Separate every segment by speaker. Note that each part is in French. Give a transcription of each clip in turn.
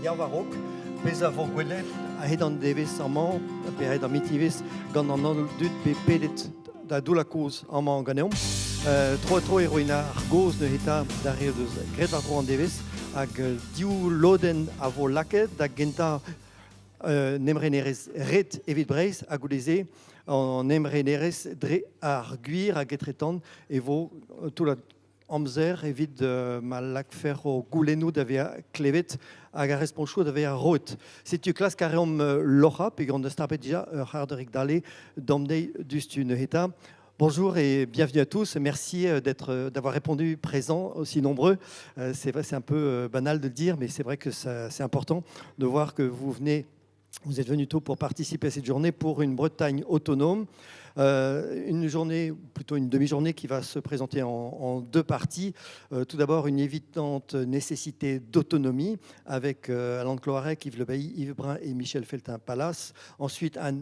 Speaker 1: Javarok, pesa vorgwelet, a het an deves amant, pe het an mitivis, gant an an dut pe pedet da doula koz amant ganeom. Tro heroina ar goz ne heta da re deus gret ar tro an deves, hag diou loden a vo laket, da genta nemrenerez ret evit breiz, hag oudeze, an nemrenerez dre ar guir hag etretan, e vo tout la amzer evit ma lakfer o goulenou d'ave klevet hag a responchou d'ave a rot. Setu klas kareom locha, pe gant eus tapet dija ur harderik dale damnei dustu ne heta. Bonjour et bienvenue à tous. Merci d'avoir répondu présent, aussi nombreux. C'est vrai, c'est un peu banal de le dire, mais c'est vrai que c'est important de voir que vous êtes venus tôt pour participer à cette journée pour une Bretagne autonome. Une journée, plutôt une demi-journée qui va se présenter en deux parties. Tout d'abord, une évidente nécessité d'autonomie avec Alain de Cloarec, Yves Lebailly, Yves Brun et Michel Feltin-Pallas. Ensuite, un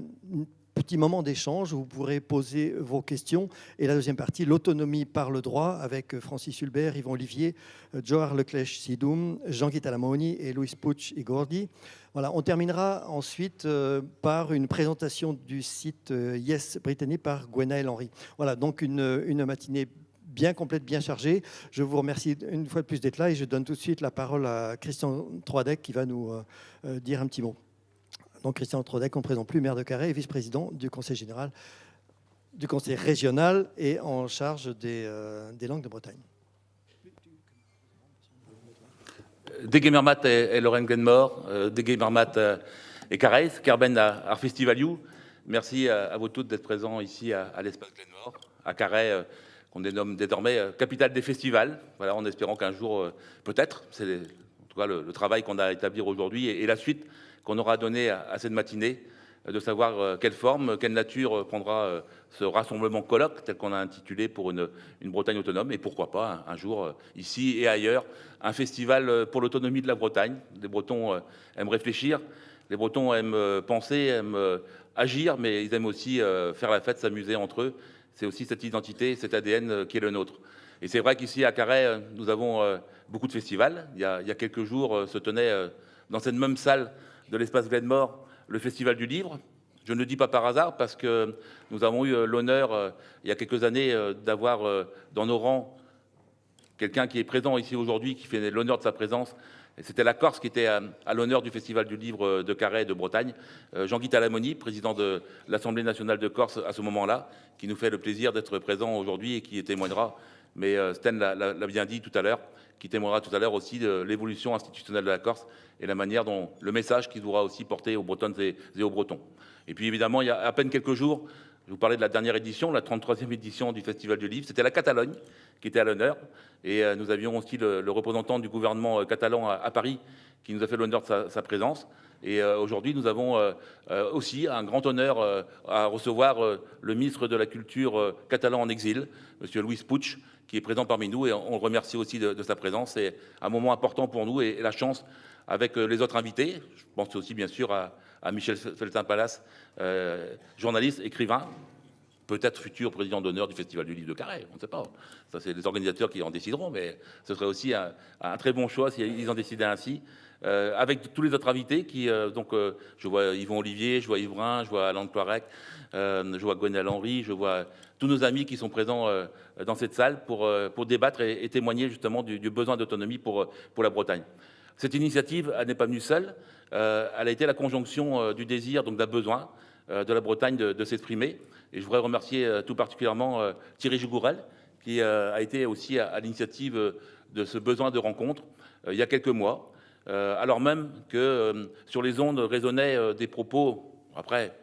Speaker 1: petit moment d'échange où vous pourrez poser vos questions. Et la deuxième partie, l'autonomie par le droit, avec Francis Hulbert, Yvon Olivier, Johar Leclèche-Sidoum, Jean-Guy Talamoni et Louis Puig Igordi. Voilà, on terminera ensuite par une présentation du site Yes Brittany par Gwenaël Henry. Voilà, donc une matinée bien complète, bien chargée. Je vous remercie une fois de plus d'être là et je donne tout de suite la parole à Christian Troadec qui va nous dire un petit mot. Donc Christian Troadec, on ne présente plus, maire de Carhaix et vice-président du Conseil général, du Conseil régional et en charge des langues de Bretagne.
Speaker 2: Dege Mermat et Lorraine Glenmore, Dege Mermat et Carhaix, Kerben à Festivaliou. Merci à vous toutes d'être présents ici à l'espace Glenmore, à Carhaix, qu'on dénomme désormais capitale des festivals. Voilà, en espérant qu'un jour, peut-être, c'est en tout cas le travail qu'on a à établir aujourd'hui et la suite qu'on aura donné à cette matinée, de savoir quelle forme, quelle nature prendra ce rassemblement colloque tel qu'on a intitulé pour une Bretagne autonome et pourquoi pas un jour ici et ailleurs un festival pour l'autonomie de la Bretagne. Les Bretons aiment réfléchir, les Bretons aiment penser, aiment agir, mais ils aiment aussi faire la fête, s'amuser entre eux. C'est aussi cette identité, cet ADN qui est le nôtre. Et c'est vrai qu'ici à Carhaix, nous avons beaucoup de festivals. Il y a quelques jours se tenait dans cette même salle de l'espace Glenmore, le Festival du Livre. Je ne le dis pas par hasard parce que nous avons eu l'honneur, il y a quelques années, d'avoir dans nos rangs quelqu'un qui est présent ici aujourd'hui, qui fait l'honneur de sa présence. Et c'était la Corse qui était à l'honneur du Festival du Livre de Carhaix et de Bretagne. Jean-Guy Talamoni, président de l'Assemblée nationale de Corse à ce moment-là, qui nous fait le plaisir d'être présent aujourd'hui et qui témoignera, mais Sten l'a bien dit tout à l'heure, qui témoignera tout à l'heure aussi de l'évolution institutionnelle de la Corse et la manière dont le message qu'il voudra aussi porter aux Bretonnes et aux Bretons. Et puis évidemment, il y a à peine quelques jours, je vous parlais de la dernière édition, la 33e édition du Festival du Livre, c'était la Catalogne qui était à l'honneur. Et nous avions aussi le représentant du gouvernement catalan à Paris qui nous a fait l'honneur de sa présence. Et aujourd'hui, nous avons aussi un grand honneur à recevoir le ministre de la Culture catalan en exil, M. Louis Puig, qui est présent parmi nous et on le remercie aussi de sa présence. C'est un moment important pour nous et la chance avec les autres invités. Je pense aussi bien sûr à Michel Feltin-Pallas, journaliste, écrivain, peut-être futur président d'honneur du Festival du Livre de Carhaix, on ne sait pas. Ça, c'est les organisateurs qui en décideront, mais ce serait aussi un très bon choix s'ils en décidaient ainsi. Avec tous les autres invités qui, je vois Yvon Olivier, je vois Yves Brun, je vois Alain de Cloarec, je vois Gwenaël Henry, je vois tous nos amis qui sont présents dans cette salle pour débattre et témoigner justement du besoin d'autonomie pour la Bretagne. Cette initiative, elle n'est pas venue seule, elle a été la conjonction du désir, donc d'un besoin de la Bretagne de s'exprimer. Et je voudrais remercier tout particulièrement Thierry Jougourel, qui a été aussi à l'initiative de ce besoin de rencontre il y a quelques mois, alors même que sur les ondes résonnaient des propos, après,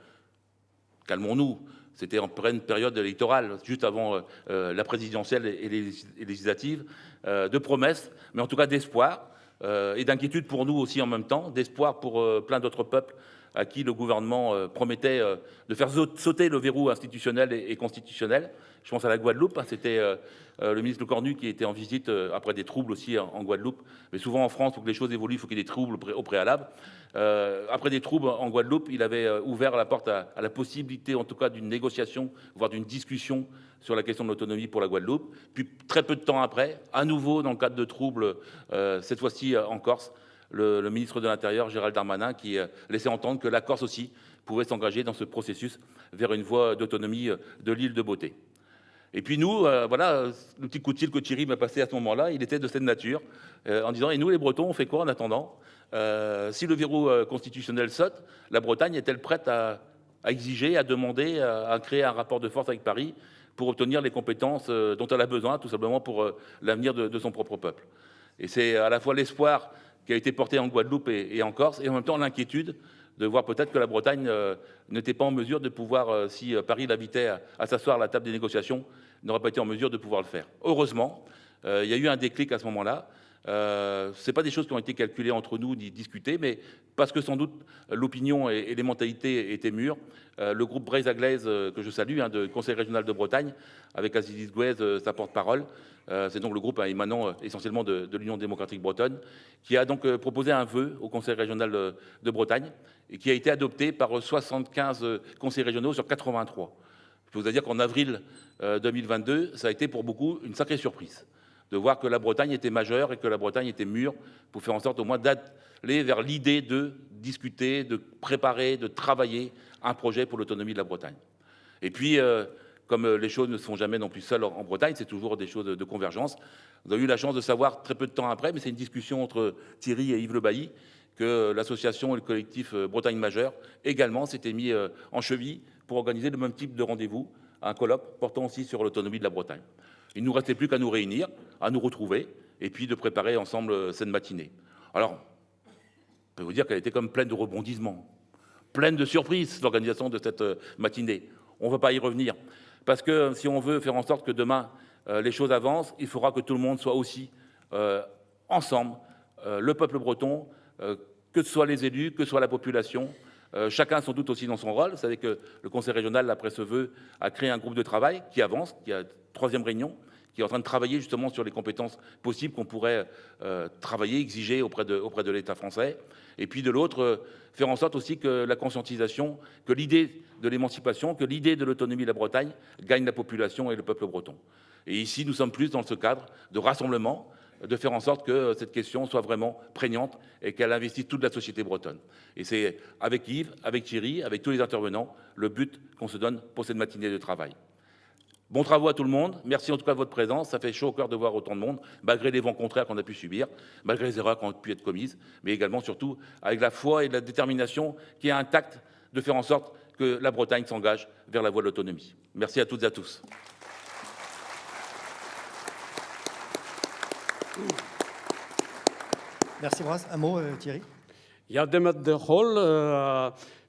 Speaker 2: calmons-nous, c'était en pleine période électorale, juste avant la présidentielle et les législatives, de promesses, mais en tout cas d'espoir, et d'inquiétude pour nous aussi en même temps, d'espoir pour plein d'autres peuples à qui le gouvernement promettait de faire sauter le verrou institutionnel et constitutionnel. Je pense à la Guadeloupe, c'était le ministre Le Cornu qui était en visite après des troubles aussi en Guadeloupe. Mais souvent en France, pour que les choses évoluent, il faut qu'il y ait des troubles au préalable. Après des troubles en Guadeloupe, il avait ouvert la porte à la possibilité, en tout cas, d'une négociation, voire d'une discussion sur la question de l'autonomie pour la Guadeloupe. Puis très peu de temps après, à nouveau dans le cadre de troubles, cette fois-ci en Corse, le ministre de l'Intérieur, Gérald Darmanin, qui laissait entendre que la Corse aussi pouvait s'engager dans ce processus vers une voie d'autonomie de l'île de Beauté. Et puis nous, voilà, le petit coup de fil que Thierry m'a passé à ce moment-là, il était de cette nature, en disant « Et nous, les Bretons, on fait quoi en attendant ? Si le verrou constitutionnel saute, la Bretagne est-elle prête à exiger, à demander, à créer un rapport de force avec Paris pour obtenir les compétences dont elle a besoin, tout simplement pour l'avenir de son propre peuple ?» Et c'est à la fois l'espoir qui a été porté en Guadeloupe et en Corse, et en même temps l'inquiétude de voir peut-être que la Bretagne n'était pas en mesure de pouvoir, si Paris l'invitait à s'asseoir à la table des négociations, n'aurait pas été en mesure de pouvoir le faire. Heureusement, il y a eu un déclic à ce moment-là. Ce n'est pas des choses qui ont été calculées entre nous ni discutées, mais parce que sans doute l'opinion et les mentalités étaient mûres. Le groupe Braise-Aglaise, que je salue, de Conseil régional de Bretagne, avec Aziz Gouez, sa porte-parole, c'est donc le groupe émanant essentiellement de l'Union démocratique bretonne, qui a donc proposé un vœu au Conseil régional de Bretagne et qui a été adopté par 75 conseils régionaux sur 83. Je peux vous dire qu'en avril 2022, ça a été pour beaucoup une sacrée surprise de voir que la Bretagne était majeure et que la Bretagne était mûre pour faire en sorte au moins d'aller vers l'idée de discuter, de préparer, de travailler un projet pour l'autonomie de la Bretagne. Et puis, comme les choses ne se font jamais non plus seules en Bretagne, c'est toujours des choses de convergence. Vous avez eu la chance de savoir très peu de temps après, mais c'est une discussion entre Thierry et Yves Le Bailly, que l'association et le collectif Bretagne Majeure également s'étaient mis en cheville pour organiser le même type de rendez-vous, un colloque portant aussi sur l'autonomie de la Bretagne. Il ne nous restait plus qu'à nous réunir, à nous retrouver, et puis de préparer ensemble cette matinée. Alors, je peux vous dire qu'elle était comme pleine de rebondissements, pleine de surprises, l'organisation de cette matinée. On ne va pas y revenir, parce que si on veut faire en sorte que demain, les choses avancent, il faudra que tout le monde soit aussi ensemble, le peuple breton, que ce soit les élus, que ce soit la population, chacun sans doute aussi dans son rôle. Vous savez que le Conseil régional, après ce vœu, a créé un groupe de travail qui avance, qui a 3e réunion, qui est en train de travailler justement sur les compétences possibles qu'on pourrait travailler, exiger auprès de l'État français. Et puis de l'autre, faire en sorte aussi que la conscientisation, que l'idée de l'émancipation, que l'idée de l'autonomie de la Bretagne gagne la population et le peuple breton. Et ici, nous sommes plus dans ce cadre de rassemblement, de faire en sorte que cette question soit vraiment prégnante et qu'elle investisse toute la société bretonne. Et c'est avec Yves, avec Thierry, avec tous les intervenants, le but qu'on se donne pour cette matinée de travail. Bons travaux à tout le monde. Merci en tout cas de votre présence. Ça fait chaud au cœur de voir autant de monde, malgré les vents contraires qu'on a pu subir, malgré les erreurs qui ont pu être commises, mais également, surtout, avec la foi et la détermination qui est intacte de faire en sorte que la Bretagne s'engage vers la voie de l'autonomie. Merci à toutes et à tous.
Speaker 1: Merci Bras. Un mot, Thierry.
Speaker 3: Ja, demat de rol,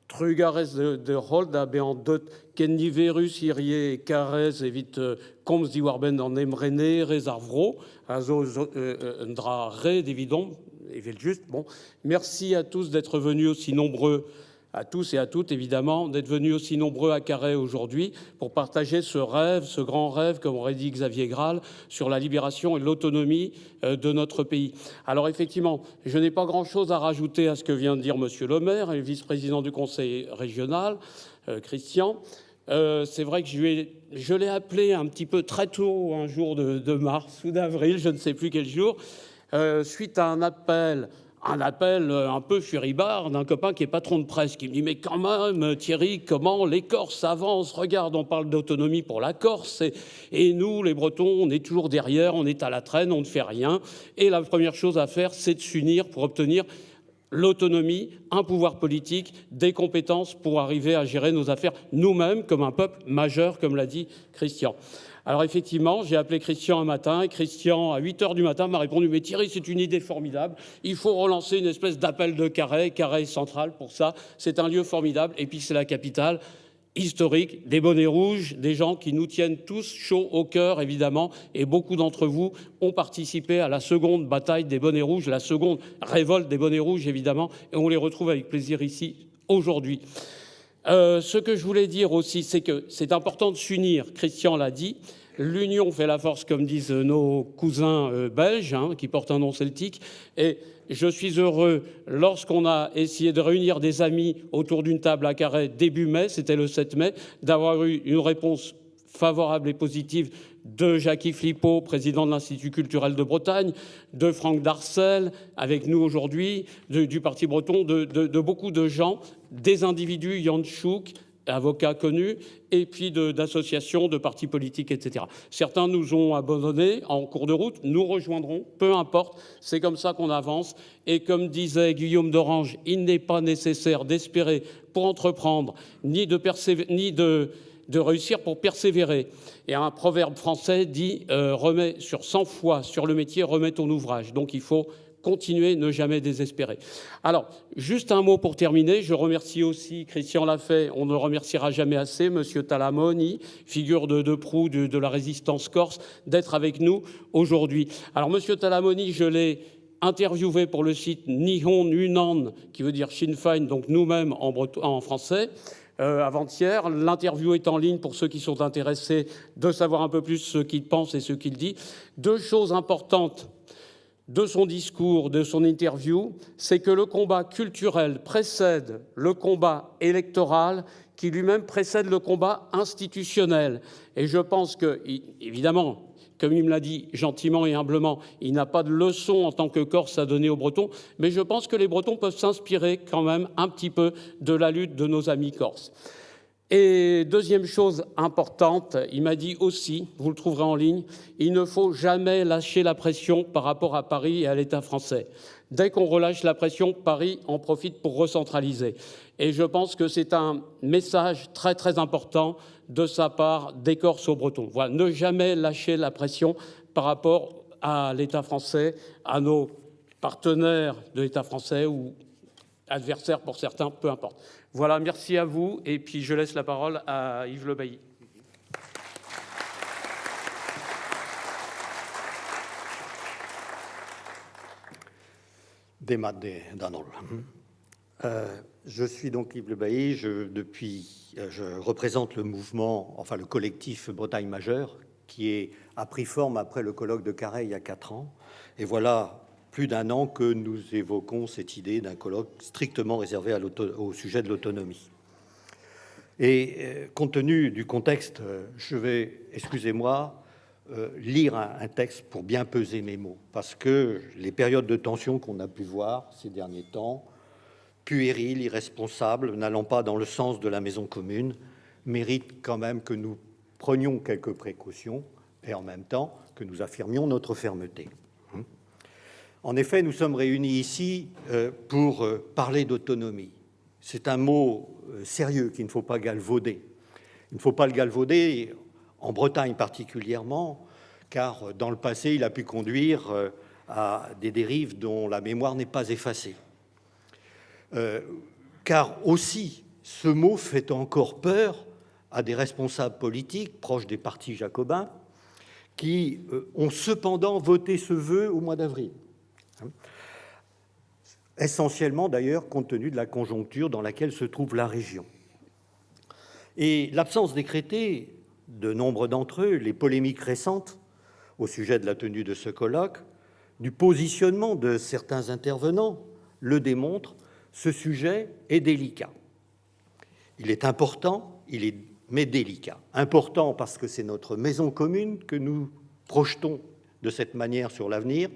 Speaker 3: trugarez de rol da be an deut kenniverus irie karez evit komz di warben an emrene rez ar vro, a zo un dra red évident, evel juste. Bon, merci à tous d'être venus aussi nombreux, à tous et à toutes évidemment, d'être venus aussi nombreux à Carhaix aujourd'hui pour partager ce rêve, ce grand rêve, comme aurait dit Xavier Graal, sur la libération et l'autonomie de notre pays. Alors effectivement, je n'ai pas grand-chose à rajouter à ce que vient de dire Monsieur le maire et le vice-président du conseil régional, Christian. C'est vrai que je l'ai appelé un petit peu très tôt, un jour de mars ou d'avril, je ne sais plus quel jour, suite à un appel un peu furibard d'un copain qui est patron de presse, qui me dit « Mais quand même, Thierry, comment les Corses avancent ? Regarde, on parle d'autonomie pour la Corse, et nous, les Bretons, on est toujours derrière, on est à la traîne, on ne fait rien. Et la première chose à faire, c'est de s'unir pour obtenir l'autonomie, un pouvoir politique, des compétences pour arriver à gérer nos affaires nous-mêmes comme un peuple majeur, comme l'a dit Christian. » Alors effectivement, j'ai appelé Christian un matin et Christian, à 8h du matin, m'a répondu « Mais Thierry, c'est une idée formidable. Il faut relancer une espèce d'appel de Carhaix, Carhaix central pour ça. C'est un lieu formidable. Et puis c'est la capitale historique, des bonnets rouges, des gens qui nous tiennent tous chauds au cœur, évidemment. Et beaucoup d'entre vous ont participé à la seconde bataille des bonnets rouges, la seconde révolte des bonnets rouges, évidemment. Et on les retrouve avec plaisir ici aujourd'hui. Ce que je voulais dire aussi, c'est que c'est important de s'unir. Christian l'a dit. L'union fait la force, comme disent nos cousins belges, qui portent un nom celtique. Et je suis heureux, lorsqu'on a essayé de réunir des amis autour d'une table à Carhaix début mai, c'était le 7 mai, d'avoir eu une réponse favorable et positive de Jackie Flippo, président de l'Institut culturel de Bretagne, de Franck Darcel, avec nous aujourd'hui, du Parti breton, de beaucoup de gens, des individus, Jan Chouk, avocat connu, et puis d'associations, de partis politiques, etc. Certains nous ont abandonnés en cours de route, nous rejoindrons, peu importe, c'est comme ça qu'on avance. Et comme disait Guillaume d'Orange, il n'est pas nécessaire d'espérer pour entreprendre, ni de réussir pour persévérer. Et un proverbe français dit remets sur 100 fois sur le métier, remets ton ouvrage. Donc il faut continuer, ne jamais désespérer. Alors, juste un mot pour terminer. Je remercie aussi Christian Lafay, on ne le remerciera jamais assez, Monsieur Talamoni, figure de proue de la résistance corse, d'être avec nous aujourd'hui. Alors, Monsieur Talamoni, je l'ai interviewé pour le site Nihon Nunan, qui veut dire Sinn Féin, donc nous-mêmes en français, avant-hier. L'interview est en ligne pour ceux qui sont intéressés de savoir un peu plus ce qu'il pense et ce qu'il dit. Deux choses importantes de son discours, de son interview, c'est que le combat culturel précède le combat électoral, qui lui-même précède le combat institutionnel. Et je pense que, évidemment, comme il me l'a dit gentiment et humblement, il n'a pas de leçon en tant que Corse à donner aux Bretons, mais je pense que les Bretons peuvent s'inspirer quand même un petit peu de la lutte de nos amis corses. Et deuxième chose importante, il m'a dit aussi, vous le trouverez en ligne, il ne faut jamais lâcher la pression par rapport à Paris et à l'État français. Dès qu'on relâche la pression, Paris en profite pour recentraliser. Et je pense que c'est un message très très important de sa part des Corses aux Bretons. Voilà, ne jamais lâcher la pression par rapport à l'État français, à nos partenaires de l'État français ou adversaires pour certains, peu importe. Voilà, merci à vous. Et puis, je laisse la parole à Yves Le Bailly.
Speaker 4: Je suis donc Yves Le Bailly. Je représente le mouvement, enfin le collectif Bretagne Majeure, qui a pris forme après le colloque de Carhaix il y a 4 ans. Et voilà plus d'1 an que nous évoquons cette idée d'un colloque strictement réservé au sujet de l'autonomie. Et compte tenu du contexte, je vais, excusez-moi, lire un texte pour bien peser mes mots, parce que les périodes de tension qu'on a pu voir ces derniers temps, puériles, irresponsables, n'allant pas dans le sens de la maison commune, méritent quand même que nous prenions quelques précautions et en même temps que nous affirmions notre fermeté. En effet, nous sommes réunis ici pour parler d'autonomie. C'est un mot sérieux qu'il ne faut pas galvauder. Il ne faut pas le galvauder en Bretagne particulièrement, car dans le passé, il a pu conduire à des dérives dont la mémoire n'est pas effacée. Car aussi, ce mot fait encore peur à des responsables politiques proches des partis jacobins qui ont cependant voté ce vœu au mois d'avril. Essentiellement d'ailleurs compte tenu de la conjoncture dans laquelle se trouve la région. Et l'absence décrétée de nombre d'entre eux, les polémiques récentes au sujet de la tenue de ce colloque, du positionnement de certains intervenants le démontrent, ce sujet est délicat. Il est important, mais délicat. Important parce que c'est notre maison commune que nous projetons de cette manière sur l'avenir,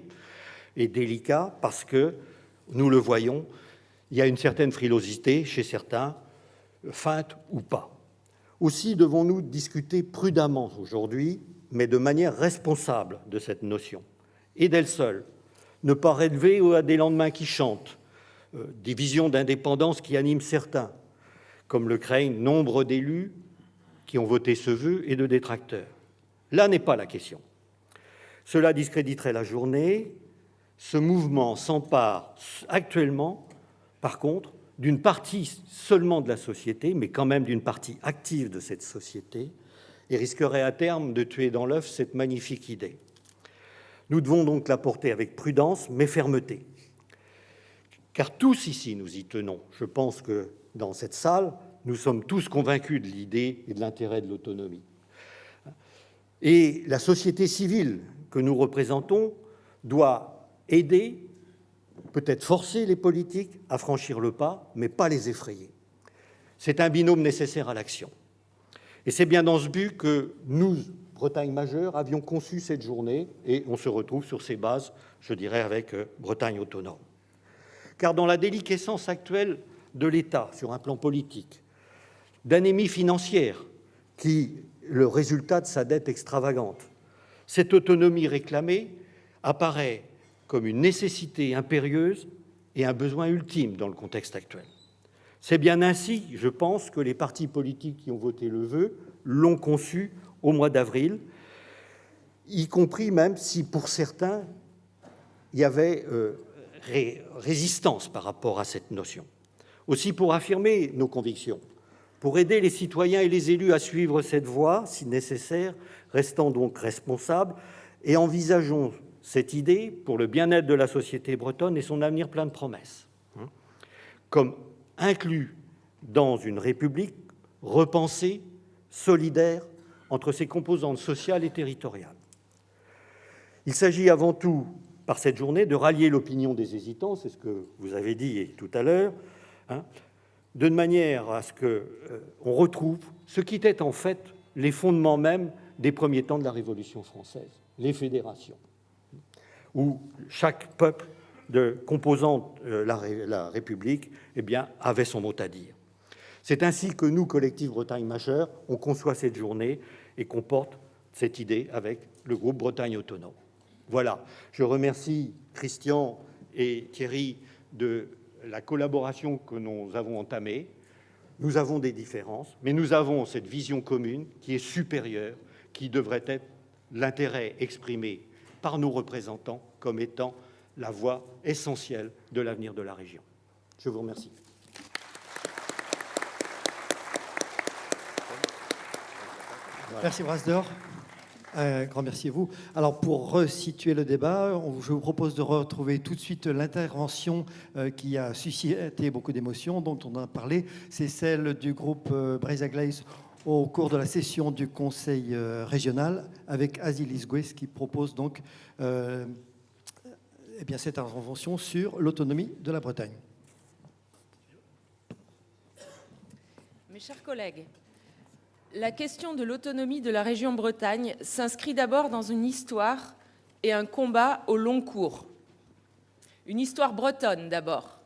Speaker 4: et délicat parce que, nous le voyons, il y a une certaine frilosité chez certains, feinte ou pas. Aussi devons-nous discuter prudemment aujourd'hui, mais de manière responsable de cette notion, et d'elle seule, ne pas relever à des lendemains qui chantent, des visions d'indépendance qui animent certains, comme le craignent nombre d'élus qui ont voté ce vœu et de détracteurs. Là n'est pas la question. Cela discréditerait la journée. Ce mouvement s'empare actuellement, par contre, d'une partie seulement de la société, mais quand même d'une partie active de cette société, et risquerait à terme de tuer dans l'œuf cette magnifique idée. Nous devons donc la porter avec prudence, mais fermeté. Car tous ici, nous y tenons. Je pense que dans cette salle, nous sommes tous convaincus de l'idée et de l'intérêt de l'autonomie. Et la société civile que nous représentons doit aider, peut-être forcer les politiques à franchir le pas, mais pas les effrayer. C'est un binôme nécessaire à l'action. Et c'est bien dans ce but que nous, Bretagne majeure, avions conçu cette journée, et on se retrouve sur ces bases, je dirais, avec Bretagne autonome. Car dans la déliquescence actuelle de l'État sur un plan politique, d'anémie financière, qui le résultat de sa dette extravagante, cette autonomie réclamée apparaît comme une nécessité impérieuse et un besoin ultime dans le contexte actuel. C'est bien ainsi, je pense, que les partis politiques qui ont voté le vœu l'ont conçu au mois d'avril, y compris même si pour certains, il y avait résistance par rapport à cette notion. Aussi, pour affirmer nos convictions, pour aider les citoyens et les élus à suivre cette voie, si nécessaire, restons donc responsables et envisageons cette idée pour le bien-être de la société bretonne et son avenir plein de promesses, comme inclus dans une république repensée, solidaire, entre ses composantes sociales et territoriales. Il s'agit avant tout, par cette journée, de rallier l'opinion des hésitants, c'est ce que vous avez dit tout à l'heure, de manière à ce qu'on retrouve ce qui était en fait les fondements même des premiers temps de la Révolution française, les fédérations, où chaque peuple composant la République avait son mot à dire. C'est ainsi que nous, Collectif Bretagne Majeure, on conçoit cette journée et qu'on porte cette idée avec le groupe Bretagne Autonome. Voilà, je remercie Christian et Thierry de la collaboration que nous avons entamée. Nous avons des différences, mais nous avons cette vision commune qui est supérieure, qui devrait être l'intérêt exprimé par nos représentants comme étant la voie essentielle de l'avenir de la région. Je vous remercie.
Speaker 1: Voilà. Merci Brasdor. Un grand merci à vous. Alors pour resituer le débat, je vous propose de retrouver tout de suite l'intervention qui a suscité beaucoup d'émotions, dont on a parlé. C'est celle du groupe Braise Aglaïs au cours de la session du Conseil régional avec Azilis Gouès qui propose donc cette intervention sur l'autonomie de la Bretagne.
Speaker 5: Mes chers collègues, la question de l'autonomie de la région Bretagne s'inscrit d'abord dans une histoire et un combat au long cours. Une histoire bretonne d'abord.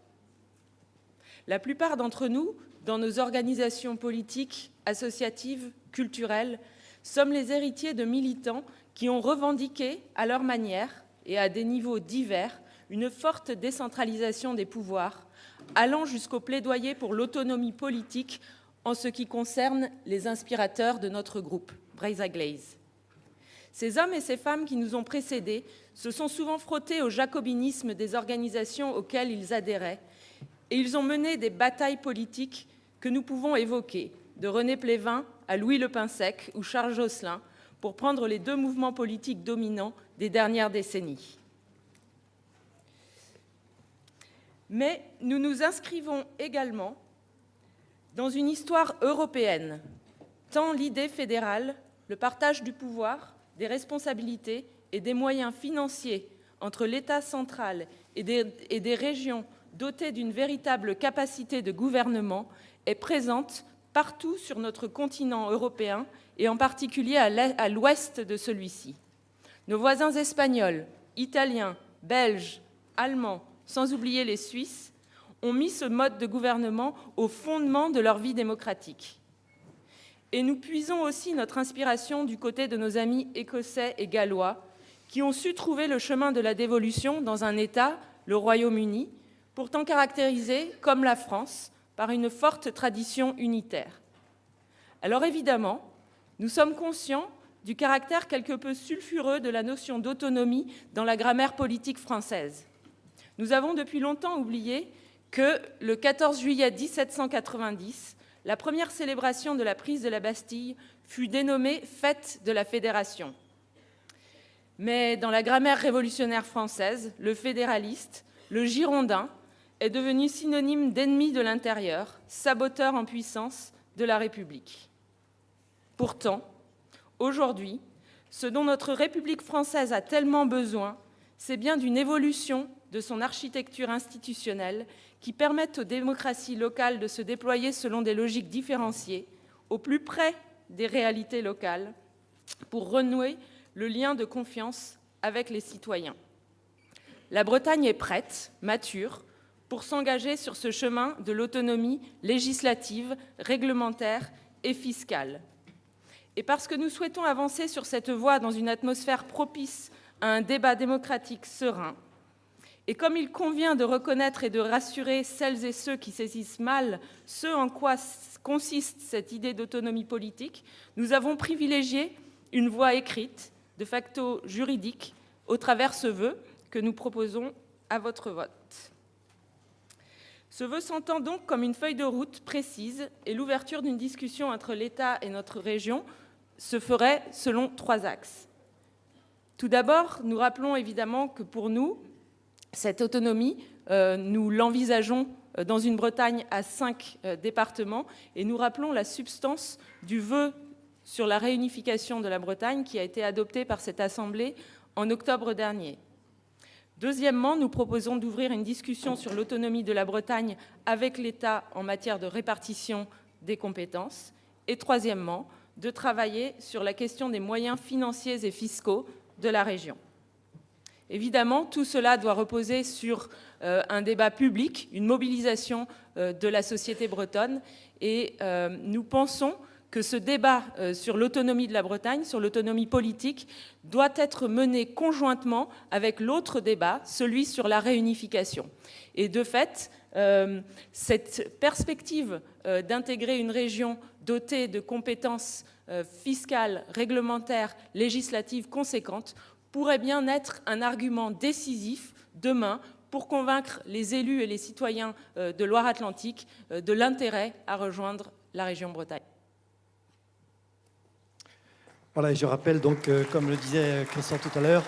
Speaker 5: La plupart d'entre nous, dans nos organisations politiques, associatives, culturelles, sommes les héritiers de militants qui ont revendiqué à leur manière et à des niveaux divers une forte décentralisation des pouvoirs, allant jusqu'au plaidoyer pour l'autonomie politique en ce qui concerne les inspirateurs de notre groupe, Braise Aglaïs. Ces hommes et ces femmes qui nous ont précédés se sont souvent frottés au jacobinisme des organisations auxquelles ils adhéraient, et ils ont mené des batailles politiques que nous pouvons évoquer, de René Plévin à Louis Le Pinsec ou Charles Josselin, pour prendre les deux mouvements politiques dominants des dernières décennies. Mais nous nous inscrivons également dans une histoire européenne, tant l'idée fédérale, le partage du pouvoir, des responsabilités et des moyens financiers entre l'État central et des régions dotées d'une véritable capacité de gouvernement est présente partout sur notre continent européen et en particulier à l'ouest de celui-ci. Nos voisins espagnols, italiens, belges, allemands, sans oublier les Suisses, ont mis ce mode de gouvernement au fondement de leur vie démocratique. Et nous puisons aussi notre inspiration du côté de nos amis écossais et gallois, qui ont su trouver le chemin de la dévolution dans un État, le Royaume-Uni, pourtant caractérisé, comme la France, par une forte tradition unitaire. Alors évidemment, nous sommes conscients du caractère quelque peu sulfureux de la notion d'autonomie dans la grammaire politique française. Nous avons depuis longtemps oublié que le 14 juillet 1790, la première célébration de la prise de la Bastille fut dénommée Fête de la Fédération. Mais dans la grammaire révolutionnaire française, le fédéraliste, le girondin, est devenu synonyme d'ennemi de l'intérieur, saboteur en puissance de la République. Pourtant, aujourd'hui, ce dont notre République française a tellement besoin, c'est bien d'une évolution de son architecture institutionnelle qui permette aux démocraties locales de se déployer selon des logiques différenciées, au plus près des réalités locales pour renouer le lien de confiance avec les citoyens. La Bretagne est prête, mature, pour s'engager sur ce chemin de l'autonomie législative, réglementaire et fiscale. Et parce que nous souhaitons avancer sur cette voie dans une atmosphère propice à un débat démocratique serein, et comme il convient de reconnaître et de rassurer celles et ceux qui saisissent mal ce en quoi consiste cette idée d'autonomie politique, nous avons privilégié une voie écrite, de facto juridique, au travers ce vœu que nous proposons à votre vote. Ce vœu s'entend donc comme une feuille de route précise et l'ouverture d'une discussion entre l'État et notre région se ferait selon 3 axes. Tout d'abord, nous rappelons évidemment que pour nous, cette autonomie, nous l'envisageons dans une Bretagne à 5 départements et nous rappelons la substance du vœu sur la réunification de la Bretagne qui a été adopté par cette Assemblée en octobre dernier. Deuxièmement, nous proposons d'ouvrir une discussion sur l'autonomie de la Bretagne avec l'État en matière de répartition des compétences. Et troisièmement, de travailler sur la question des moyens financiers et fiscaux de la région. Évidemment, tout cela doit reposer sur un débat public, une mobilisation de la société bretonne. Et nous pensons que ce débat sur l'autonomie de la Bretagne, sur l'autonomie politique, doit être mené conjointement avec l'autre débat, celui sur la réunification. Et de fait, cette perspective d'intégrer une région dotée de compétences fiscales, réglementaires, législatives conséquentes pourrait bien être un argument décisif demain pour convaincre les élus et les citoyens de Loire-Atlantique de l'intérêt à rejoindre la région Bretagne.
Speaker 1: Voilà, et je rappelle donc, comme le disait Christian tout à l'heure,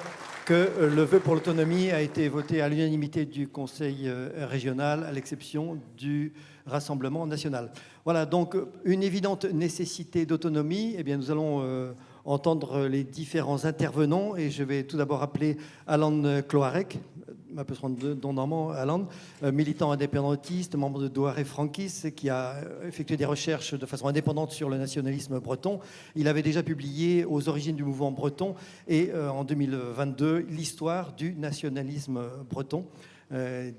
Speaker 1: que le vœu pour l'autonomie a été voté à l'unanimité du Conseil régional, à l'exception du Rassemblement national. Voilà, donc une évidente nécessité d'autonomie. Eh bien, nous allons entendre les différents intervenants et je vais tout d'abord appeler Alan Cloarec, un peu son nom normand, Alan, militant indépendantiste, membre de Doare Frankis, qui a effectué des recherches de façon indépendante sur le nationalisme breton. Il avait déjà publié aux origines du mouvement breton et en 2022 l'histoire du nationalisme breton.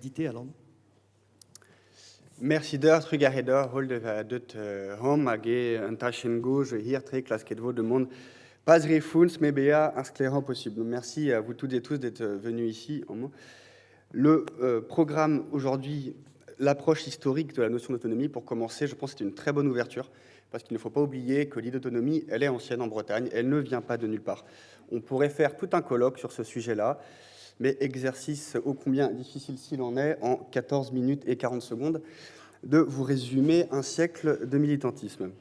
Speaker 1: Dité, Alan.
Speaker 6: Merci der, Trugarheder, holde dut hom, age un tachen gauche, hier très classe que de monde. Pas réfouns, mais béa, insclérant possible. Merci à vous toutes et tous d'être venus ici. Le programme aujourd'hui, l'approche historique de la notion d'autonomie, pour commencer, je pense que c'est une très bonne ouverture, parce qu'il ne faut pas oublier que l'idée d'autonomie, elle est ancienne en Bretagne, elle ne vient pas de nulle part. On pourrait faire tout un colloque sur ce sujet-là, mais exercice ô combien difficile s'il en est, en 14 minutes et 40 secondes, de vous résumer un siècle de militantisme.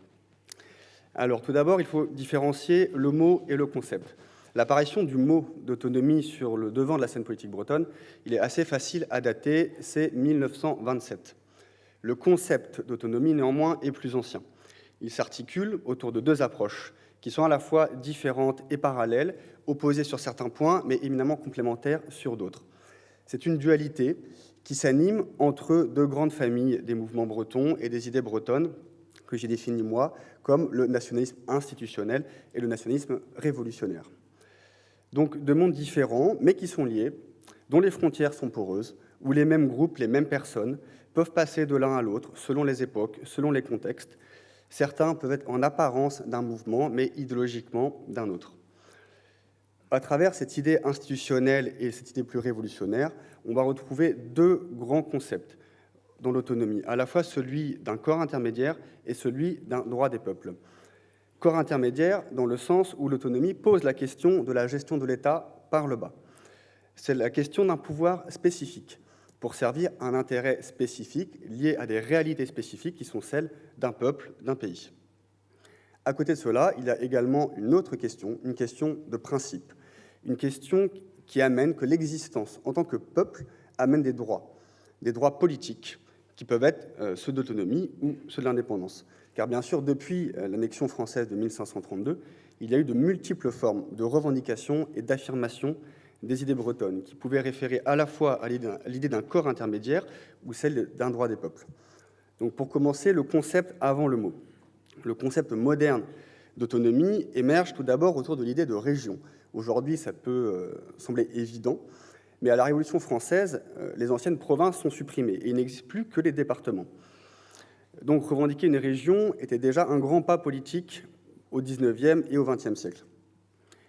Speaker 6: Alors, tout d'abord, il faut différencier le mot et le concept. L'apparition du mot d'autonomie sur le devant de la scène politique bretonne, il est assez facile à dater, c'est 1927. Le concept d'autonomie, néanmoins, est plus ancien. Il s'articule autour de 2 approches qui sont à la fois différentes et parallèles, opposées sur certains points, mais éminemment complémentaires sur d'autres. C'est une dualité qui s'anime entre 2 grandes familles des mouvements bretons et des idées bretonnes, que j'ai définies, moi, comme le nationalisme institutionnel et le nationalisme révolutionnaire. Donc 2 mondes différents, mais qui sont liés, dont les frontières sont poreuses, où les mêmes groupes, les mêmes personnes peuvent passer de l'un à l'autre, selon les époques, selon les contextes. Certains peuvent être en apparence d'un mouvement, mais idéologiquement d'un autre. À travers cette idée institutionnelle et cette idée plus révolutionnaire, on va retrouver 2 grands concepts dans l'autonomie, à la fois celui d'un corps intermédiaire et celui d'un droit des peuples. Corps intermédiaire dans le sens où l'autonomie pose la question de la gestion de l'État par le bas. C'est la question d'un pouvoir spécifique pour servir un intérêt spécifique lié à des réalités spécifiques qui sont celles d'un peuple, d'un pays. À côté de cela, il y a également une autre question, une question de principe, une question qui amène que l'existence en tant que peuple amène des droits politiques qui peuvent être ceux d'autonomie ou ceux de l'indépendance. Car bien sûr, depuis l'annexion française de 1532, il y a eu de multiples formes de revendications et d'affirmations des idées bretonnes, qui pouvaient référer à la fois à l'idée d'un corps intermédiaire ou celle d'un droit des peuples. Donc pour commencer, le concept avant le mot. Le concept moderne d'autonomie émergent tout d'abord autour de l'idée de région. Aujourd'hui, ça peut sembler évident, mais à la Révolution française, les anciennes provinces sont supprimées et il n'existe plus que les départements. Donc revendiquer une région était déjà un grand pas politique au XIXe et au XXe siècle.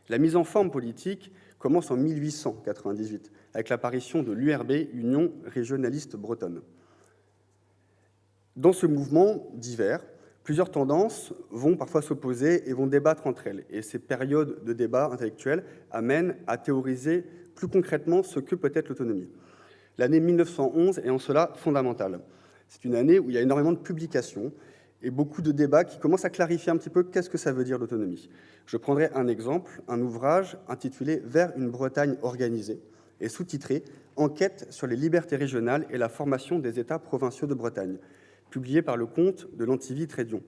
Speaker 6: La mise en forme politique commence en 1898, avec l'apparition de l'URB, Union régionaliste bretonne. Dans ce mouvement divers, plusieurs tendances vont parfois s'opposer et vont débattre entre elles. Et ces périodes de débat intellectuel amènent à théoriser plus concrètement ce que peut être l'autonomie. L'année 1911 est en cela fondamentale. C'est une année où il y a énormément de publications et beaucoup de débats qui commencent à clarifier un petit peu qu'est-ce que ça veut dire l'autonomie. Je prendrai un exemple, un ouvrage intitulé « Vers une Bretagne organisée » et sous-titré « Enquête sur les libertés régionales et la formation des États provinciaux de Bretagne », publié par le comte de Lantivy-Trédion.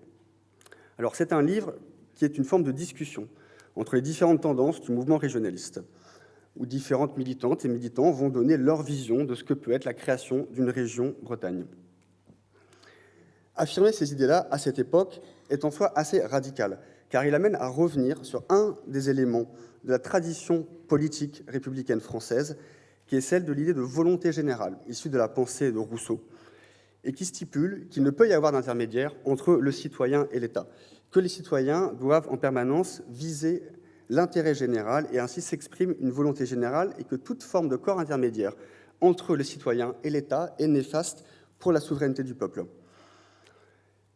Speaker 6: Alors c'est un livre qui est une forme de discussion entre les différentes tendances du mouvement régionaliste, où différentes militantes et militants vont donner leur vision de ce que peut être la création d'une région Bretagne. Affirmer ces idées-là, à cette époque, est en soi assez radical, car il amène à revenir sur un des éléments de la tradition politique républicaine française, qui est celle de l'idée de volonté générale, issue de la pensée de Rousseau, et qui stipule qu'il ne peut y avoir d'intermédiaire entre le citoyen et l'État, que les citoyens doivent en permanence viser l'intérêt général et ainsi s'exprime une volonté générale et que toute forme de corps intermédiaire entre le citoyen et l'État est néfaste pour la souveraineté du peuple.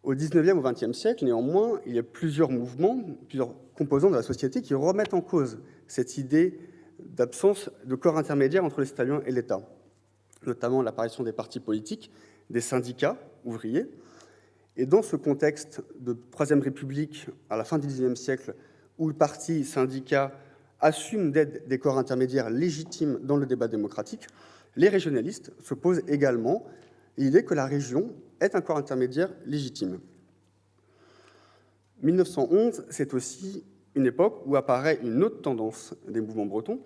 Speaker 6: Au XIXe ou XXe siècle, néanmoins, il y a plusieurs mouvements, plusieurs composants de la société qui remettent en cause cette idée d'absence de corps intermédiaire entre le citoyen et l'État, notamment l'apparition des partis politiques, des syndicats ouvriers. Et dans ce contexte de Troisième République, à la fin du XIXe siècle, où le parti syndicat assume d'être des corps intermédiaires légitimes dans le débat démocratique, les régionalistes se posent également l'idée que la région est un corps intermédiaire légitime. 1911, c'est aussi une époque où apparaît une autre tendance des mouvements bretons,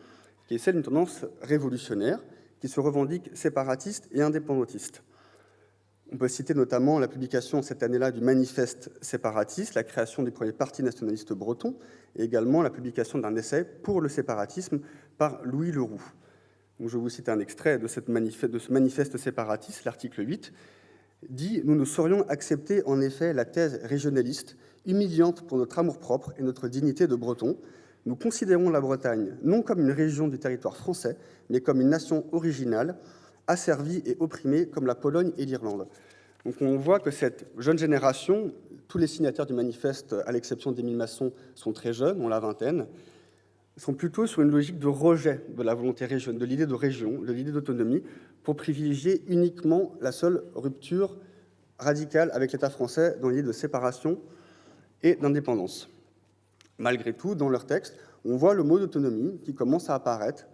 Speaker 6: qui est celle d'une tendance révolutionnaire, qui se revendique séparatiste et indépendantiste. On peut citer notamment la publication cette année-là du manifeste séparatiste, la création du premier parti nationaliste breton, et également la publication d'un essai pour le séparatisme par Louis Leroux. Donc je vous cite un extrait de ce manifeste séparatiste, l'article 8, dit « Nous ne saurions accepter en effet la thèse régionaliste, humiliante pour notre amour-propre et notre dignité de Bretons. Nous considérons la Bretagne non comme une région du territoire français, mais comme une nation originale, asservie et opprimée comme la Pologne et l'Irlande. » Donc on voit que cette jeune génération, tous les signataires du manifeste, à l'exception d'Émile Masson, sont très jeunes, ont la vingtaine, sont plutôt sur une logique de rejet de la volonté régionale, de l'idée de région, de l'idée d'autonomie, pour privilégier uniquement la seule rupture radicale avec l'État français dans l'idée de séparation et d'indépendance. Malgré tout, dans leur texte, on voit le mot d'autonomie qui commence à apparaître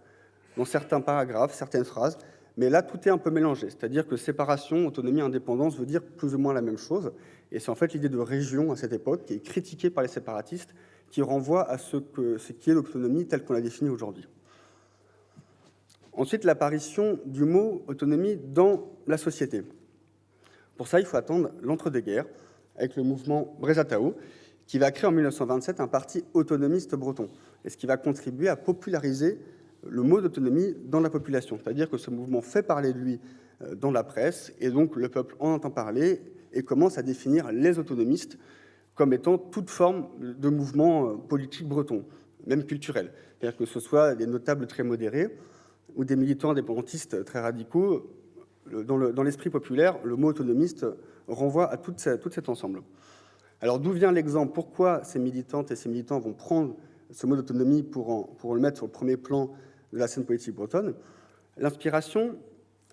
Speaker 6: dans certains paragraphes, certaines phrases, mais là, tout est un peu mélangé, c'est-à-dire que séparation, autonomie, indépendance veut dire plus ou moins la même chose, et c'est en fait l'idée de région à cette époque qui est critiquée par les séparatistes, qui renvoie à ce qu'est l'autonomie telle qu'on la définit aujourd'hui. Ensuite, l'apparition du mot autonomie dans la société. Pour ça, il faut attendre l'entre-deux-guerres, avec le mouvement Brézatao, qui va créer en 1927 un parti autonomiste breton, et ce qui va contribuer à populariser le mot d'autonomie dans la population. C'est-à-dire que ce mouvement fait parler de lui dans la presse, et donc le peuple en entend parler et commence à définir les autonomistes comme étant toute forme de mouvement politique breton, même culturel. C'est-à-dire que ce soit des notables très modérés ou des militants indépendantistes très radicaux, dans l'esprit populaire, le mot autonomiste renvoie à tout cet ensemble. Alors d'où vient l'exemple? Pourquoi ces militantes et ces militants vont prendre ce mot d'autonomie pour le mettre sur le premier plan de la scène politique bretonne? L'inspiration,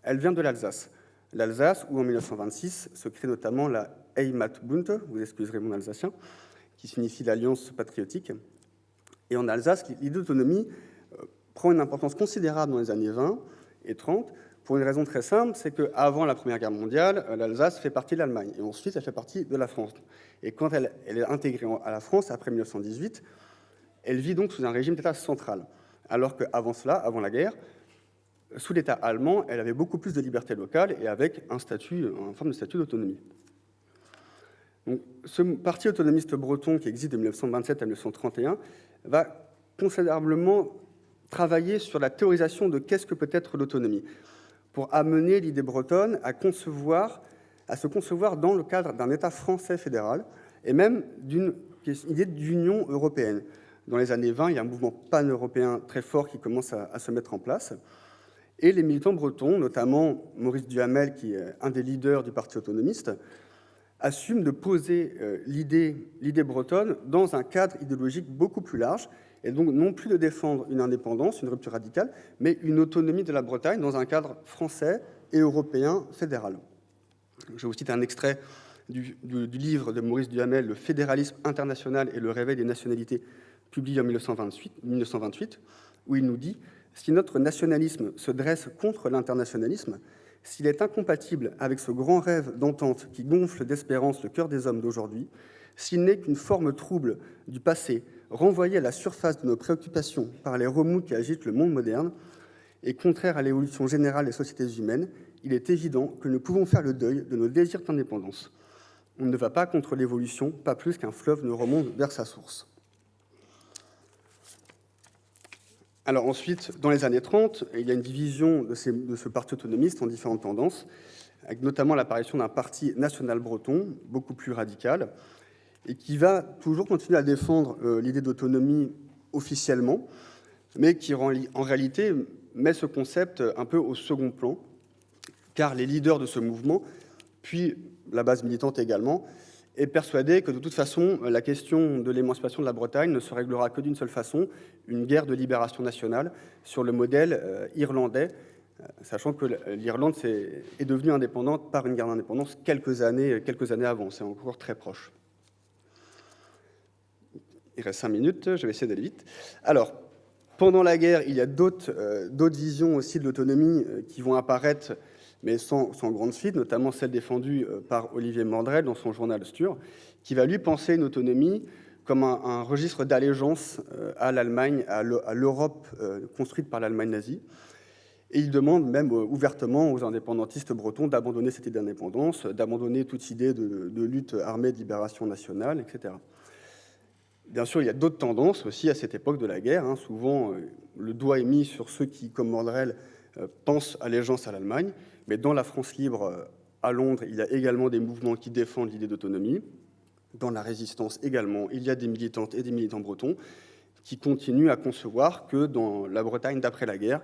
Speaker 6: elle vient de l'Alsace. L'Alsace, où en 1926 se crée notamment la Heimatbund, vous excuserez mon alsacien, qui signifie l'Alliance patriotique. Et en Alsace, l'idée d'autonomie prend une importance considérable dans les années 20 et 30, pour une raison très simple, c'est qu'avant la Première Guerre mondiale, l'Alsace fait partie de l'Allemagne, et ensuite elle fait partie de la France. Et quand elle est intégrée à la France, après 1918, elle vit donc sous un régime d'État central, alors qu'avant cela, avant la guerre, sous l'État allemand, elle avait beaucoup plus de liberté locale et avec une forme de statut d'autonomie. Donc, ce parti autonomiste breton qui existe de 1927 à 1931 va considérablement travailler sur la théorisation de qu'est-ce que peut être l'autonomie, pour amener l'idée bretonne à se concevoir dans le cadre d'un État français fédéral et même d'une idée d'union européenne. Dans les années 20, il y a un mouvement pan-européen très fort qui commence à se mettre en place. Et les militants bretons, notamment Maurice Duhamel, qui est un des leaders du parti autonomiste, assument de poser l'idée bretonne dans un cadre idéologique beaucoup plus large, et donc non plus de défendre une indépendance, une rupture radicale, mais une autonomie de la Bretagne dans un cadre français et européen fédéral. Je vous cite un extrait du livre de Maurice Duhamel, « Le fédéralisme international et le réveil des nationalités », publié en 1928, où il nous dit « Si notre nationalisme se dresse contre l'internationalisme, s'il est incompatible avec ce grand rêve d'entente qui gonfle d'espérance le cœur des hommes d'aujourd'hui, s'il n'est qu'une forme trouble du passé renvoyée à la surface de nos préoccupations par les remous qui agitent le monde moderne et contraire à l'évolution générale des sociétés humaines, il est évident que nous pouvons faire le deuil de nos désirs d'indépendance. On ne va pas contre l'évolution, pas plus qu'un fleuve ne remonte vers sa source. » Alors ensuite, dans les années 30, il y a une division de ce parti autonomiste en différentes tendances, avec notamment l'apparition d'un parti national breton, beaucoup plus radical, et qui va toujours continuer à défendre l'idée d'autonomie officiellement, mais qui en réalité met ce concept un peu au second plan, car les leaders de ce mouvement, puis la base militante également, est persuadé que de toute façon, la question de l'émancipation de la Bretagne ne se réglera que d'une seule façon, une guerre de libération nationale sur le modèle irlandais, sachant que l'Irlande est devenue indépendante par une guerre d'indépendance quelques années avant, c'est encore très proche. Il reste 5 minutes, je vais essayer d'aller vite. Alors, pendant la guerre, il y a d'autres visions aussi de l'autonomie qui vont apparaître, mais sans grande suite, notamment celle défendue par Olivier Mordrel dans son journal Stur, qui va lui penser une autonomie comme un registre d'allégeance à l'Allemagne, à l'Europe construite par l'Allemagne nazie. Et il demande même ouvertement aux indépendantistes bretons d'abandonner cette idée d'indépendance, d'abandonner toute idée de lutte armée de libération nationale, etc. Bien sûr, il y a d'autres tendances aussi à cette époque de la guerre. Souvent, le doigt est mis sur ceux qui, comme Mordrel, pensent allégeance à l'Allemagne. Mais dans la France libre, à Londres, il y a également des mouvements qui défendent l'idée d'autonomie. Dans la résistance également, il y a des militantes et des militants bretons qui continuent à concevoir que dans la Bretagne d'après la guerre,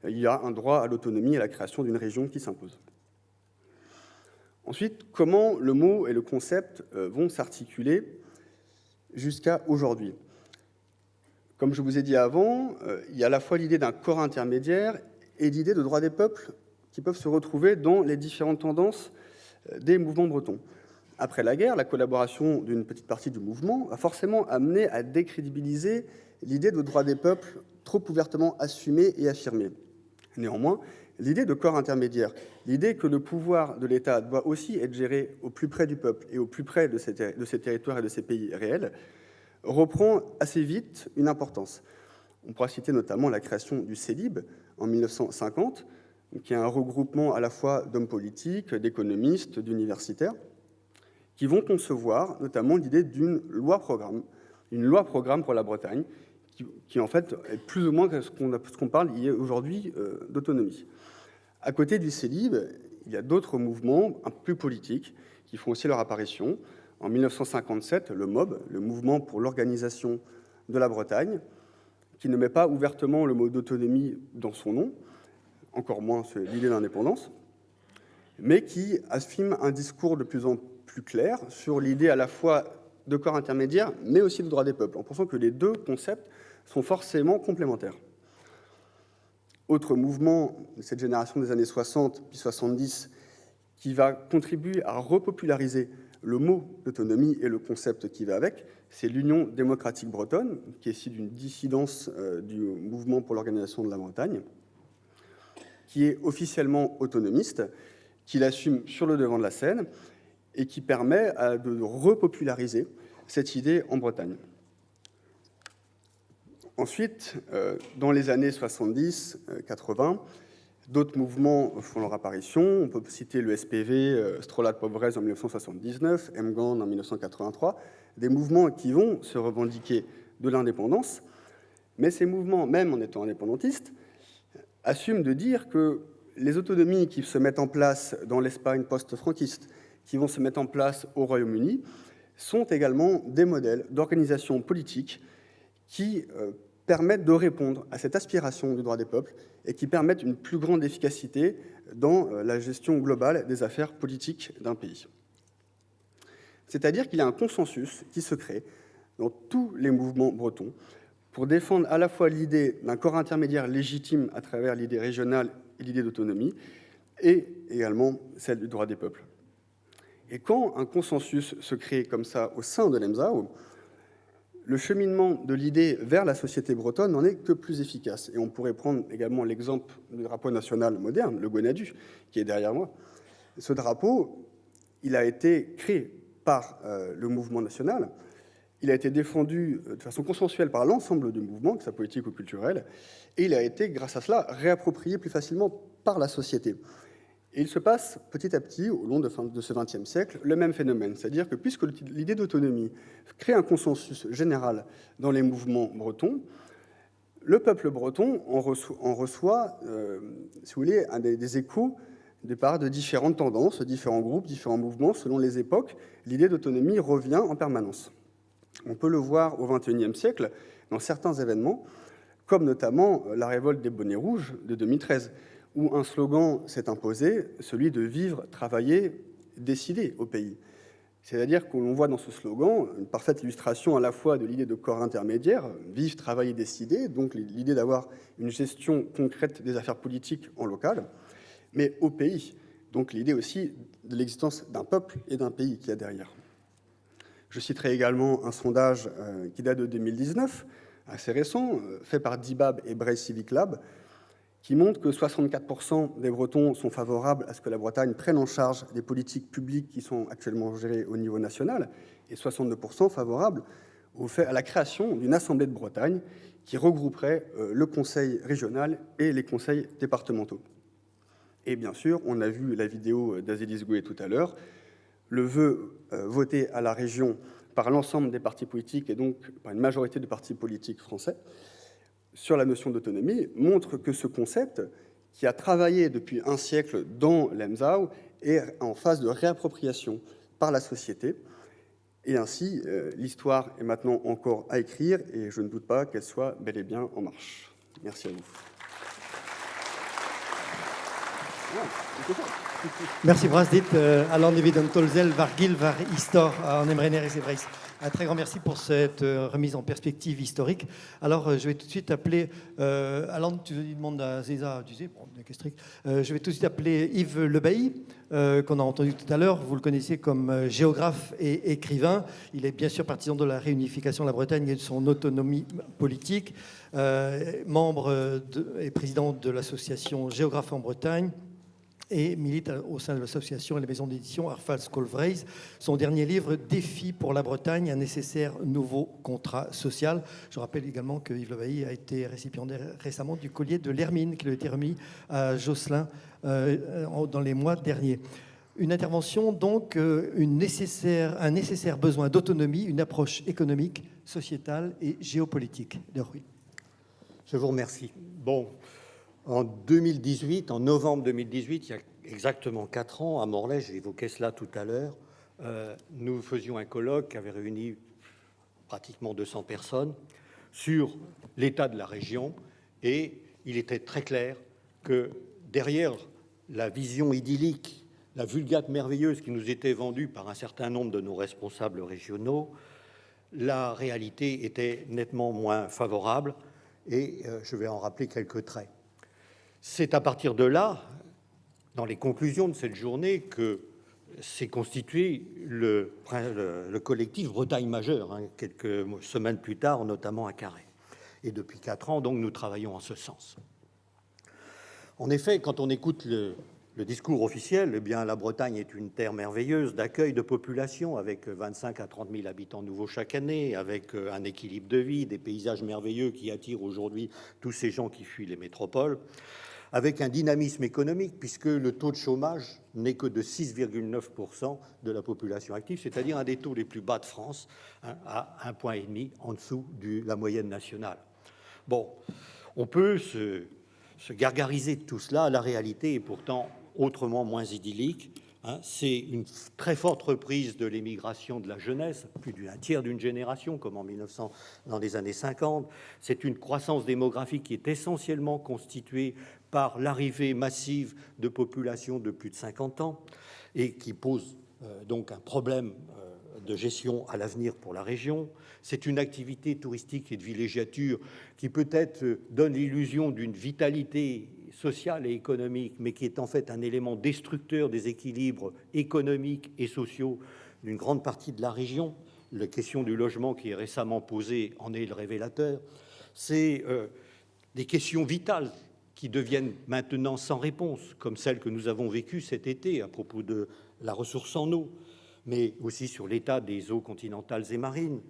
Speaker 6: il y a un droit à l'autonomie et à la création d'une région qui s'impose. Ensuite, comment le mot et le concept vont s'articuler jusqu'à aujourd'hui? Comme je vous ai dit avant, il y a à la fois l'idée d'un corps intermédiaire et l'idée de droit des peuples qui peuvent se retrouver dans les différentes tendances des mouvements bretons. Après la guerre, la collaboration d'une petite partie du mouvement a forcément amené à décrédibiliser l'idée de droit des peuples trop ouvertement assumée et affirmée. Néanmoins, l'idée de corps intermédiaire, l'idée que le pouvoir de l'État doit aussi être géré au plus près du peuple et au plus près de ses territoires et de ses pays réels, reprend assez vite une importance. On pourra citer notamment la création du CELIB en 1950, qui est un regroupement à la fois d'hommes politiques, d'économistes, d'universitaires, qui vont concevoir notamment l'idée d'une loi-programme, une loi-programme pour la Bretagne, qui en fait est plus ou moins ce qu'on parle aujourd'hui d'autonomie. À côté du CELIB, il y a d'autres mouvements un peu plus politiques qui font aussi leur apparition. En 1957, le MOB, le Mouvement pour l'organisation de la Bretagne, qui ne met pas ouvertement le mot d'autonomie dans son nom, encore moins l'idée d'indépendance, mais qui affirme un discours de plus en plus clair sur l'idée à la fois de corps intermédiaire, mais aussi de droit des peuples, en pensant que les deux concepts sont forcément complémentaires. Autre mouvement de cette génération des années 60 puis 70 qui va contribuer à repopulariser le mot d'autonomie et le concept qui va avec, c'est l'Union démocratique bretonne, qui est issue d'une dissidence du mouvement pour l'organisation de la Bretagne, qui est officiellement autonomiste, qui l'assume sur le devant de la scène et qui permet de repopulariser cette idée en Bretagne. Ensuite, dans les années 70-80, D'autres mouvements font leur apparition. On peut citer le SPV, Strolat Pobrez en 1979, MGAN en 1983, des mouvements qui vont se revendiquer de l'indépendance. Mais ces mouvements, même en étant indépendantistes, assument de dire que les autonomies qui se mettent en place dans l'Espagne post-franquiste, qui vont se mettre en place au Royaume-Uni, sont également des modèles d'organisation politique qui permettent de répondre à cette aspiration du droit des peuples et qui permettent une plus grande efficacité dans la gestion globale des affaires politiques d'un pays. C'est-à-dire qu'il y a un consensus qui se crée dans tous les mouvements bretons pour défendre à la fois l'idée d'un corps intermédiaire légitime à travers l'idée régionale et l'idée d'autonomie, et également celle du droit des peuples. Et quand un consensus se crée comme ça au sein de l'EMSAO, le cheminement de l'idée vers la société bretonne n'en est que plus efficace. Et on pourrait prendre également l'exemple du drapeau national moderne, le Gwenadu, qui est derrière moi. Ce drapeau, il a été créé par le mouvement national. Il a été défendu de façon consensuelle par l'ensemble du mouvement, que ce soit politique ou culturel, et il a été, grâce à cela, réapproprié plus facilement par la société. Et il se passe petit à petit, au long de ce XXe siècle, le même phénomène. C'est-à-dire que puisque l'idée d'autonomie crée un consensus général dans les mouvements bretons, le peuple breton en reçoit si vous voulez, des échos de part de différentes tendances, différents groupes, différents mouvements, selon les époques. L'idée d'autonomie revient en permanence. On peut le voir au XXIe siècle dans certains événements, comme notamment la révolte des bonnets rouges de 2013, où un slogan s'est imposé, celui de vivre, travailler, décider au pays. C'est-à-dire qu'on voit dans ce slogan une parfaite illustration à la fois de l'idée de corps intermédiaire, vivre, travailler, décider, donc l'idée d'avoir une gestion concrète des affaires politiques en local, mais au pays, donc l'idée aussi de l'existence d'un peuple et d'un pays qu'il y a derrière. Je citerai également un sondage qui date de 2019, assez récent, fait par DIBAB et Braille Civic Lab, qui montre que 64% des Bretons sont favorables à ce que la Bretagne prenne en charge des politiques publiques qui sont actuellement gérées au niveau national, et 62% favorables à la création d'une Assemblée de Bretagne qui regrouperait le Conseil régional et les conseils départementaux. Et bien sûr, on a vu la vidéo d'Azélis Gouet tout à l'heure, le vœu voté à la région par l'ensemble des partis politiques et donc par une majorité de partis politiques français sur la notion d'autonomie montre que ce concept, qui a travaillé depuis un siècle dans l'EMSAO, est en phase de réappropriation par la société. Et ainsi, l'histoire est maintenant encore à écrire et je ne doute pas qu'elle soit bel et bien en marche. Merci à vous.
Speaker 1: Merci Brasdit, Alan Evident Tolzel, Vargil, Var Histor, en Emrener et Sévrais. Un très grand merci pour cette remise en perspective historique. Alors, je vais tout de suite appeler, Alan, tu demandes à Zéza, tu sais, bon, je vais tout de suite appeler Yves Lebailly, qu'on a entendu tout à l'heure. Vous le connaissez comme géographe et écrivain. Il est bien sûr partisan de la réunification de la Bretagne et de son autonomie politique. Membre et président de l'association Géographes en Bretagne, et milite au sein de l'association et la maison d'édition Arfals Colvreys. Son dernier livre, Défi pour la Bretagne, un nécessaire nouveau contrat social. Je rappelle également que Yves Lebailly a été récipiendaire récemment du collier de l'Hermine qui lui a été remis à Josselin dans les mois derniers. Une intervention, donc, un nécessaire besoin d'autonomie, une approche économique, sociétale et géopolitique.
Speaker 4: Je vous remercie. Bon. En 2018, en novembre 2018, il y a exactement 4 ans, à Morlaix, j'évoquais cela tout à l'heure, nous faisions un colloque qui avait réuni pratiquement 200 personnes sur l'état de la région, et il était très clair que derrière la vision idyllique, la vulgate merveilleuse qui nous était vendue par un certain nombre de nos responsables régionaux, la réalité était nettement moins favorable, et je vais en rappeler quelques traits. C'est à partir de là, dans les conclusions de cette journée, que s'est constitué le collectif Bretagne Majeure, quelques semaines plus tard, notamment à Carhaix. Et depuis 4 ans, donc, nous travaillons en ce sens. En effet, quand on écoute le discours officiel, eh bien, la Bretagne est une terre merveilleuse d'accueil de population, avec 25 à 30 000 habitants nouveaux chaque année, avec un équilibre de vie, des paysages merveilleux qui attirent aujourd'hui tous ces gens qui fuient les métropoles. avec un dynamisme économique, puisque le taux de chômage n'est que de 6,9% de la population active, c'est-à-dire un des taux les plus bas de France, hein, à 1,5 point en dessous de la moyenne nationale. Bon, on peut se gargariser de tout cela, la réalité est pourtant autrement moins idyllique. Hein, c'est une très forte reprise de l'émigration de la jeunesse, plus d'un tiers d'une génération, comme en 1900, dans les années 50. C'est une croissance démographique qui est essentiellement constituée par l'arrivée massive de populations de plus de 50 ans et qui pose donc un problème de gestion à l'avenir pour la région. C'est une activité touristique et de villégiature qui peut-être donne l'illusion d'une vitalité sociale et économique, mais qui est en fait un élément destructeur des équilibres économiques et sociaux d'une grande partie de la région. La question du logement qui est récemment posée en est le révélateur. C'est des questions vitales qui deviennent maintenant sans réponse, comme celle que nous avons vécue cet été à propos de la ressource en eau, mais aussi sur l'état des eaux continentales et marines.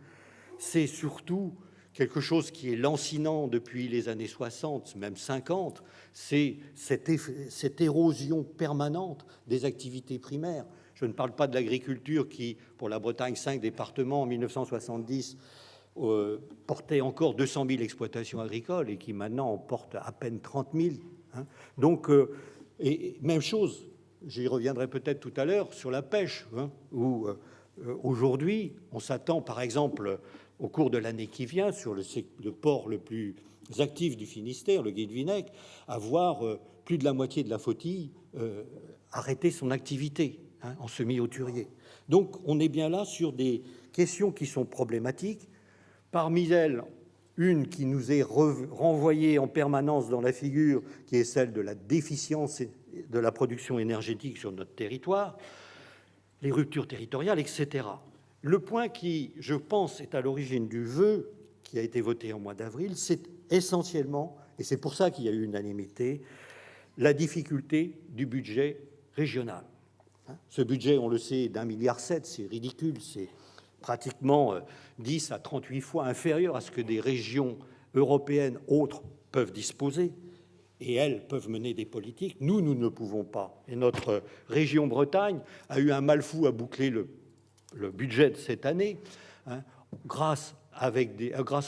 Speaker 4: C'est surtout quelque chose qui est lancinant depuis les années 60, même 50, c'est cette érosion permanente des activités primaires. Je ne parle pas de l'agriculture qui, pour la Bretagne, 5 départements en 1970, portait encore 200 000 exploitations agricoles et qui maintenant en porte à peine 30 000. Hein. Donc, et même chose, j'y reviendrai peut-être tout à l'heure, sur la pêche, hein, où aujourd'hui, on s'attend par exemple au cours de l'année qui vient, sur le port le plus actif du Finistère, le Guilvinec, à voir plus de la moitié de la flottille arrêter son activité hein, en semi-hauturier. Donc on est bien là sur des questions qui sont problématiques. Parmi elles, une qui nous est renvoyée en permanence dans la figure, qui est celle de la déficience de la production énergétique sur notre territoire, les ruptures territoriales, etc. Le point qui, je pense, est à l'origine du vœu qui a été voté en mois d'avril, c'est essentiellement, et c'est pour ça qu'il y a eu unanimité, la difficulté du budget régional. Ce budget, on le sait, d'1,7 milliard, c'est ridicule, c'est pratiquement 10 à 38 fois inférieur à ce que des régions européennes autres peuvent disposer, et elles peuvent mener des politiques. Nous ne pouvons pas. Et notre région Bretagne a eu un mal fou à boucler le budget de cette année, hein, grâce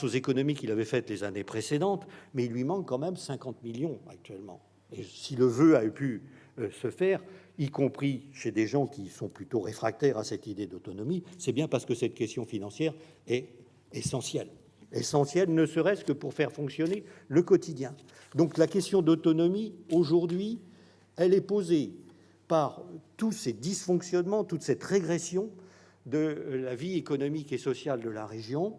Speaker 4: aux économies qu'il avait faites les années précédentes, mais il lui manque quand même 50 millions actuellement. Et si le vœu a pu se faire, y compris chez des gens qui sont plutôt réfractaires à cette idée d'autonomie, c'est bien parce que cette question financière est essentielle. Essentielle ne serait-ce que pour faire fonctionner le quotidien. Donc la question d'autonomie, aujourd'hui, elle est posée par tous ces dysfonctionnements, toute cette régression de la vie économique et sociale de la région.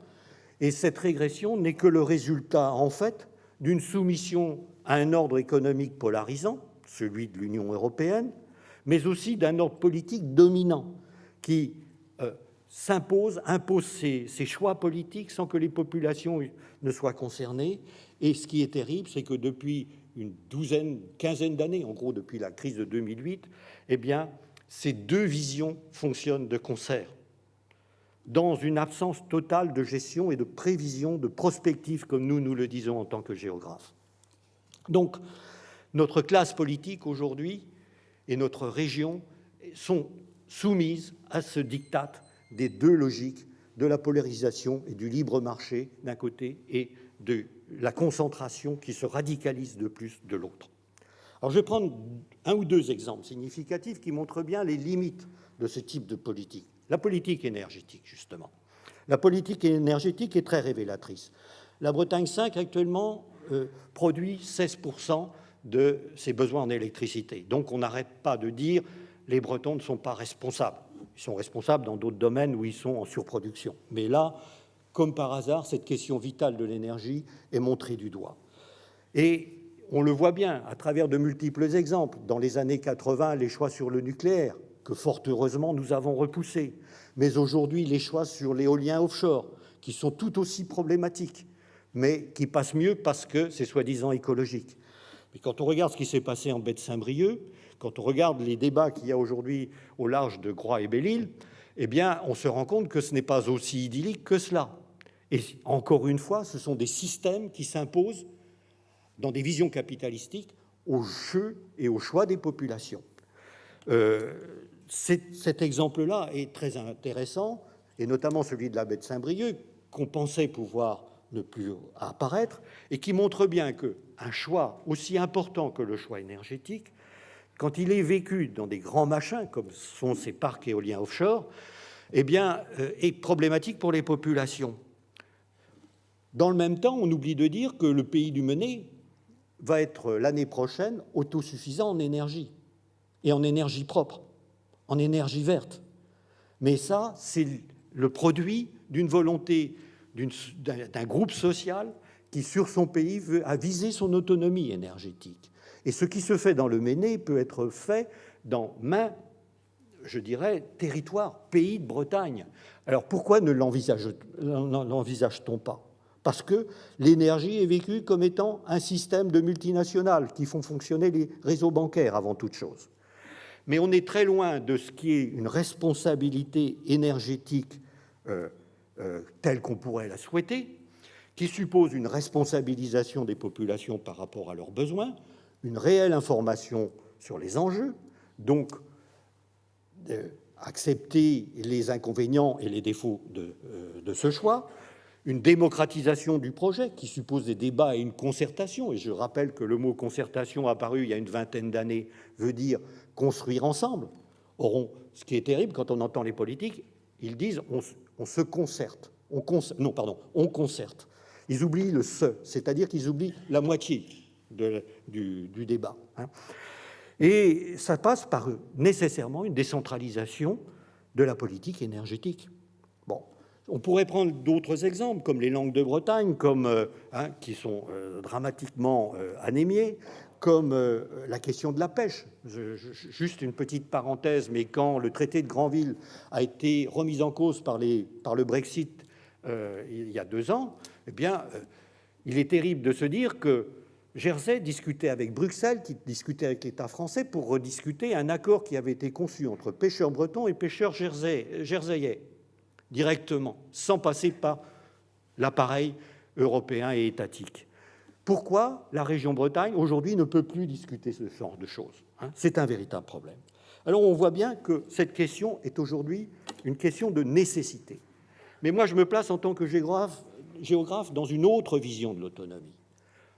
Speaker 4: Et cette régression n'est que le résultat, en fait, d'une soumission à un ordre économique polarisant, celui de l'Union européenne, mais aussi d'un ordre politique dominant qui impose ses choix politiques sans que les populations ne soient concernées. Et ce qui est terrible, c'est que depuis une quinzaine d'années, en gros depuis la crise de 2008, eh bien, ces deux visions fonctionnent de concert, dans une absence totale de gestion et de prévision, de prospective, comme nous le disons en tant que géographes. Donc, notre classe politique aujourd'hui et notre région sont soumises à ce diktat des deux logiques de la polarisation et du libre marché d'un côté et de la concentration qui se radicalise de plus de l'autre. Alors je vais prendre un ou deux exemples significatifs qui montrent bien les limites de ce type de politique. La politique énergétique, justement. La politique énergétique est très révélatrice. La Bretagne 5, actuellement, produit 16% de ses besoins en électricité. Donc on n'arrête pas de dire les Bretons ne sont pas responsables. Ils sont responsables dans d'autres domaines où ils sont en surproduction. Mais là, comme par hasard, cette question vitale de l'énergie est montrée du doigt. Et on le voit bien à travers de multiples exemples. Dans les années 80, les choix sur le nucléaire, que fort heureusement nous avons repoussés. Mais aujourd'hui, les choix sur l'éolien offshore, qui sont tout aussi problématiques, mais qui passent mieux parce que c'est soi-disant écologique. Mais quand on regarde ce qui s'est passé en baie de Saint-Brieuc, quand on regarde les débats qu'il y a aujourd'hui au large de Groix et Belle-Île, eh bien, on se rend compte que ce n'est pas aussi idyllique que cela. Et encore une fois, ce sont des systèmes qui s'imposent dans des visions capitalistiques au jeu et au choix des populations. Cet exemple-là est très intéressant, et notamment celui de la baie de Saint-Brieuc, qu'on pensait pouvoir ne plus apparaître, et qui montre bien qu'un choix aussi important que le choix énergétique, quand il est vécu dans des grands machins, comme sont ces parcs éoliens offshore, eh bien, est problématique pour les populations. Dans le même temps, on oublie de dire que le pays du Mené va être l'année prochaine autosuffisant en énergie, et en énergie propre, en énergie verte. Mais ça, c'est le produit d'une volonté d'un groupe social qui, sur son pays, a visé son autonomie énergétique. Et ce qui se fait dans le Mené peut être fait dans maints, je dirais, territoires, pays de Bretagne. Alors pourquoi ne l'envisage-t-on pas ? Parce que l'énergie est vécue comme étant un système de multinationales qui font fonctionner les réseaux bancaires avant toute chose. Mais on est très loin de ce qui est une responsabilité énergétique telle qu'on pourrait la souhaiter, qui suppose une responsabilisation des populations par rapport à leurs besoins, une réelle information sur les enjeux, donc accepter les inconvénients et les défauts de ce choix, une démocratisation du projet qui suppose des débats et une concertation. Et je rappelle que le mot concertation apparu il y a une vingtaine d'années veut dire construire ensemble. Or, ce qui est terrible quand on entend les politiques, ils disent on se concerte. On concerte. Ils oublient le se, c'est-à-dire qu'ils oublient la moitié du débat. Et ça passe par nécessairement une décentralisation de la politique énergétique. Bon. On pourrait prendre d'autres exemples, comme les Landes de Bretagne, qui sont dramatiquement anémiées, comme la question de la pêche. Juste une petite parenthèse, mais quand le traité de Granville a été remis en cause par le Brexit il y a 2 ans, eh bien, il est terrible de se dire que Jersey discutait avec Bruxelles, qui discutait avec l'État français pour rediscuter un accord qui avait été conçu entre pêcheurs bretons et pêcheurs jerseyais, directement, sans passer par l'appareil européen et étatique. Pourquoi la région Bretagne, aujourd'hui, ne peut plus discuter ce genre de choses ? C'est un véritable problème. Alors, on voit bien que cette question est aujourd'hui une question de nécessité. Mais moi, je me place en tant que géographe dans une autre vision de l'autonomie.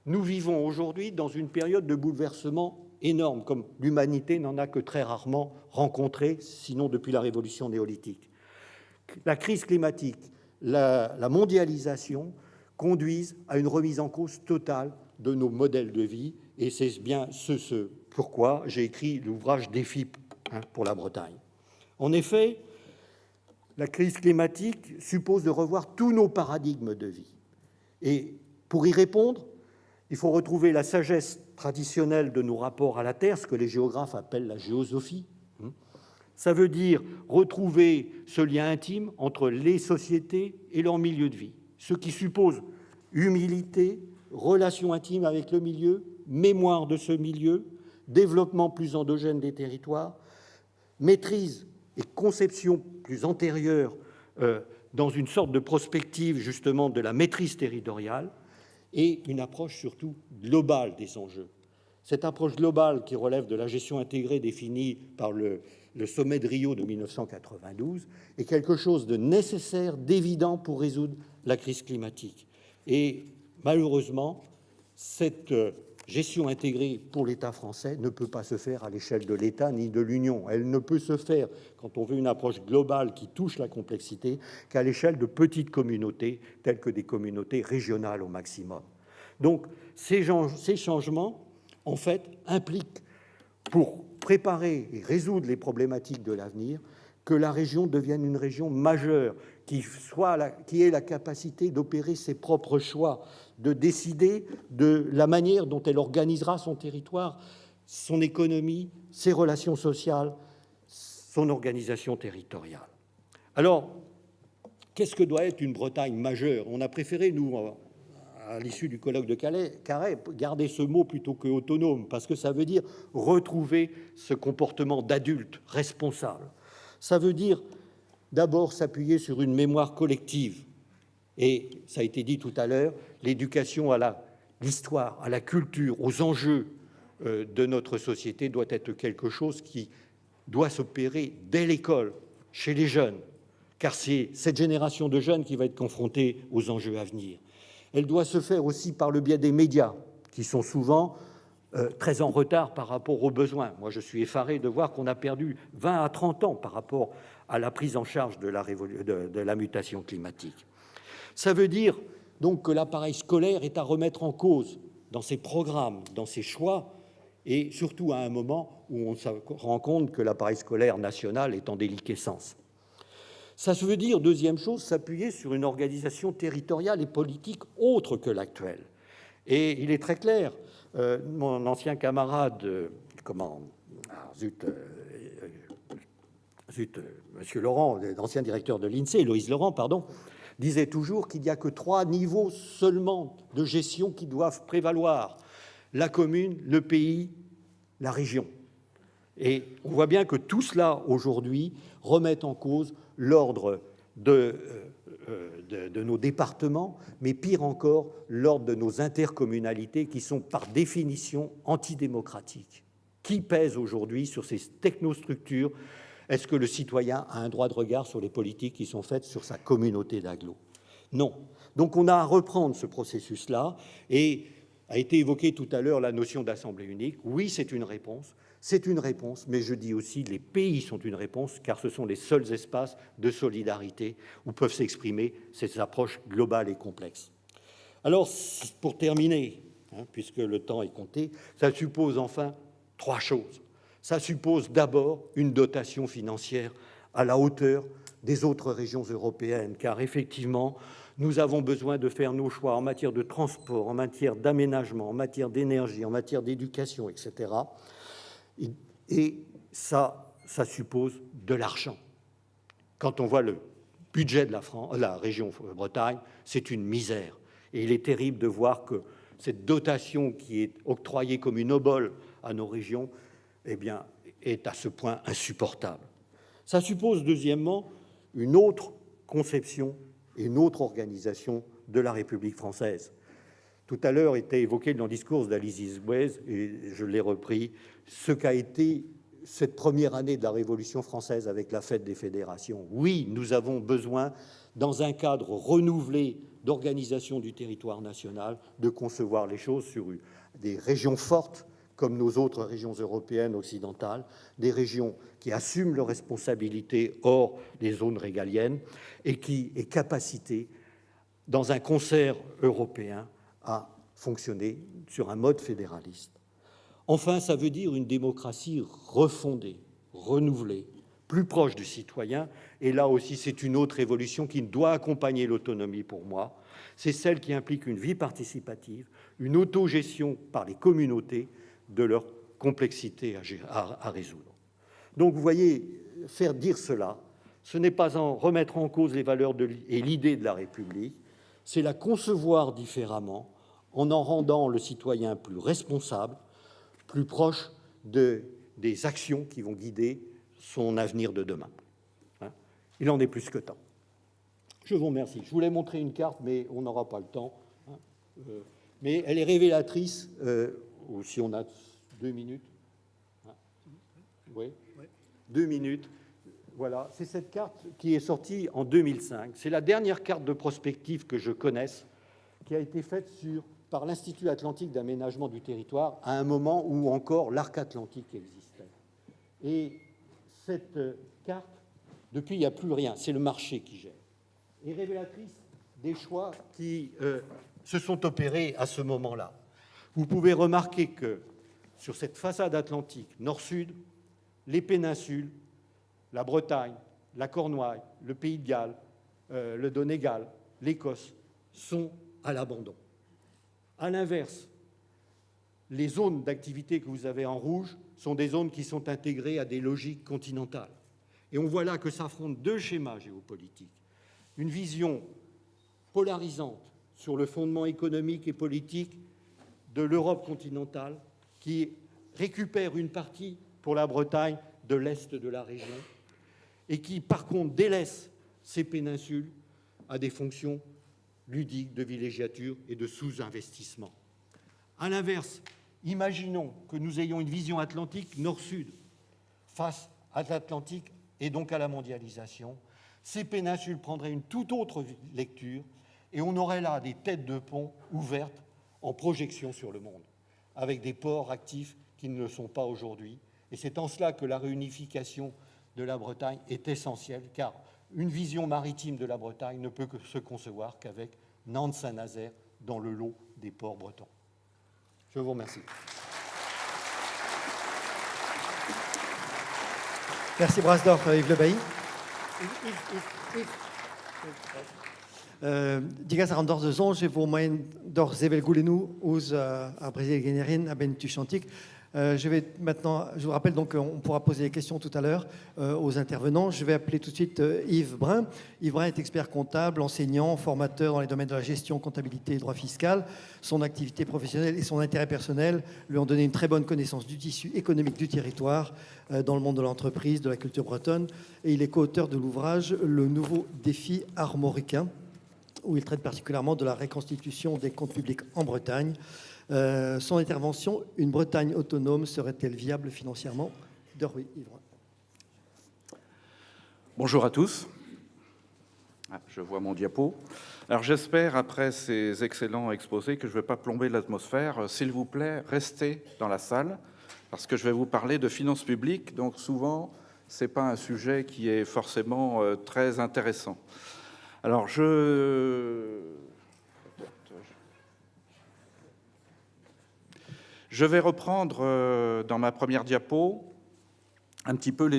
Speaker 4: Nous vivons aujourd'hui dans une période de bouleversement énorme, comme l'humanité n'en a que très rarement rencontré, sinon depuis la révolution néolithique. La crise climatique, la mondialisation conduisent à une remise en cause totale de nos modèles de vie, et c'est bien ce pourquoi j'ai écrit l'ouvrage Défi pour la Bretagne. En effet, la crise climatique suppose de revoir tous nos paradigmes de vie. Et pour y répondre, il faut retrouver la sagesse traditionnelle de nos rapports à la Terre, ce que les géographes appellent la géosophie. Ça veut dire retrouver ce lien intime entre les sociétés et leur milieu de vie, ce qui suppose humilité, relation intime avec le milieu, mémoire de ce milieu, développement plus endogène des territoires, maîtrise et conception plus antérieure dans une sorte de prospective justement de la maîtrise territoriale, et une approche surtout globale des enjeux. Cette approche globale qui relève de la gestion intégrée définie par le sommet de Rio de 1992 est quelque chose de nécessaire, d'évident pour résoudre la crise climatique. Et malheureusement, cette gestion intégrée pour l'État français ne peut pas se faire à l'échelle de l'État ni de l'Union. Elle ne peut se faire, quand on veut une approche globale qui touche la complexité, qu'à l'échelle de petites communautés, telles que des communautés régionales au maximum. Donc, ces changements, en fait, impliquent, pour préparer et résoudre les problématiques de l'avenir, que la région devienne une région majeure, qui ait la capacité d'opérer ses propres choix, de décider de la manière dont elle organisera son territoire, son économie, ses relations sociales, son organisation territoriale. Alors, qu'est-ce que doit être une Bretagne majeure ? On a préféré, nous, à l'issue du colloque de Carhaix, garder ce mot plutôt que autonome, parce que ça veut dire retrouver ce comportement d'adulte responsable. Ça veut dire d'abord s'appuyer sur une mémoire collective. Et ça a été dit tout à l'heure, l'éducation à l'histoire, à la culture, aux enjeux de notre société doit être quelque chose qui doit s'opérer dès l'école, chez les jeunes, car c'est cette génération de jeunes qui va être confrontée aux enjeux à venir. Elle doit se faire aussi par le biais des médias, qui sont souvent très en retard par rapport aux besoins. Moi, je suis effaré de voir qu'on a perdu 20 à 30 ans par rapport à la prise en charge de la mutation climatique. Ça veut dire donc que l'appareil scolaire est à remettre en cause dans ses programmes, dans ses choix, et surtout à un moment où on se rend compte que l'appareil scolaire national est en déliquescence. Ça veut dire, deuxième chose, s'appuyer sur une organisation territoriale et politique autre que l'actuelle. Et il est très clair, mon ancien camarade, Monsieur Laurent, l'ancien directeur de l'INSEE, Loïs Laurent, pardon, disait toujours qu'il n'y a que 3 niveaux seulement de gestion qui doivent prévaloir: la commune, le pays, la région. Et on voit bien que tout cela, aujourd'hui, remet en cause l'ordre de nos départements, mais pire encore, l'ordre de nos intercommunalités, qui sont par définition antidémocratiques. Qui pèse aujourd'hui sur ces technostructures? Est-ce que le citoyen a un droit de regard sur les politiques qui sont faites sur sa communauté d'agglo? Non. Donc on a à reprendre ce processus-là, et a été évoquée tout à l'heure la notion d'assemblée unique. Oui, c'est une réponse, mais je dis aussi les pays sont une réponse, car ce sont les seuls espaces de solidarité où peuvent s'exprimer ces approches globales et complexes. Alors, pour terminer, puisque le temps est compté, ça suppose enfin 3 choses. Ça suppose d'abord une dotation financière à la hauteur des autres régions européennes, car effectivement, nous avons besoin de faire nos choix en matière de transport, en matière d'aménagement, en matière d'énergie, en matière d'éducation, etc. Et ça suppose de l'argent. Quand on voit le budget de la région Bretagne, c'est une misère. Et il est terrible de voir que cette dotation qui est octroyée comme une obole à nos régions, eh bien, est à ce point insupportable. Ça suppose, deuxièmement, une autre conception et une autre organisation de la République française. Tout à l'heure était évoqué dans le discours d'Alice Isouez, et je l'ai repris, ce qu'a été cette première année de la Révolution française avec la fête des fédérations. Oui, nous avons besoin, dans un cadre renouvelé d'organisation du territoire national, de concevoir les choses sur des régions fortes, comme nos autres régions européennes occidentales, des régions qui assument leurs responsabilités hors des zones régaliennes et qui aient capacité, dans un concert européen, à fonctionner sur un mode fédéraliste. Enfin, ça veut dire une démocratie refondée, renouvelée, plus proche du citoyen. Et là aussi, c'est une autre évolution qui doit accompagner l'autonomie pour moi. C'est celle qui implique une vie participative, une autogestion par les communautés de leur complexité à résoudre. Donc, vous voyez, faire dire cela, ce n'est pas en remettre en cause les valeurs et l'idée de la République, c'est la concevoir différemment, en rendant le citoyen plus responsable, plus proche des actions qui vont guider son avenir de demain. Il en est plus que temps. Je vous remercie. Je voulais montrer une carte, mais on n'aura pas le temps. Mais elle est révélatrice, ou si on a 2 minutes. Oui, 2 minutes. Voilà, c'est cette carte qui est sortie en 2005. C'est la dernière carte de prospective que je connaisse, qui a été faite par l'Institut Atlantique d'Aménagement du Territoire à un moment où encore l'Arc Atlantique existait. Et cette carte, depuis, il n'y a plus rien. C'est le marché qui gère. Et révélatrice des choix qui se sont opérés à ce moment-là. Vous pouvez remarquer que sur cette façade atlantique, nord-sud, les péninsules, la Bretagne, la Cornouaille, le Pays de Galles, le Donegal, l'Écosse sont à l'abandon. À l'inverse, les zones d'activité que vous avez en rouge sont des zones qui sont intégrées à des logiques continentales. Et on voit là que s'affrontent 2 schémas géopolitiques. Une vision polarisante sur le fondement économique et politique de l'Europe continentale qui récupère une partie pour la Bretagne de l'est de la région et qui, par contre, délaisse ces péninsules à des fonctions ludiques, de villégiature et de sous-investissement. À l'inverse, Imaginons que nous ayons une vision atlantique nord-sud face à l'Atlantique et donc à la mondialisation. Ces péninsules prendraient une toute autre lecture et on aurait là des têtes de pont ouvertes en projection sur le monde, avec des ports actifs qui ne le sont pas aujourd'hui. Et c'est en cela que la réunification de la Bretagne est essentielle, car une vision maritime de la Bretagne ne peut que se concevoir qu'avec Nantes-Saint-Nazaire dans le lot des ports bretons. Je vous remercie.
Speaker 1: Merci Brasdorf, Yves Le Bailly. Digas a randor de zonge et vos moyens d'or zevel goulenu aux à Brésil Générin à Bentuchantic. Je vous rappelle donc qu'on pourra poser des questions tout à l'heure aux intervenants. Je vais appeler tout de suite Yves Brun. Yves Brun est expert comptable, enseignant, formateur dans les domaines de la gestion, comptabilité et droit fiscal. Son activité professionnelle et son intérêt personnel lui ont donné une très bonne connaissance du tissu économique du territoire dans le monde de l'entreprise, de la culture bretonne. Et il est co-auteur de l'ouvrage « Le nouveau défi armoricain » où il traite particulièrement de la reconstitution des comptes publics en Bretagne. Son intervention, une Bretagne autonome serait-elle viable financièrement?
Speaker 7: Bonjour à tous. Je vois mon diapo. Alors j'espère, après ces excellents exposés, que je ne vais pas plomber l'atmosphère. S'il vous plaît, restez dans la salle, parce que je vais vous parler de finances publiques. Donc souvent, ce n'est pas un sujet qui est forcément très intéressant. Alors je vais reprendre dans ma première diapo un petit peu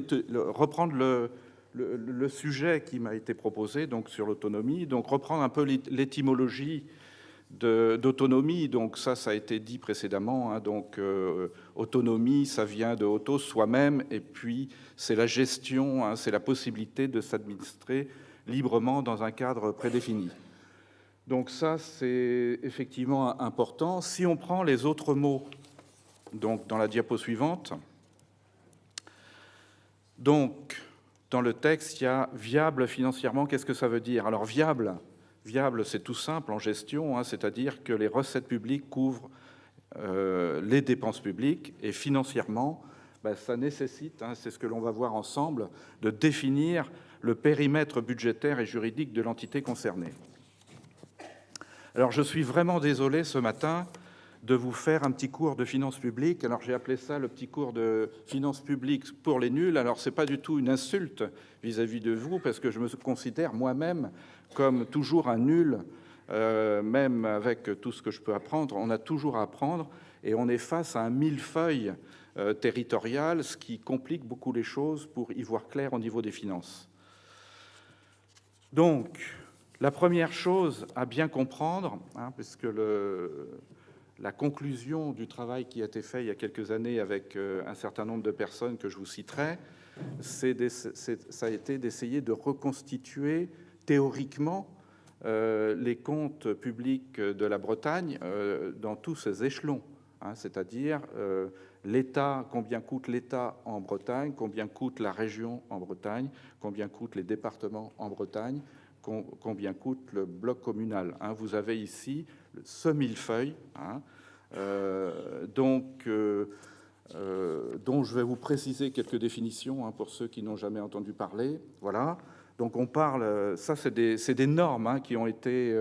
Speaker 7: reprendre le sujet qui m'a été proposé, donc sur l'autonomie, donc reprendre un peu l'étymologie d'autonomie. Donc ça a été dit précédemment, hein, donc autonomie, ça vient de auto, soi-même, et puis c'est la gestion, hein, c'est la possibilité de s'administrer librement dans un cadre prédéfini. Donc ça, c'est effectivement important. Si on prend les autres mots, donc dans la diapo suivante, donc dans le texte, il y a viable financièrement. Qu'est-ce que ça veut dire? Alors viable, c'est tout simple en gestion, hein, c'est-à-dire que les recettes publiques couvrent les dépenses publiques, et financièrement, ça nécessite, hein, c'est ce que l'on va voir ensemble, de définir le périmètre budgétaire et juridique de l'entité concernée. Alors, je suis vraiment désolé ce matin de vous faire un petit cours de finances publiques. Alors, j'ai appelé ça le petit cours de finances publiques pour les nuls. Alors, ce n'est pas du tout une insulte vis-à-vis de vous, parce que je me considère moi-même comme toujours un nul, même avec tout ce que je peux apprendre. On a toujours à apprendre, et on est face à un millefeuille territorial, ce qui complique beaucoup les choses pour y voir clair au niveau des finances. Donc, la première chose à bien comprendre, hein, puisque la conclusion du travail qui a été fait il y a quelques années avec un certain nombre de personnes que je vous citerai, ça a été d'essayer de reconstituer théoriquement les comptes publics de la Bretagne dans tous ces échelons, hein, c'est-à-dire l'État, combien coûte l'État en Bretagne, combien coûte la région en Bretagne, combien coûtent les départements en Bretagne, combien coûte le bloc communal. Hein. Vous avez ici ce millefeuille, hein, dont je vais vous préciser quelques définitions, hein, pour ceux qui n'ont jamais entendu parler. Voilà. Donc on parle, ça c'est des normes, hein, qui ont été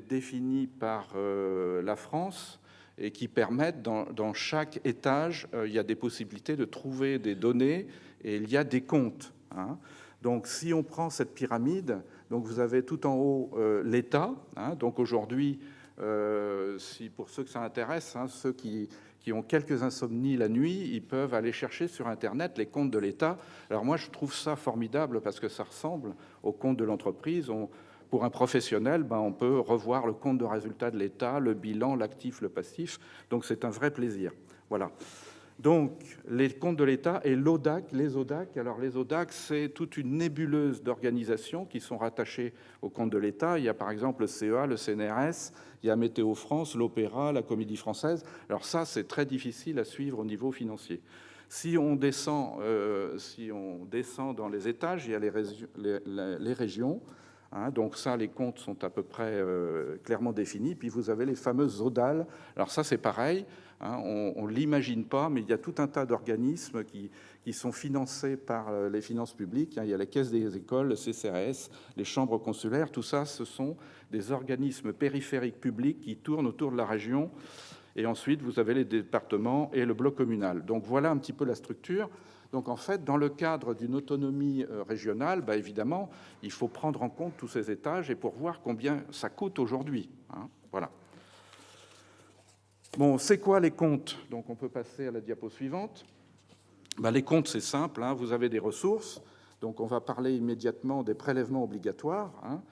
Speaker 7: définies par la France, et qui permettent, dans chaque étage, il y a des possibilités de trouver des données, et il y a des comptes. Hein. Donc, si on prend cette pyramide, donc vous avez tout en haut l'État. Hein. Donc aujourd'hui, pour ceux que ça intéresse, hein, ceux qui ont quelques insomnies la nuit, ils peuvent aller chercher sur Internet les comptes de l'État. Alors moi, je trouve ça formidable parce que ça ressemble aux comptes de l'entreprise. Pour un professionnel, on peut revoir le compte de résultat de l'État, le bilan, l'actif, le passif. Donc, c'est un vrai plaisir. Voilà. Donc, les comptes de l'État et l'ODAC, les ODAC. Alors, les ODAC, c'est toute une nébuleuse d'organisations qui sont rattachées au compte de l'État. Il y a par exemple le CEA, le CNRS, il y a Météo France, l'Opéra, la Comédie Française. Alors ça, c'est très difficile à suivre au niveau financier. Si on descend dans les étages, il y a les régions. hein. Donc ça, les comptes sont à peu près clairement définis. Puis vous avez les fameuses ODAL. Alors ça, c'est pareil, hein, on ne l'imagine pas, mais il y a tout un tas d'organismes qui sont financés par les finances publiques, hein. Il y a la Caisse des écoles, le CCAS, les chambres consulaires. Tout ça, ce sont des organismes périphériques publics qui tournent autour de la région. Et ensuite, vous avez les départements et le bloc communal. Donc voilà un petit peu la structure. Donc en fait, dans le cadre d'une autonomie régionale, évidemment, il faut prendre en compte tous ces étages et pour voir combien ça coûte aujourd'hui, hein. Voilà. Bon, c'est quoi les comptes? Donc on peut passer à la diapo suivante. Les comptes, c'est simple, hein. Vous avez des ressources. Donc on va parler immédiatement des prélèvements obligatoires, hein.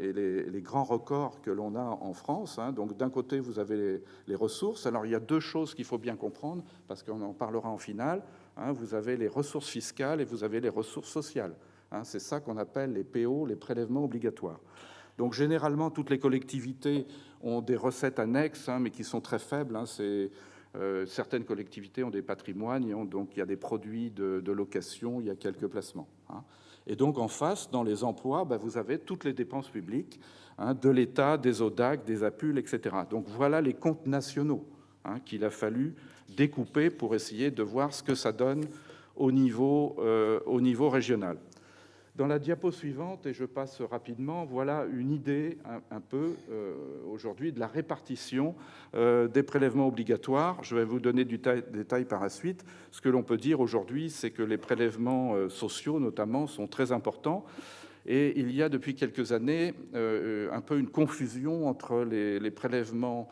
Speaker 7: Et les grands records que l'on a en France, hein. Donc d'un côté, vous avez les ressources. Alors il y a deux choses qu'il faut bien comprendre, parce qu'on en parlera en finale, hein. Vous avez les ressources fiscales et vous avez les ressources sociales, hein. C'est ça qu'on appelle les PO, les prélèvements obligatoires. Donc généralement, toutes les collectivités ont des recettes annexes, hein, mais qui sont très faibles, hein. Certaines collectivités ont des patrimoines, donc il y a des produits de location, il y a quelques placements, hein. Et donc, en face, dans les emplois, vous avez toutes les dépenses publiques, hein, de l'État, des ODAC, des APUL, etc. Donc, voilà les comptes nationaux, hein, qu'il a fallu découper pour essayer de voir ce que ça donne au niveau régional. Dans la diapo suivante, et je passe rapidement, voilà une idée un peu aujourd'hui de la répartition des prélèvements obligatoires. Je vais vous donner du détail par la suite. Ce que l'on peut dire aujourd'hui, c'est que les prélèvements sociaux, notamment, sont très importants. Et il y a depuis quelques années un peu une confusion entre les prélèvements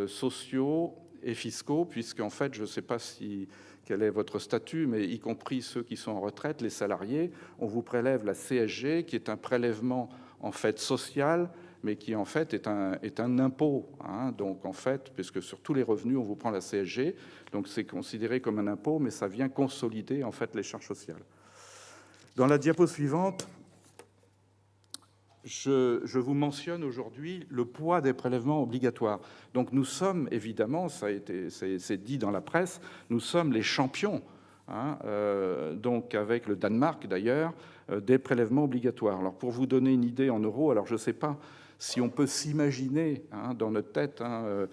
Speaker 7: sociaux et fiscaux, puisqu'en fait, je ne sais pas quel est votre statut, mais y compris ceux qui sont en retraite, les salariés, on vous prélève la CSG, qui est un prélèvement en fait social, mais qui en fait est un impôt, hein. Donc en fait, puisque sur tous les revenus, on vous prend la CSG, donc c'est considéré comme un impôt, mais ça vient consolider en fait les charges sociales. Dans la diapo suivante, je vous mentionne aujourd'hui le poids des prélèvements obligatoires. Donc nous sommes évidemment, c'est dit dans la presse, nous sommes les champions, hein, donc avec le Danemark d'ailleurs, des prélèvements obligatoires. Alors pour vous donner une idée en euros, alors je ne sais pas si on peut s'imaginer, hein, dans notre tête, hein,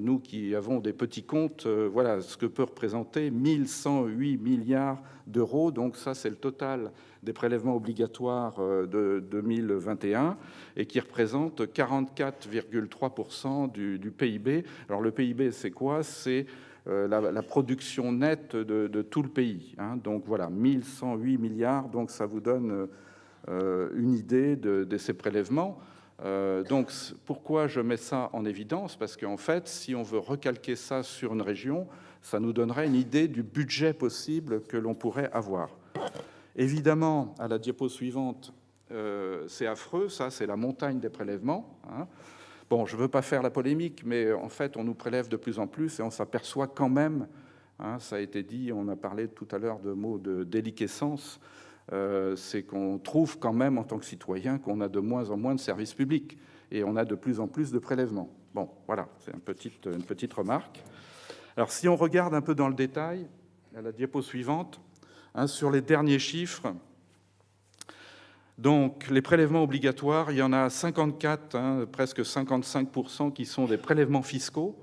Speaker 7: nous qui avons des petits comptes, voilà ce que peut représenter 1108 milliards d'euros. Donc ça, c'est le total des prélèvements obligatoires de 2021 et qui représente 44,3% du PIB. Alors le PIB, c'est quoi? C'est la production nette de tout le pays, hein. Donc voilà, 1108 milliards, donc ça vous donne une idée de ces prélèvements. Donc pourquoi je mets ça en évidence? Parce qu'en fait, si on veut recalquer ça sur une région, ça nous donnerait une idée du budget possible que l'on pourrait avoir. Évidemment, à la diapo suivante, c'est affreux, ça, c'est la montagne des prélèvements, hein. Bon, je ne veux pas faire la polémique, mais en fait, on nous prélève de plus en plus et on s'aperçoit quand même, hein, ça a été dit, on a parlé tout à l'heure de mots de déliquescence, c'est qu'on trouve quand même en tant que citoyen qu'on a de moins en moins de services publics et on a de plus en plus de prélèvements. Bon, voilà, c'est une petite remarque. Alors, si on regarde un peu dans le détail, à la diapo suivante, hein, sur les derniers chiffres, donc les prélèvements obligatoires, il y en a 54, hein, presque 55% qui sont des prélèvements fiscaux,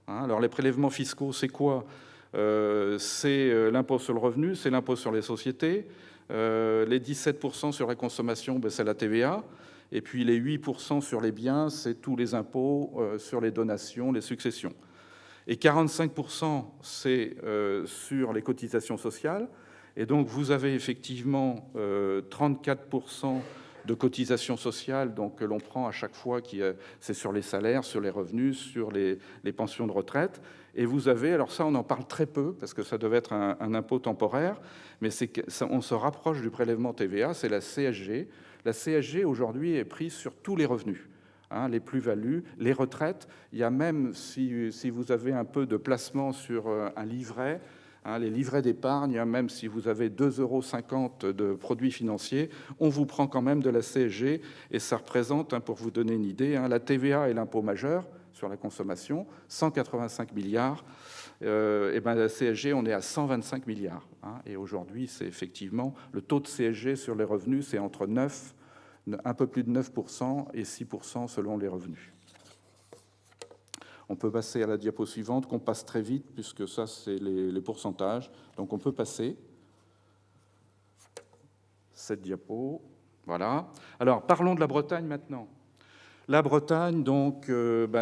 Speaker 7: hein. Alors, les prélèvements fiscaux, c'est quoi? C'est l'impôt sur le revenu, c'est l'impôt sur les sociétés. Les 17% sur la consommation, c'est la TVA. Et puis les 8% sur les biens, c'est tous les impôts sur les donations, les successions. Et 45%, c'est sur les cotisations sociales. Et donc vous avez effectivement 34% de cotisations sociales, donc que l'on prend à chaque fois, c'est sur les salaires, sur les revenus, sur les pensions de retraite. Et vous avez, alors ça on en parle très peu, parce que ça devait être un impôt temporaire, mais on se rapproche du prélèvement TVA, c'est la CSG. La CSG aujourd'hui est prise sur tous les revenus, hein, les plus-values, les retraites. Il y a même, si vous avez un peu de placement sur un livret, hein, les livrets d'épargne, hein, même si vous avez 2,50 € de produits financiers, on vous prend quand même de la CSG et ça représente, hein, pour vous donner une idée, hein, la TVA est l'impôt majeur sur la consommation, 185 milliards. Et ben la CSG, on est à 125 milliards. Hein, et aujourd'hui, c'est effectivement le taux de CSG sur les revenus, c'est entre 9 un peu plus de 9% et 6% selon les revenus. On peut passer à la diapo suivante, qu'on passe très vite, puisque ça, c'est les pourcentages. Donc, on peut passer cette diapo. Voilà. Alors, parlons de la Bretagne maintenant. La Bretagne, donc,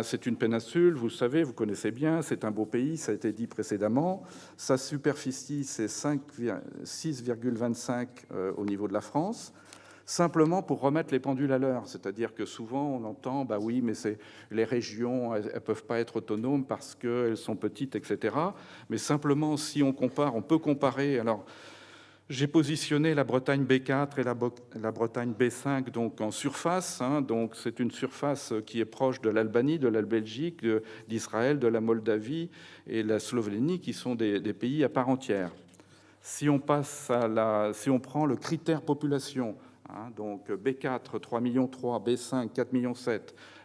Speaker 7: c'est une péninsule, vous le savez, vous connaissez bien, c'est un beau pays, ça a été dit précédemment. Sa superficie, c'est 6,25 au niveau de la France. Simplement pour remettre les pendules à l'heure, c'est-à-dire que souvent on entend, bah oui, mais les régions, elles ne peuvent pas être autonomes parce qu'elles sont petites, etc. Mais simplement, si on compare, on peut comparer. Alors, j'ai positionné la Bretagne B4 et la Bretagne B5 donc en surface. Donc c'est une surface qui est proche de l'Albanie, de la Belgique, d'Israël, de la Moldavie et la Slovénie, qui sont des pays à part entière. Si on passe si on prend le critère population, donc B4 3,3 millions, B5 4,7 millions,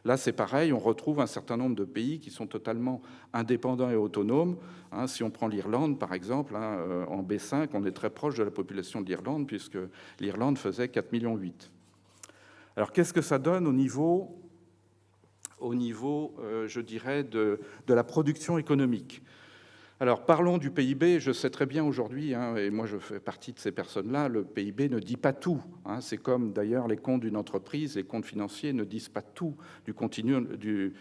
Speaker 7: là c'est pareil, on retrouve un certain nombre de pays qui sont totalement indépendants et autonomes. Si on prend l'Irlande par exemple, en B5, on est très proche de la population de l'Irlande puisque l'Irlande faisait 4,8 millions. Alors qu'est-ce que ça donne au niveau je dirais, de la production économique? Alors, parlons du PIB. Je sais très bien aujourd'hui, et moi je fais partie de ces personnes-là, le PIB ne dit pas tout. C'est comme d'ailleurs les comptes d'une entreprise, les comptes financiers ne disent pas tout du contenu, de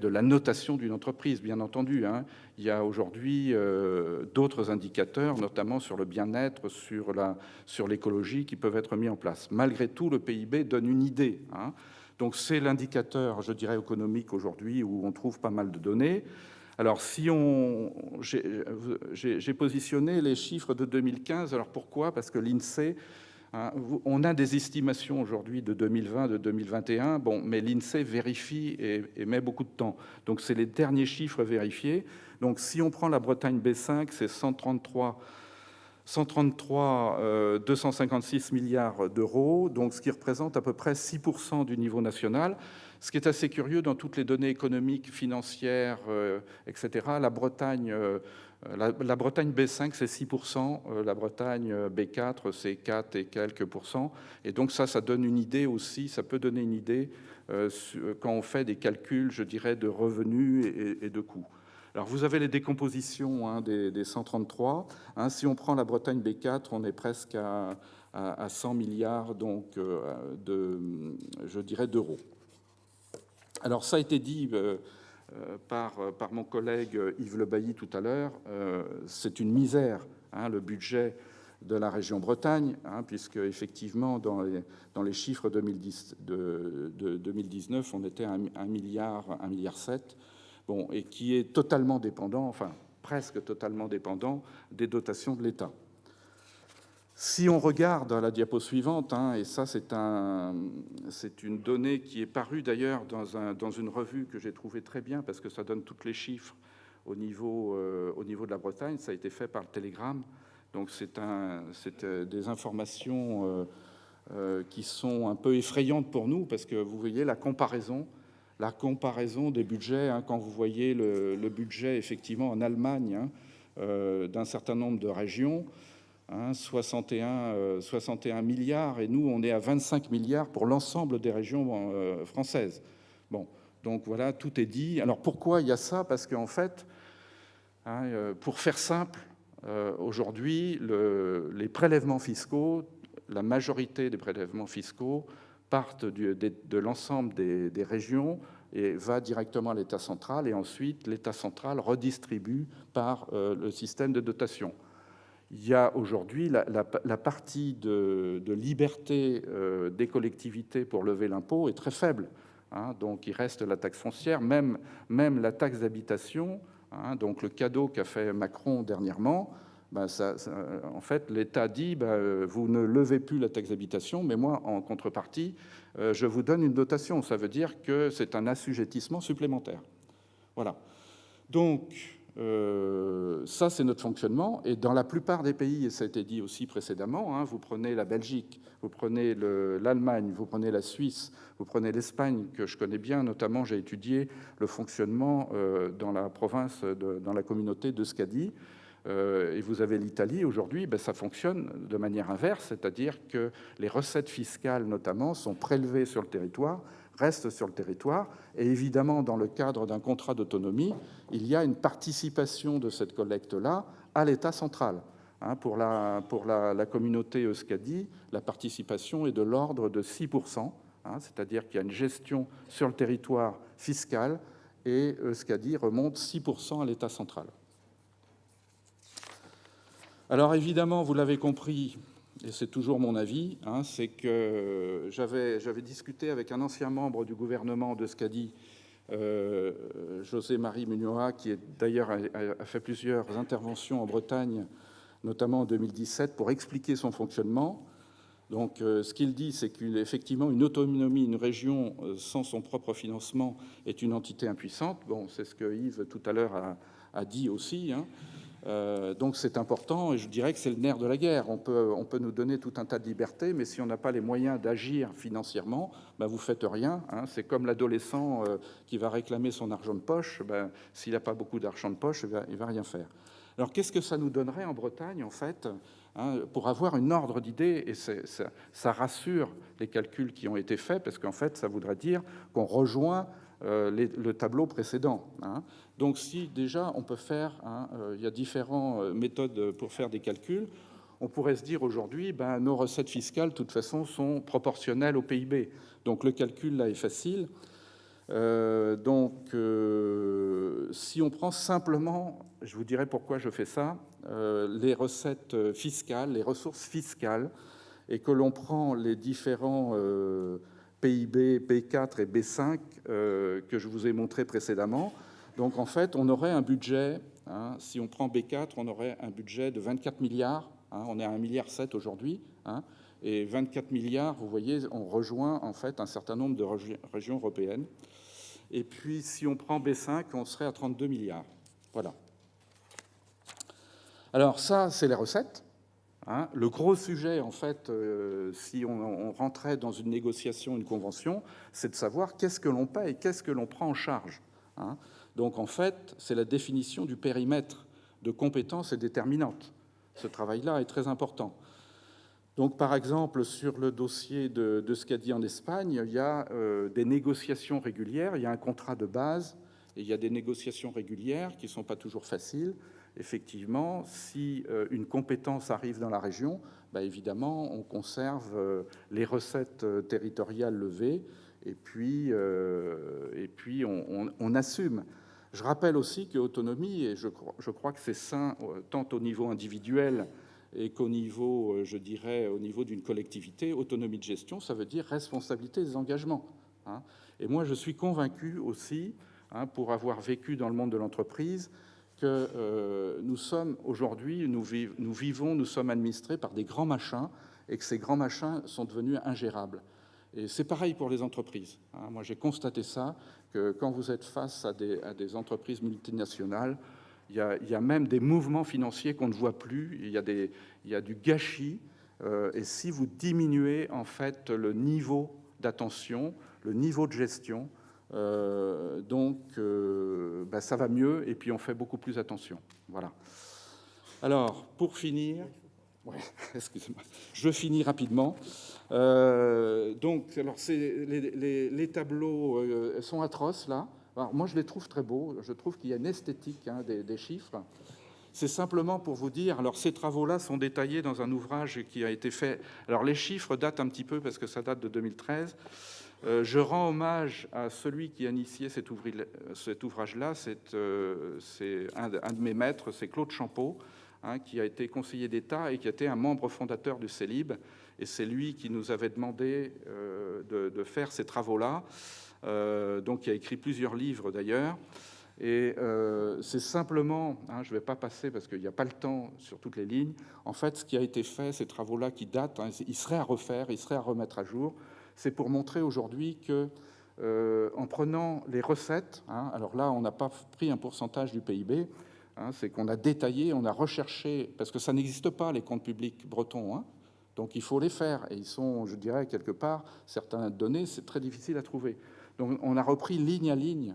Speaker 7: la notation d'une entreprise, bien entendu. Il y a aujourd'hui d'autres indicateurs, notamment sur le bien-être, sur l'écologie, qui peuvent être mis en place. Malgré tout, le PIB donne une idée. Donc c'est l'indicateur, je dirais, économique aujourd'hui où on trouve pas mal de données. Alors j'ai positionné les chiffres de 2015. Alors pourquoi? Parce que l'INSEE, on a des estimations aujourd'hui de 2020, de 2021, mais l'INSEE vérifie et met beaucoup de temps. Donc c'est les derniers chiffres vérifiés. Donc si on prend la Bretagne B5, c'est 256 milliards d'euros, donc ce qui représente à peu près 6% du niveau national. Ce qui est assez curieux dans toutes les données économiques, financières, etc. La Bretagne B5, c'est 6%, la Bretagne B4, c'est 4 et quelques %. Et donc ça donne une idée aussi, ça peut donner une idée quand on fait des calculs, je dirais, de revenus et de coûts. Alors, vous avez les décompositions des 133. Si on prend la Bretagne B4, on est presque à 100 milliards donc, d'euros. Alors, ça a été dit par mon collègue Yves Le Bailly tout à l'heure. C'est une misère, le budget de la région Bretagne, puisque effectivement, dans les chiffres de 2019, on était à 1,7 milliard. Et qui est totalement dépendant, enfin presque totalement dépendant des dotations de l'État. Si on regarde la diapo suivante, et ça c'est une donnée qui est parue d'ailleurs dans une revue que j'ai trouvée très bien parce que ça donne tous les chiffres au niveau de la Bretagne, ça a été fait par le Télégramme, donc c'est des informations qui sont un peu effrayantes pour nous parce que vous voyez la comparaison des budgets, quand vous voyez le budget effectivement en Allemagne d'un certain nombre de régions, 61 milliards, et nous on est à 25 milliards pour l'ensemble des régions françaises. Donc voilà, tout est dit. Alors pourquoi il y a ça? Parce qu'en fait, pour faire simple, aujourd'hui, les prélèvements fiscaux, la majorité des prélèvements fiscaux partent de l'ensemble des régions et va directement à l'État central, et ensuite l'État central redistribue par le système de dotation. Il y a aujourd'hui la partie de liberté des collectivités pour lever l'impôt est très faible. Donc il reste la taxe foncière, même la taxe d'habitation, donc le cadeau qu'a fait Macron dernièrement. En fait, l'État dit vous ne levez plus la taxe d'habitation, mais moi, en contrepartie, je vous donne une dotation. Ça veut dire que c'est un assujettissement supplémentaire. Voilà. Donc, ça, c'est notre fonctionnement. Et dans la plupart des pays, et ça a été dit aussi précédemment, vous prenez la Belgique, vous prenez l'Allemagne, vous prenez la Suisse, vous prenez l'Espagne, que je connais bien, notamment j'ai étudié le fonctionnement dans la province, dans la communauté d'Euskadi. Et vous avez l'Italie aujourd'hui, ça fonctionne de manière inverse, c'est-à-dire que les recettes fiscales notamment sont prélevées sur le territoire, restent sur le territoire, et évidemment dans le cadre d'un contrat d'autonomie, il y a une participation de cette collecte-là à l'État central. Pour la communauté Euskadi, la participation est de l'ordre de 6%, c'est-à-dire qu'il y a une gestion sur le territoire fiscal, et Euskadi remonte 6% à l'État central. Alors évidemment, vous l'avez compris, et c'est toujours mon avis, c'est que j'avais discuté avec un ancien membre du gouvernement d'Euskadi, José-Marie Muñoa, qui d'ailleurs a fait plusieurs interventions en Bretagne, notamment en 2017, pour expliquer son fonctionnement. Donc ce qu'il dit, c'est qu'effectivement, une autonomie, une région sans son propre financement est une entité impuissante. Bon, c'est ce que Yves tout à l'heure a dit aussi, donc c'est important, et je dirais que c'est le nerf de la guerre. On peut nous donner tout un tas de libertés, mais si on n'a pas les moyens d'agir financièrement, vous faites rien. C'est comme l'adolescent qui va réclamer son argent de poche. S'il n'a pas beaucoup d'argent de poche, il va rien faire. Alors qu'est-ce que ça nous donnerait en Bretagne, en fait, pour avoir une ordre d'idée, et ça rassure les calculs qui ont été faits, parce qu'en fait, ça voudrait dire qu'on rejoint le tableau précédent. Donc si déjà on peut faire, il y a différentes méthodes pour faire des calculs, on pourrait se dire aujourd'hui, nos recettes fiscales, de toute façon, sont proportionnelles au PIB. Donc le calcul là est facile. Si on prend simplement, je vous dirai pourquoi je fais ça, les recettes fiscales, les ressources fiscales, et que l'on prend les différents PIB, B4 et B5 que je vous ai montré précédemment. Donc en fait, on aurait un budget, si on prend B4, on aurait un budget de 24 milliards, on est à 1,7 milliard aujourd'hui, et 24 milliards, vous voyez, on rejoint en fait un certain nombre de régions européennes. Et puis si on prend B5, on serait à 32 milliards. Voilà. Alors ça, c'est les recettes. Le gros sujet, en fait, si on rentrait dans une négociation, une convention, c'est de savoir qu'est-ce que l'on paie et qu'est-ce que l'on prend en charge. Donc, en fait, c'est la définition du périmètre de compétences est déterminante. Ce travail-là est très important. Donc, par exemple, sur le dossier de Euskadi en Espagne, il y a des négociations régulières, il y a un contrat de base, et il y a des négociations régulières qui ne sont pas toujours faciles. Effectivement, si une compétence arrive dans la région, évidemment, on conserve les recettes territoriales levées et puis on assume. Je rappelle aussi que autonomie, et je crois que c'est sain tant au niveau individuel et qu'au niveau, je dirais, au niveau d'une collectivité, autonomie de gestion, ça veut dire responsabilité des engagements. Et moi, je suis convaincu aussi, pour avoir vécu dans le monde de l'entreprise, que nous sommes aujourd'hui, nous sommes administrés par des grands machins et que ces grands machins sont devenus ingérables. Et c'est pareil pour les entreprises. Moi, j'ai constaté ça, que quand vous êtes face à des entreprises multinationales, il y a même des mouvements financiers qu'on ne voit plus, il y a du gâchis, et si vous diminuez en fait le niveau d'attention, le niveau de gestion, ça va mieux et puis on fait beaucoup plus attention. Voilà. Alors, pour finir, excusez-moi, je finis rapidement. Alors, les tableaux sont atroces là. Alors, moi, je les trouve très beaux. Je trouve qu'il y a une esthétique des chiffres. C'est simplement pour vous dire. Alors, ces travaux-là sont détaillés dans un ouvrage qui a été fait. Alors, les chiffres datent un petit peu parce que ça date de 2013. Je rends hommage à celui qui a initié cet ouvrage-là. C'est un de mes maîtres, c'est Claude Champeau, qui a été conseiller d'État et qui a été un membre fondateur du CELIB. Et c'est lui qui nous avait demandé de faire ces travaux-là. Donc, il a écrit plusieurs livres d'ailleurs. Et c'est simplement, je ne vais pas passer parce qu'il n'y a pas le temps sur toutes les lignes. En fait, ce qui a été fait, ces travaux-là qui datent, ils seraient à refaire, ils seraient à remettre à jour. C'est pour montrer aujourd'hui que, en prenant les recettes, alors là, on n'a pas pris un pourcentage du PIB, c'est qu'on a détaillé, on a recherché, parce que ça n'existe pas, les comptes publics bretons, donc il faut les faire, et ils sont, je dirais, quelque part, certaines données, c'est très difficile à trouver. Donc on a repris ligne à ligne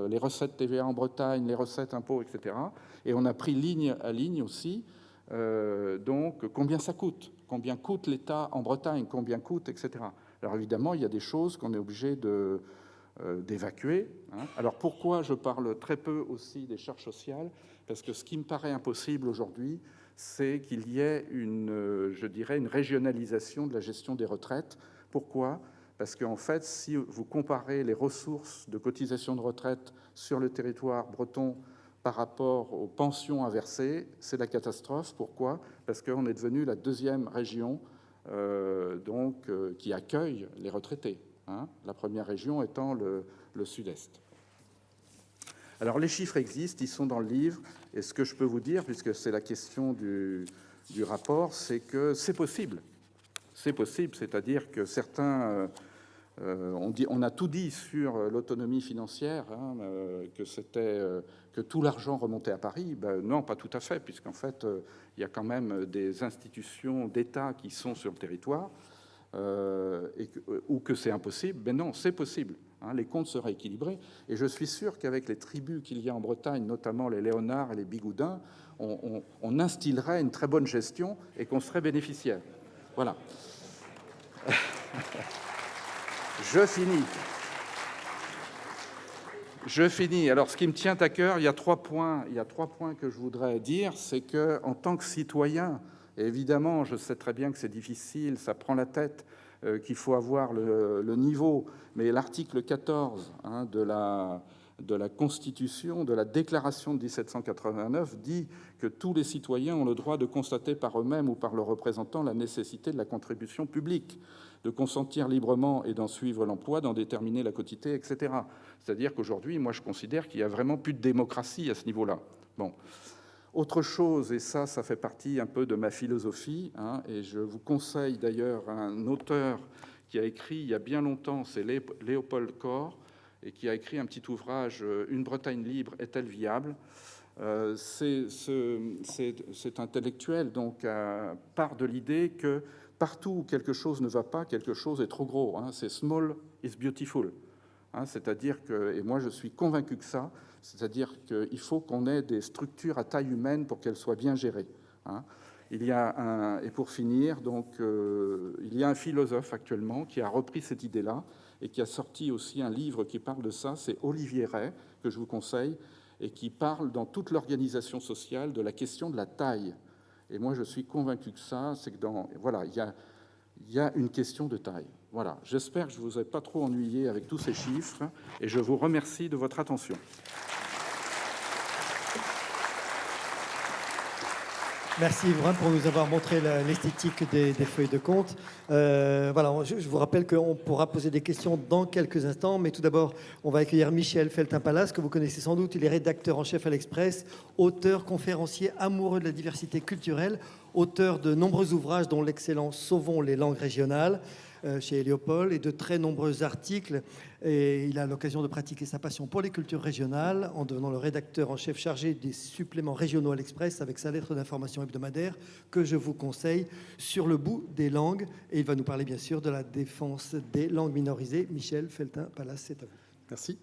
Speaker 7: les recettes TVA en Bretagne, les recettes impôts, etc. Et on a pris ligne à ligne aussi donc combien ça coûte, combien coûte l'État en Bretagne, combien coûte, etc. Alors évidemment, il y a des choses qu'on est obligé d'évacuer. Alors pourquoi je parle très peu aussi des charges sociales? Parce que ce qui me paraît impossible aujourd'hui, c'est qu'il y ait je dirais, une régionalisation de la gestion des retraites. Pourquoi? Parce qu'en fait, si vous comparez les ressources de cotisation de retraite sur le territoire breton par rapport aux pensions à verser, c'est la catastrophe. Pourquoi? Parce qu'on est devenu la deuxième région qui accueille les retraités. La première région étant le sud-est. Alors les chiffres existent, ils sont dans le livre, et ce que je peux vous dire, puisque c'est la question du rapport, c'est que c'est possible. C'est possible, c'est-à-dire que certains... on a tout dit sur l'autonomie financière, que tout l'argent remontait à Paris. Ben non, pas tout à fait, puisqu'en fait, il y a quand même des institutions d'État qui sont sur le territoire, ou que c'est impossible. Mais non, c'est possible. Les comptes seraient équilibrés. Et je suis sûr qu'avec les tribus qu'il y a en Bretagne, notamment les Léonards et les Bigoudins, on instillerait une très bonne gestion et qu'on serait bénéficiaire. Voilà. Je finis. Alors, ce qui me tient à cœur, il y a trois points que je voudrais dire. C'est que, en tant que citoyen, et évidemment, je sais très bien que c'est difficile, ça prend la tête, qu'il faut avoir le niveau. Mais l'article 14 de la Constitution, de la Déclaration de 1789, dit que tous les citoyens ont le droit de constater par eux-mêmes ou par leurs représentants la nécessité de la contribution publique, de consentir librement et d'en suivre l'emploi, d'en déterminer la quotité, etc. C'est-à-dire qu'aujourd'hui, moi, je considère qu'il n'y a vraiment plus de démocratie à ce niveau-là. Bon. Autre chose, et ça fait partie un peu de ma philosophie, et je vous conseille d'ailleurs un auteur qui a écrit il y a bien longtemps, c'est Léopold Kohr, et qui a écrit un petit ouvrage, « Une Bretagne libre est-elle viable ?» Cet intellectuel donc, part de l'idée que partout où quelque chose ne va pas, quelque chose est trop gros. C'est « small is beautiful ». C'est-à-dire que, et moi je suis convaincu que ça, c'est-à-dire qu'il faut qu'on ait des structures à taille humaine pour qu'elles soient bien gérées. Il y a et pour finir, donc, il y a un philosophe actuellement qui a repris cette idée-là et qui a sorti aussi un livre qui parle de ça, c'est Olivier Rey, que je vous conseille, et qui parle dans toute l'organisation sociale de la question de la taille. Et moi je suis convaincu que ça, c'est que voilà, il y a une question de taille. Voilà, j'espère que je ne vous ai pas trop ennuyé avec tous ces chiffres et je vous remercie de votre attention.
Speaker 1: Merci Yvonne pour nous avoir montré l'esthétique des feuilles de compte. Voilà, je vous rappelle qu'on pourra poser des questions dans quelques instants, mais tout d'abord, on va accueillir Michel Feltin-Palas, que vous connaissez sans doute. Il est rédacteur en chef à l'Express, auteur, conférencier, amoureux de la diversité culturelle, auteur de nombreux ouvrages dont l'excellent Sauvons les langues régionales chez Héliopold et de très nombreux articles. Et il a l'occasion de pratiquer sa passion pour les cultures régionales en devenant le rédacteur en chef chargé des suppléments régionaux à l'Express avec sa lettre d'information hebdomadaire que je vous conseille, Sur le bout des langues. Et il va nous parler bien sûr de la défense des langues minorisées. Michel Feltin-Palas, c'est à vous.
Speaker 8: Merci.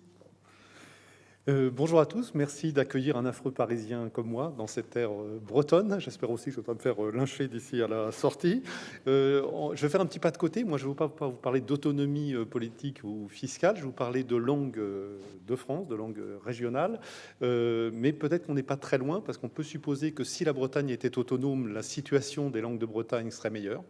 Speaker 8: Bonjour à tous, merci d'accueillir un affreux parisien comme moi dans cette terre bretonne. J'espère aussi que je ne vais pas me faire lyncher d'ici à la sortie. Je vais faire un petit pas de côté. Moi, je ne vais pas vous parler d'autonomie politique ou fiscale. Je vais vous parler de langue de France, de langue régionale. Mais peut-être qu'on n'est pas très loin, parce qu'on peut supposer que si la Bretagne était autonome, la situation des langues de Bretagne serait meilleure.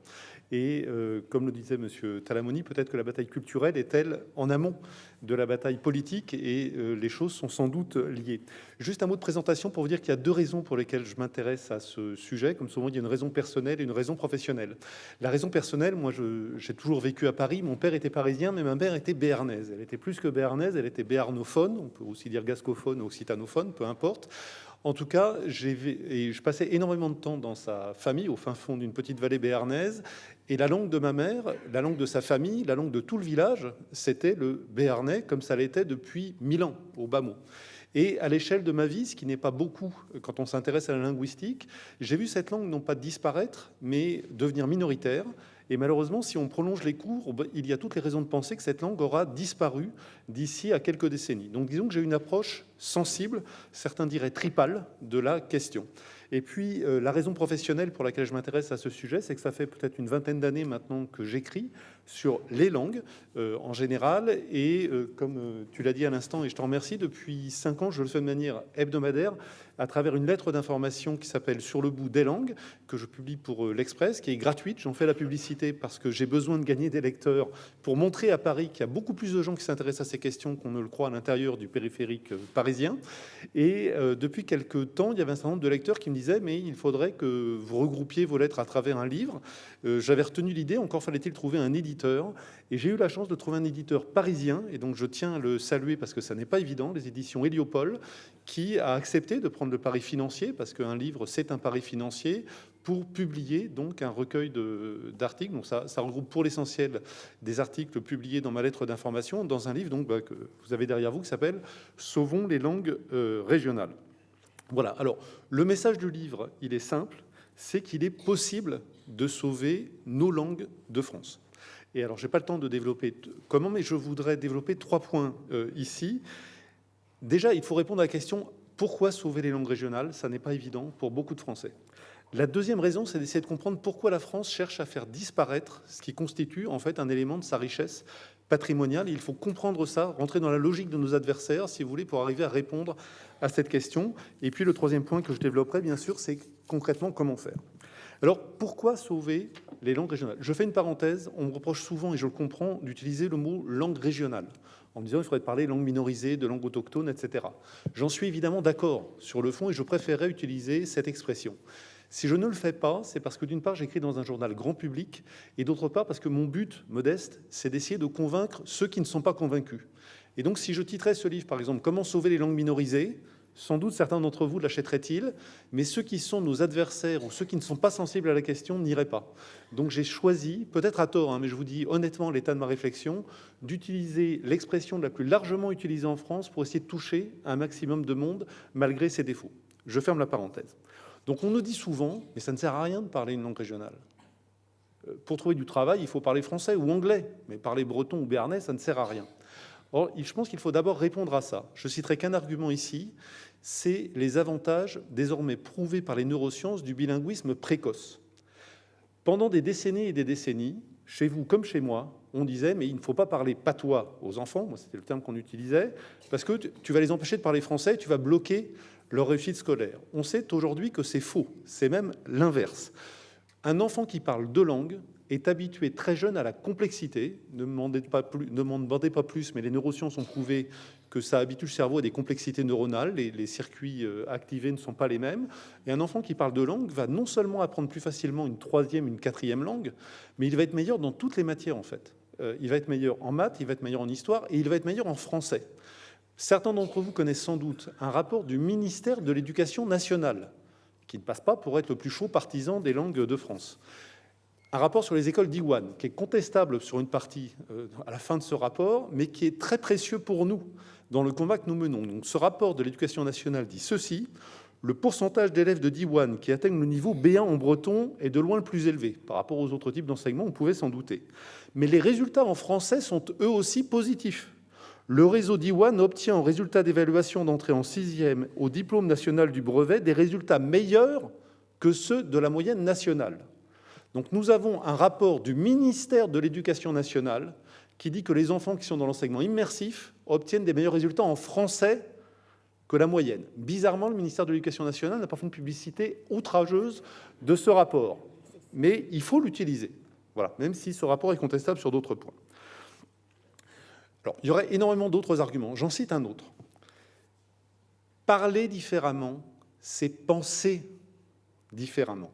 Speaker 8: Et comme le disait M. Talamoni, peut-être que la bataille culturelle est-elle en amont de la bataille politique, et les choses sont sans doute liées. Juste un mot de présentation pour vous dire qu'il y a deux raisons pour lesquelles je m'intéresse à ce sujet. Comme souvent, il y a une raison personnelle et une raison professionnelle. La raison personnelle, moi, j'ai toujours vécu à Paris. Mon père était parisien, mais ma mère était béarnaise. Elle était plus que béarnaise, elle était béarnophone. On peut aussi dire gascophone ou occitanophone, peu importe. En tout cas, je passais énormément de temps dans sa famille, au fin fond d'une petite vallée béarnaise. Et la langue de ma mère, la langue de sa famille, la langue de tout le village, c'était le béarnais, comme ça l'était depuis 1000 ans, au bas mot. Et à l'échelle de ma vie, ce qui n'est pas beaucoup quand on s'intéresse à la linguistique, j'ai vu cette langue non pas disparaître, mais devenir minoritaire. Et malheureusement, si on prolonge les cours, il y a toutes les raisons de penser que cette langue aura disparu d'ici à quelques décennies. Donc disons que j'ai une approche sensible, certains diraient tripale, de la question. Et puis, la raison professionnelle pour laquelle je m'intéresse à ce sujet, c'est que ça fait peut-être une vingtaine d'années maintenant que j'écris sur les langues en général. Et comme tu l'as dit à l'instant, et je t'en remercie, depuis 5 ans, je le fais de manière hebdomadaire à travers une lettre d'information qui s'appelle « Sur le bout des langues », que je publie pour l'Express, qui est gratuite. J'en fais la publicité parce que j'ai besoin de gagner des lecteurs pour montrer à Paris qu'il y a beaucoup plus de gens qui s'intéressent à ces questions qu'on ne le croit à l'intérieur du périphérique parisien. Et depuis quelques temps, il y avait un certain nombre de lecteurs qui me disaient « mais il faudrait que vous regroupiez vos lettres à travers un livre ». J'avais retenu l'idée, encore fallait-il trouver un éditeur. Et j'ai eu la chance de trouver un éditeur parisien, et donc je tiens à le saluer parce que ça n'est pas évident, les éditions Héliopole, qui a accepté de prendre le pari financier, parce qu'un livre, c'est un pari financier, pour publier donc un recueil d'articles. Donc ça regroupe pour l'essentiel des articles publiés dans ma lettre d'information, dans un livre donc, que vous avez derrière vous qui s'appelle « Sauvons les langues régionales ». Voilà, alors le message du livre, il est simple, c'est qu'il est possible de sauver nos langues de France. Et alors, je n'ai pas le temps de développer comment, mais je voudrais développer 3 points ici. Déjà, il faut répondre à la question « Pourquoi sauver les langues régionales ?» Ça n'est pas évident pour beaucoup de Français. La deuxième raison, c'est d'essayer de comprendre pourquoi la France cherche à faire disparaître ce qui constitue en fait un élément de sa richesse patrimoniale. Il faut comprendre ça, rentrer dans la logique de nos adversaires, si vous voulez, pour arriver à répondre à cette question. Et puis, le troisième point que je développerai, bien sûr, c'est concrètement comment faire. Alors, pourquoi sauver les langues régionales? Je fais une parenthèse. On me reproche souvent, et je le comprends, d'utiliser le mot « langue régionale », en me disant qu'il faudrait parler langue minorisée, de langue autochtone, etc. J'en suis évidemment d'accord sur le fond, et je préférerais utiliser cette expression. Si je ne le fais pas, c'est parce que d'une part, j'écris dans un journal grand public, et d'autre part, parce que mon but modeste, c'est d'essayer de convaincre ceux qui ne sont pas convaincus. Et donc, si je titrais ce livre, par exemple, « Comment sauver les langues minorisées », sans doute certains d'entre vous l'achèteraient-ils, mais ceux qui sont nos adversaires ou ceux qui ne sont pas sensibles à la question n'iraient pas. Donc j'ai choisi, peut-être à tort, mais je vous dis honnêtement l'état de ma réflexion, d'utiliser l'expression la plus largement utilisée en France pour essayer de toucher un maximum de monde malgré ses défauts. Je ferme la parenthèse. Donc on nous dit souvent, mais ça ne sert à rien de parler une langue régionale. Pour trouver du travail, il faut parler français ou anglais, mais parler breton ou béarnais, ça ne sert à rien. Or, je pense qu'il faut d'abord répondre à ça. Je citerai qu'un argument ici, c'est les avantages désormais prouvés par les neurosciences du bilinguisme précoce. Pendant des décennies et des décennies, chez vous comme chez moi, on disait mais il ne faut pas parler patois aux enfants, moi c'était le terme qu'on utilisait, parce que tu vas les empêcher de parler français, tu vas bloquer leur réussite scolaire. On sait aujourd'hui que c'est faux, c'est même l'inverse. Un enfant qui parle 2 langues est habitué très jeune à la complexité. Ne m'en demandez pas plus, mais les neurosciences ont prouvé que ça habitue le cerveau à des complexités neuronales. Les circuits activés ne sont pas les mêmes. Et un enfant qui parle 2 langues va non seulement apprendre plus facilement une 3e, une 4e langue, mais il va être meilleur dans toutes les matières, en fait. Il va être meilleur en maths, il va être meilleur en histoire, et il va être meilleur en français. Certains d'entre vous connaissent sans doute un rapport du ministère de l'Éducation nationale, qui ne passe pas pour être le plus chaud partisan des langues de France. Un rapport sur les écoles d'Iwan, qui est contestable sur une partie à la fin de ce rapport, mais qui est très précieux pour nous dans le combat que nous menons. Donc, ce rapport de l'Éducation nationale dit ceci: le pourcentage d'élèves de Diwan qui atteignent le niveau B1 en breton est de loin le plus élevé. Par rapport aux autres types d'enseignement, on pouvait s'en douter. Mais les résultats en français sont eux aussi positifs. Le réseau Diwan obtient en résultat d'évaluation d'entrée en 6e au diplôme national du brevet des résultats meilleurs que ceux de la moyenne nationale. Donc nous avons un rapport du ministère de l'Éducation nationale qui dit que les enfants qui sont dans l'enseignement immersif obtiennent des meilleurs résultats en français que la moyenne. Bizarrement, le ministère de l'Éducation nationale n'a pas fait une publicité outrageuse de ce rapport. Mais il faut l'utiliser, voilà, même si ce rapport est contestable sur d'autres points. Alors, il y aurait énormément d'autres arguments. J'en cite un autre. Parler différemment, c'est penser différemment.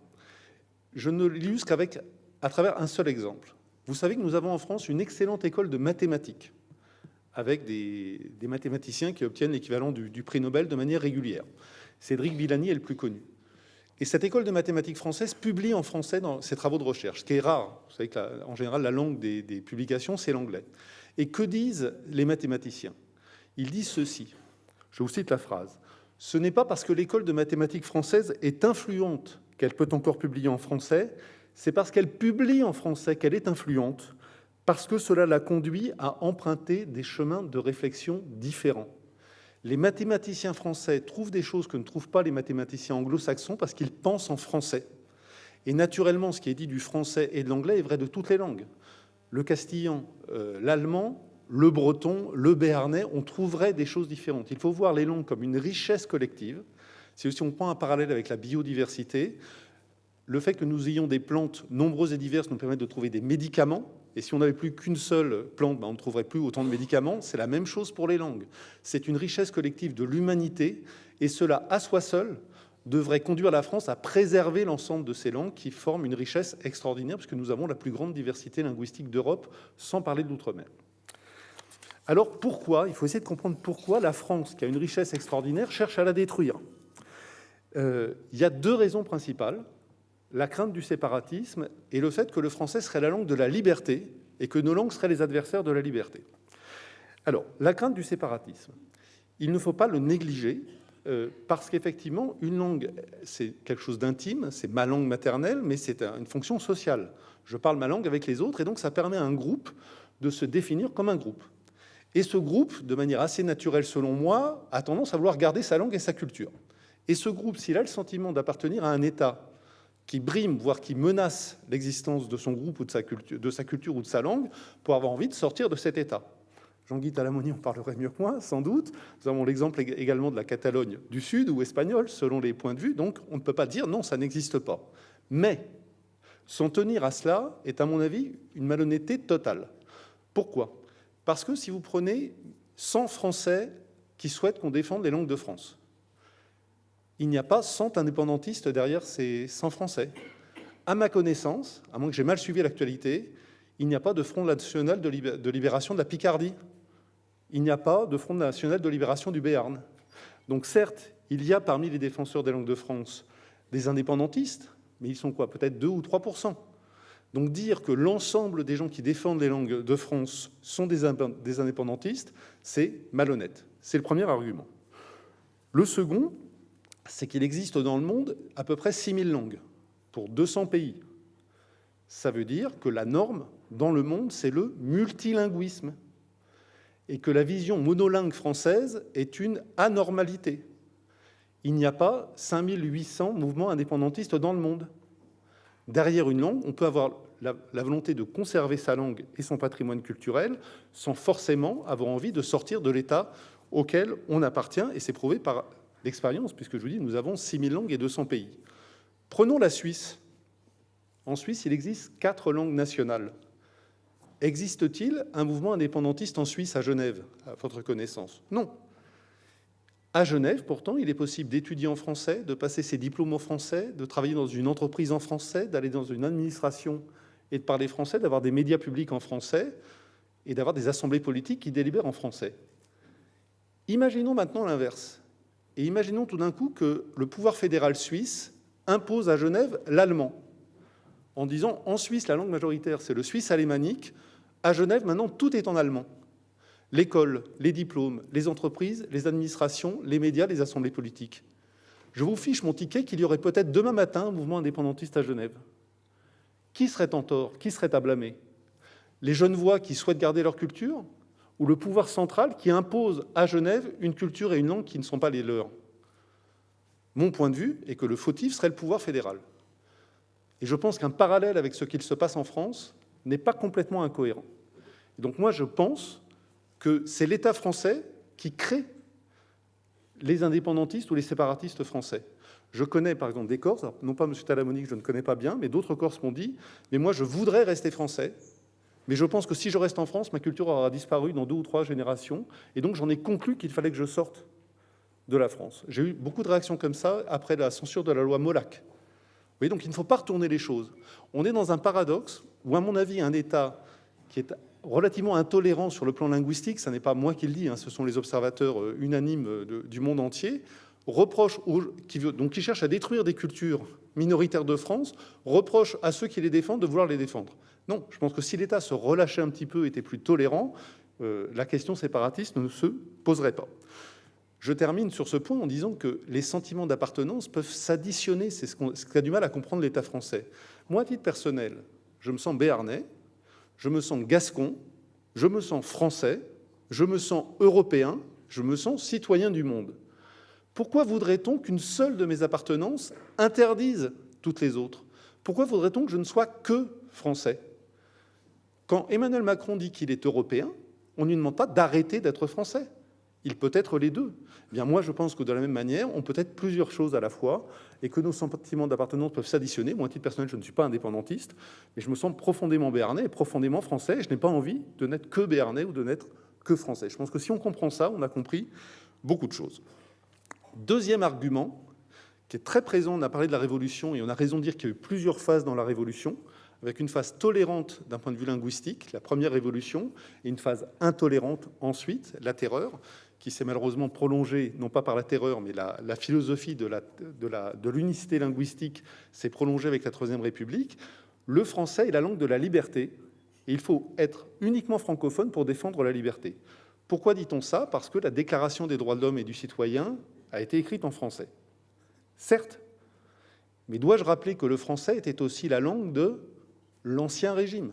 Speaker 8: Je ne l'illustre qu'à travers un seul exemple. Vous savez que nous avons en France une excellente école de mathématiques, avec des mathématiciens qui obtiennent l'équivalent du prix Nobel de manière régulière. Cédric Villani est le plus connu. Et cette école de mathématiques française publie en français dans ses travaux de recherche, ce qui est rare. Vous savez qu'en général, la langue des publications, c'est l'anglais. Et que disent les mathématiciens? Ils disent ceci. Je vous cite la phrase. « Ce n'est pas parce que l'école de mathématiques française est influente qu'elle peut encore publier en français, c'est parce qu'elle publie en français qu'elle est influente, parce que cela la conduit à emprunter des chemins de réflexion différents. Les mathématiciens français trouvent des choses que ne trouvent pas les mathématiciens anglo-saxons parce qu'ils pensent en français. Et naturellement, ce qui est dit du français et de l'anglais est vrai de toutes les langues. Le castillan, l'allemand, le breton, le béarnais, on trouverait des choses différentes. Il faut voir les langues comme une richesse collective. Si on prend un parallèle avec la biodiversité, le fait que nous ayons des plantes nombreuses et diverses nous permet de trouver des médicaments. Et si on n'avait plus qu'une seule plante, on ne trouverait plus autant de médicaments. C'est la même chose pour les langues. C'est une richesse collective de l'humanité. Et cela, à soi seul, devrait conduire la France à préserver l'ensemble de ces langues qui forment une richesse extraordinaire, puisque nous avons la plus grande diversité linguistique d'Europe, sans parler de l'outre-mer. Alors pourquoi, il faut essayer de comprendre pourquoi la France, qui a une richesse extraordinaire, cherche à la détruire. Il y a deux raisons principales. La crainte du séparatisme et le fait que le français serait la langue de la liberté et que nos langues seraient les adversaires de la liberté. Alors, la crainte du séparatisme, il ne faut pas le négliger parce qu'effectivement, une langue, c'est quelque chose d'intime, c'est ma langue maternelle, mais c'est une fonction sociale. Je parle ma langue avec les autres et donc ça permet à un groupe de se définir comme un groupe. Et ce groupe, de manière assez naturelle selon moi, a tendance à vouloir garder sa langue et sa culture. Et ce groupe, s'il a le sentiment d'appartenir à un État qui brime, voire qui menace l'existence de son groupe ou de sa culture ou de sa langue, pour avoir envie de sortir de cet État. Jean-Guy Talamoni en parlerait mieux que moi, sans doute. Nous avons l'exemple également de la Catalogne du Sud ou espagnole, selon les points de vue. Donc, on ne peut pas dire non, ça n'existe pas. Mais s'en tenir à cela est, à mon avis, une malhonnêteté totale. Pourquoi ? Parce que si vous prenez 100 Français qui souhaitent qu'on défende les langues de France, il n'y a pas 100 indépendantistes derrière ces 100 Français. À ma connaissance, à moins que j'ai mal suivi l'actualité, il n'y a pas de Front national de libération de la Picardie. Il n'y a pas de Front national de libération du Béarn. Donc certes, il y a parmi les défenseurs des langues de France des indépendantistes, mais ils sont quoi ? Peut-être 2 ou 3%. Donc dire que l'ensemble des gens qui défendent les langues de France sont des indépendantistes, c'est malhonnête. C'est le premier argument. Le second, c'est qu'il existe dans le monde à peu près 6000 langues pour 200 pays. Ça veut dire que la norme dans le monde, c'est le multilinguisme et que la vision monolingue française est une anormalité. Il n'y a pas 5800 mouvements indépendantistes dans le monde. Derrière une langue, on peut avoir la volonté de conserver sa langue et son patrimoine culturel sans forcément avoir envie de sortir de l'État auquel on appartient, et c'est prouvé par l'expérience, puisque je vous dis, nous avons 6000 langues et 200 pays. Prenons la Suisse. En Suisse, il existe 4 langues nationales. Existe-t-il un mouvement indépendantiste en Suisse, à Genève, à votre connaissance? Non. À Genève, pourtant, il est possible d'étudier en français, de passer ses diplômes en français, de travailler dans une entreprise en français, d'aller dans une administration et de parler français, d'avoir des médias publics en français et d'avoir des assemblées politiques qui délibèrent en français. Imaginons maintenant l'inverse. Et imaginons tout d'un coup que le pouvoir fédéral suisse impose à Genève l'allemand, en disant en Suisse, la langue majoritaire, c'est le suisse alémanique. À Genève, maintenant, tout est en allemand. L'école, les diplômes, les entreprises, les administrations, les médias, les assemblées politiques. Je vous fiche mon ticket qu'il y aurait peut-être demain matin un mouvement indépendantiste à Genève. Qui serait en tort? Qui serait à blâmer? Les Genevois qui souhaitent garder leur culture ou le pouvoir central qui impose à Genève une culture et une langue qui ne sont pas les leurs? Mon point de vue est que le fautif serait le pouvoir fédéral. Et je pense qu'un parallèle avec ce qu'il se passe en France n'est pas complètement incohérent. Et donc moi, je pense que c'est l'État français qui crée les indépendantistes ou les séparatistes français. Je connais par exemple des Corses, non pas M. Talamoni que je ne connais pas bien, mais d'autres Corses m'ont dit « mais moi je voudrais rester français, mais je pense que si je reste en France, ma culture aura disparu dans 2 ou 3 générations, et donc j'en ai conclu qu'il fallait que je sorte de la France ». J'ai eu beaucoup de réactions comme ça après la censure de la loi Molac. Vous voyez, donc il ne faut pas retourner les choses. On est dans un paradoxe où, à mon avis, un État qui est relativement intolérant sur le plan linguistique, ce n'est pas moi qui le dis, ce sont les observateurs unanimes du monde entier, qui cherchent à détruire des cultures minoritaires de France, reproche à ceux qui les défendent de vouloir les défendre. Non, je pense que si l'État se relâchait un petit peu, était plus tolérant, la question séparatiste ne se poserait pas. Je termine sur ce point en disant que les sentiments d'appartenance peuvent s'additionner, c'est ce qu'a du mal à comprendre l'État français. Moi, à titre personnel, je me sens béarnais, je me sens gascon, je me sens français, je me sens européen, je me sens citoyen du monde. Pourquoi voudrait-on qu'une seule de mes appartenances interdise toutes les autres? Pourquoi voudrait-on que je ne sois que français? Quand Emmanuel Macron dit qu'il est européen, on ne lui demande pas d'arrêter d'être français. Il peut être les deux. Eh bien, moi, je pense que de la même manière, on peut être plusieurs choses à la fois et que nos sentiments d'appartenance peuvent s'additionner. Moi, à titre personnel, je ne suis pas indépendantiste, mais je me sens profondément béarnais et profondément français. Et je n'ai pas envie de n'être que béarnais ou de n'être que français. Je pense que si on comprend ça, on a compris beaucoup de choses. Deuxième argument, qui est très présent, on a parlé de la Révolution et on a raison de dire qu'il y a eu plusieurs phases dans la Révolution, avec une phase tolérante d'un point de vue linguistique, la première Révolution, et une phase intolérante ensuite, la Terreur, qui s'est malheureusement prolongée, non pas par la terreur, mais la philosophie de l'unicité linguistique s'est prolongée avec la Troisième République. Le français est la langue de la liberté, et il faut être uniquement francophone pour défendre la liberté. Pourquoi dit-on ça? Parce que la Déclaration des droits de l'homme et du citoyen a été écrite en français. Certes, mais dois-je rappeler que le français était aussi la langue de l'Ancien Régime?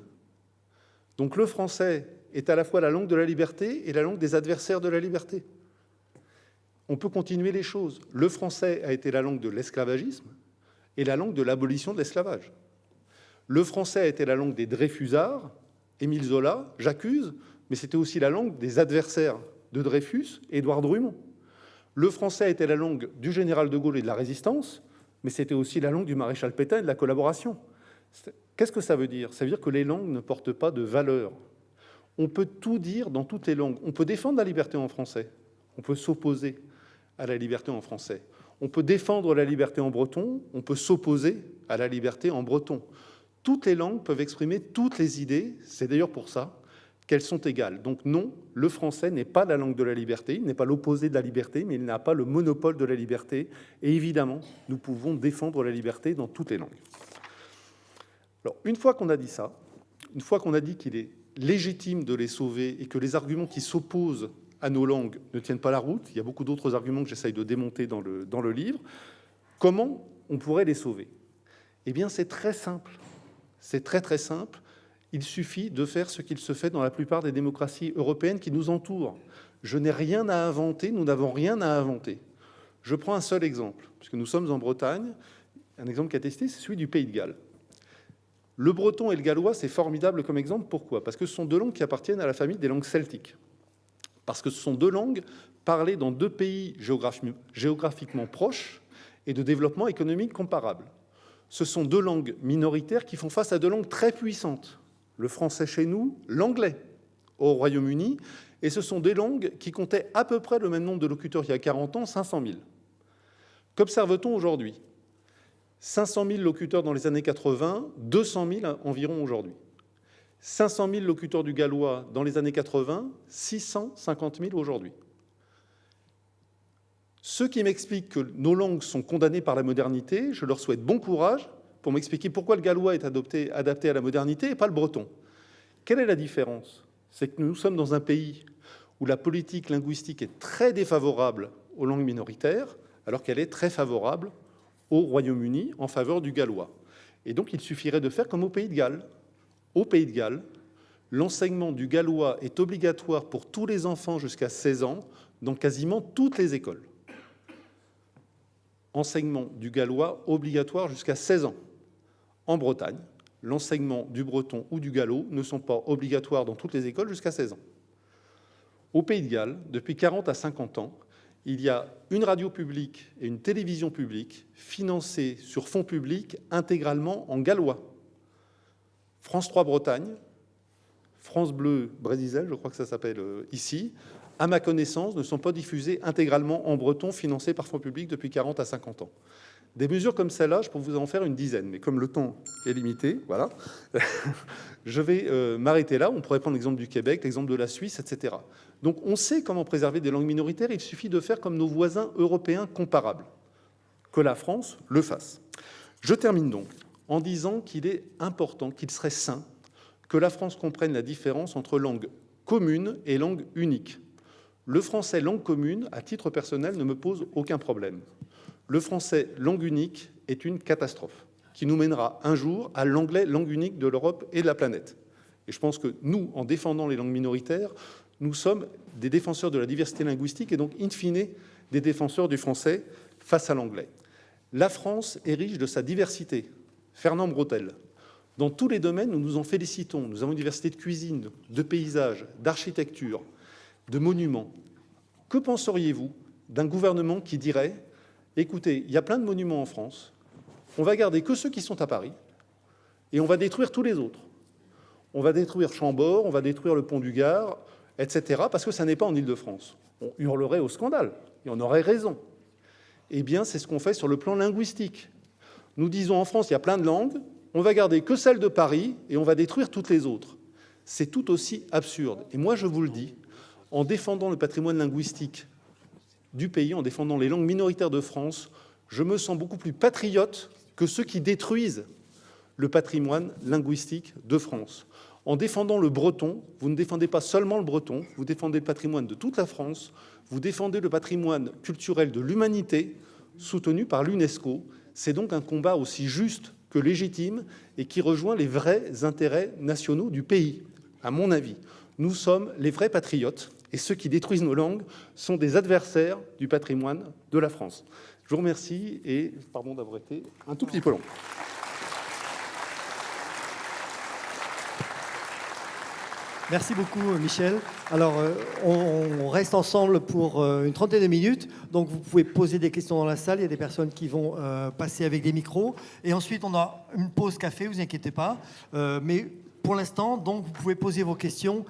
Speaker 8: Donc le français est à la fois la langue de la liberté et la langue des adversaires de la liberté. On peut continuer les choses. Le français a été la langue de l'esclavagisme et la langue de l'abolition de l'esclavage. Le français a été la langue des Dreyfusards, Émile Zola, J'accuse, mais c'était aussi la langue des adversaires de Dreyfus et Édouard Drummond. Le français a été la langue du général de Gaulle et de la Résistance, mais c'était aussi la langue du maréchal Pétain et de la collaboration. Qu'est-ce que ça veut dire? Ça veut dire que les langues ne portent pas de valeur. On peut tout dire dans toutes les langues. On peut défendre la liberté en français. On peut s'opposer à la liberté en français. On peut défendre la liberté en breton. On peut s'opposer à la liberté en breton. Toutes les langues peuvent exprimer toutes les idées. C'est d'ailleurs pour ça qu'elles sont égales. Donc non, le français n'est pas la langue de la liberté. Il n'est pas l'opposé de la liberté, mais il n'a pas le monopole de la liberté. Et évidemment, nous pouvons défendre la liberté dans toutes les langues. Alors, une fois qu'on a dit ça, une fois qu'on a dit qu'il est légitime de les sauver et que les arguments qui s'opposent à nos langues ne tiennent pas la route, il y a beaucoup d'autres arguments que j'essaye de démonter dans le livre, comment on pourrait les sauver? Eh bien, c'est très simple. C'est très, très simple. Il suffit de faire ce qu'il se fait dans la plupart des démocraties européennes qui nous entourent. Je n'ai rien à inventer, nous n'avons rien à inventer. Je prends un seul exemple, puisque nous sommes en Bretagne. Un exemple qui a testé, c'est celui du Pays de Galles. Le breton et le gallois, c'est formidable comme exemple. Pourquoi? Parce que ce sont deux langues qui appartiennent à la famille des langues celtiques. Parce que ce sont deux langues parlées dans deux pays géographiquement proches et de développement économique comparable. Ce sont deux langues minoritaires qui font face à deux langues très puissantes. Le français chez nous, l'anglais au Royaume-Uni, et ce sont des langues qui comptaient à peu près le même nombre de locuteurs il y a 40 ans, 500 000. Qu'observe-t-on aujourd'hui? 500 000 locuteurs dans les années 80, 200 000 environ aujourd'hui. 500 000 locuteurs du gallois dans les années 80, 650 000 aujourd'hui. Ceux qui m'expliquent que nos langues sont condamnées par la modernité, je leur souhaite bon courage pour m'expliquer pourquoi le gallois est adapté à la modernité et pas le breton. Quelle est la différence? C'est que nous sommes dans un pays où la politique linguistique est très défavorable aux langues minoritaires, alors qu'elle est très favorable au Royaume-Uni en faveur du gallois. Et donc, il suffirait de faire comme au Pays de Galles. Au Pays de Galles, l'enseignement du gallois est obligatoire pour tous les enfants jusqu'à 16 ans dans quasiment toutes les écoles. Enseignement du gallois obligatoire jusqu'à 16 ans. En Bretagne, l'enseignement du breton ou du gallo ne sont pas obligatoires dans toutes les écoles jusqu'à 16 ans. Au Pays de Galles, depuis 40 à 50 ans, il y a une radio publique et une télévision publique financées sur fonds publics intégralement en gallois. France 3 Bretagne, France Bleu Brésil, je crois que ça s'appelle ici, à ma connaissance, ne sont pas diffusées intégralement en breton, financées par fonds publics depuis 40 à 50 ans. Des mesures comme celle-là, je peux vous en faire une dizaine, mais comme le temps est limité, voilà, je vais m'arrêter là. On pourrait prendre l'exemple du Québec, l'exemple de la Suisse, etc. Donc on sait comment préserver des langues minoritaires, il suffit de faire comme nos voisins européens comparables, que la France le fasse. Je termine donc en disant qu'il est important, qu'il serait sain, que la France comprenne la différence entre langue commune et langue unique. Le français langue commune, à titre personnel, ne me pose aucun problème. Le français langue unique est une catastrophe. qui nous mènera un jour à l'anglais, langue unique de l'Europe et de la planète. Et je pense que nous, en défendant les langues minoritaires, nous sommes des défenseurs de la diversité linguistique et donc, in fine, des défenseurs du français face à l'anglais. La France est riche de sa diversité. Fernand Bretel. Dans tous les domaines, nous nous en félicitons. Nous avons une diversité de cuisine, de paysages, d'architecture, de monuments. Que penseriez-vous d'un gouvernement qui dirait « Écoutez, il y a plein de monuments en France, on va garder que ceux qui sont à Paris et on va détruire tous les autres. On va détruire Chambord, on va détruire le pont du Gard, etc. parce que ça n'est pas en Île-de-France. » On hurlerait au scandale et on aurait raison. Eh bien, c'est ce qu'on fait sur le plan linguistique. Nous disons en France, il y a plein de langues, on va garder que celle de Paris et on va détruire toutes les autres. C'est tout aussi absurde. Et moi, je vous le dis, en défendant le patrimoine linguistique du pays, en défendant les langues minoritaires de France, je me sens beaucoup plus patriote que ceux qui détruisent le patrimoine linguistique de France. En défendant le breton, vous ne défendez pas seulement le breton, vous défendez le patrimoine de toute la France, vous défendez le patrimoine culturel de l'humanité, soutenu par l'UNESCO. C'est donc un combat aussi juste que légitime et qui rejoint les vrais intérêts nationaux du pays, à mon avis. Nous sommes les vrais patriotes et ceux qui détruisent nos langues sont des adversaires du patrimoine de la France. Je vous remercie et pardon d'avoir été un tout petit peu long.
Speaker 1: Merci beaucoup, Michel. Alors, on reste ensemble pour une trentaine de minutes. Donc, vous pouvez poser des questions dans la salle. Il y a des personnes qui vont passer avec des micros. Et ensuite, on a une pause café, vous inquiétez pas. Mais pour l'instant, donc, vous pouvez poser vos questions.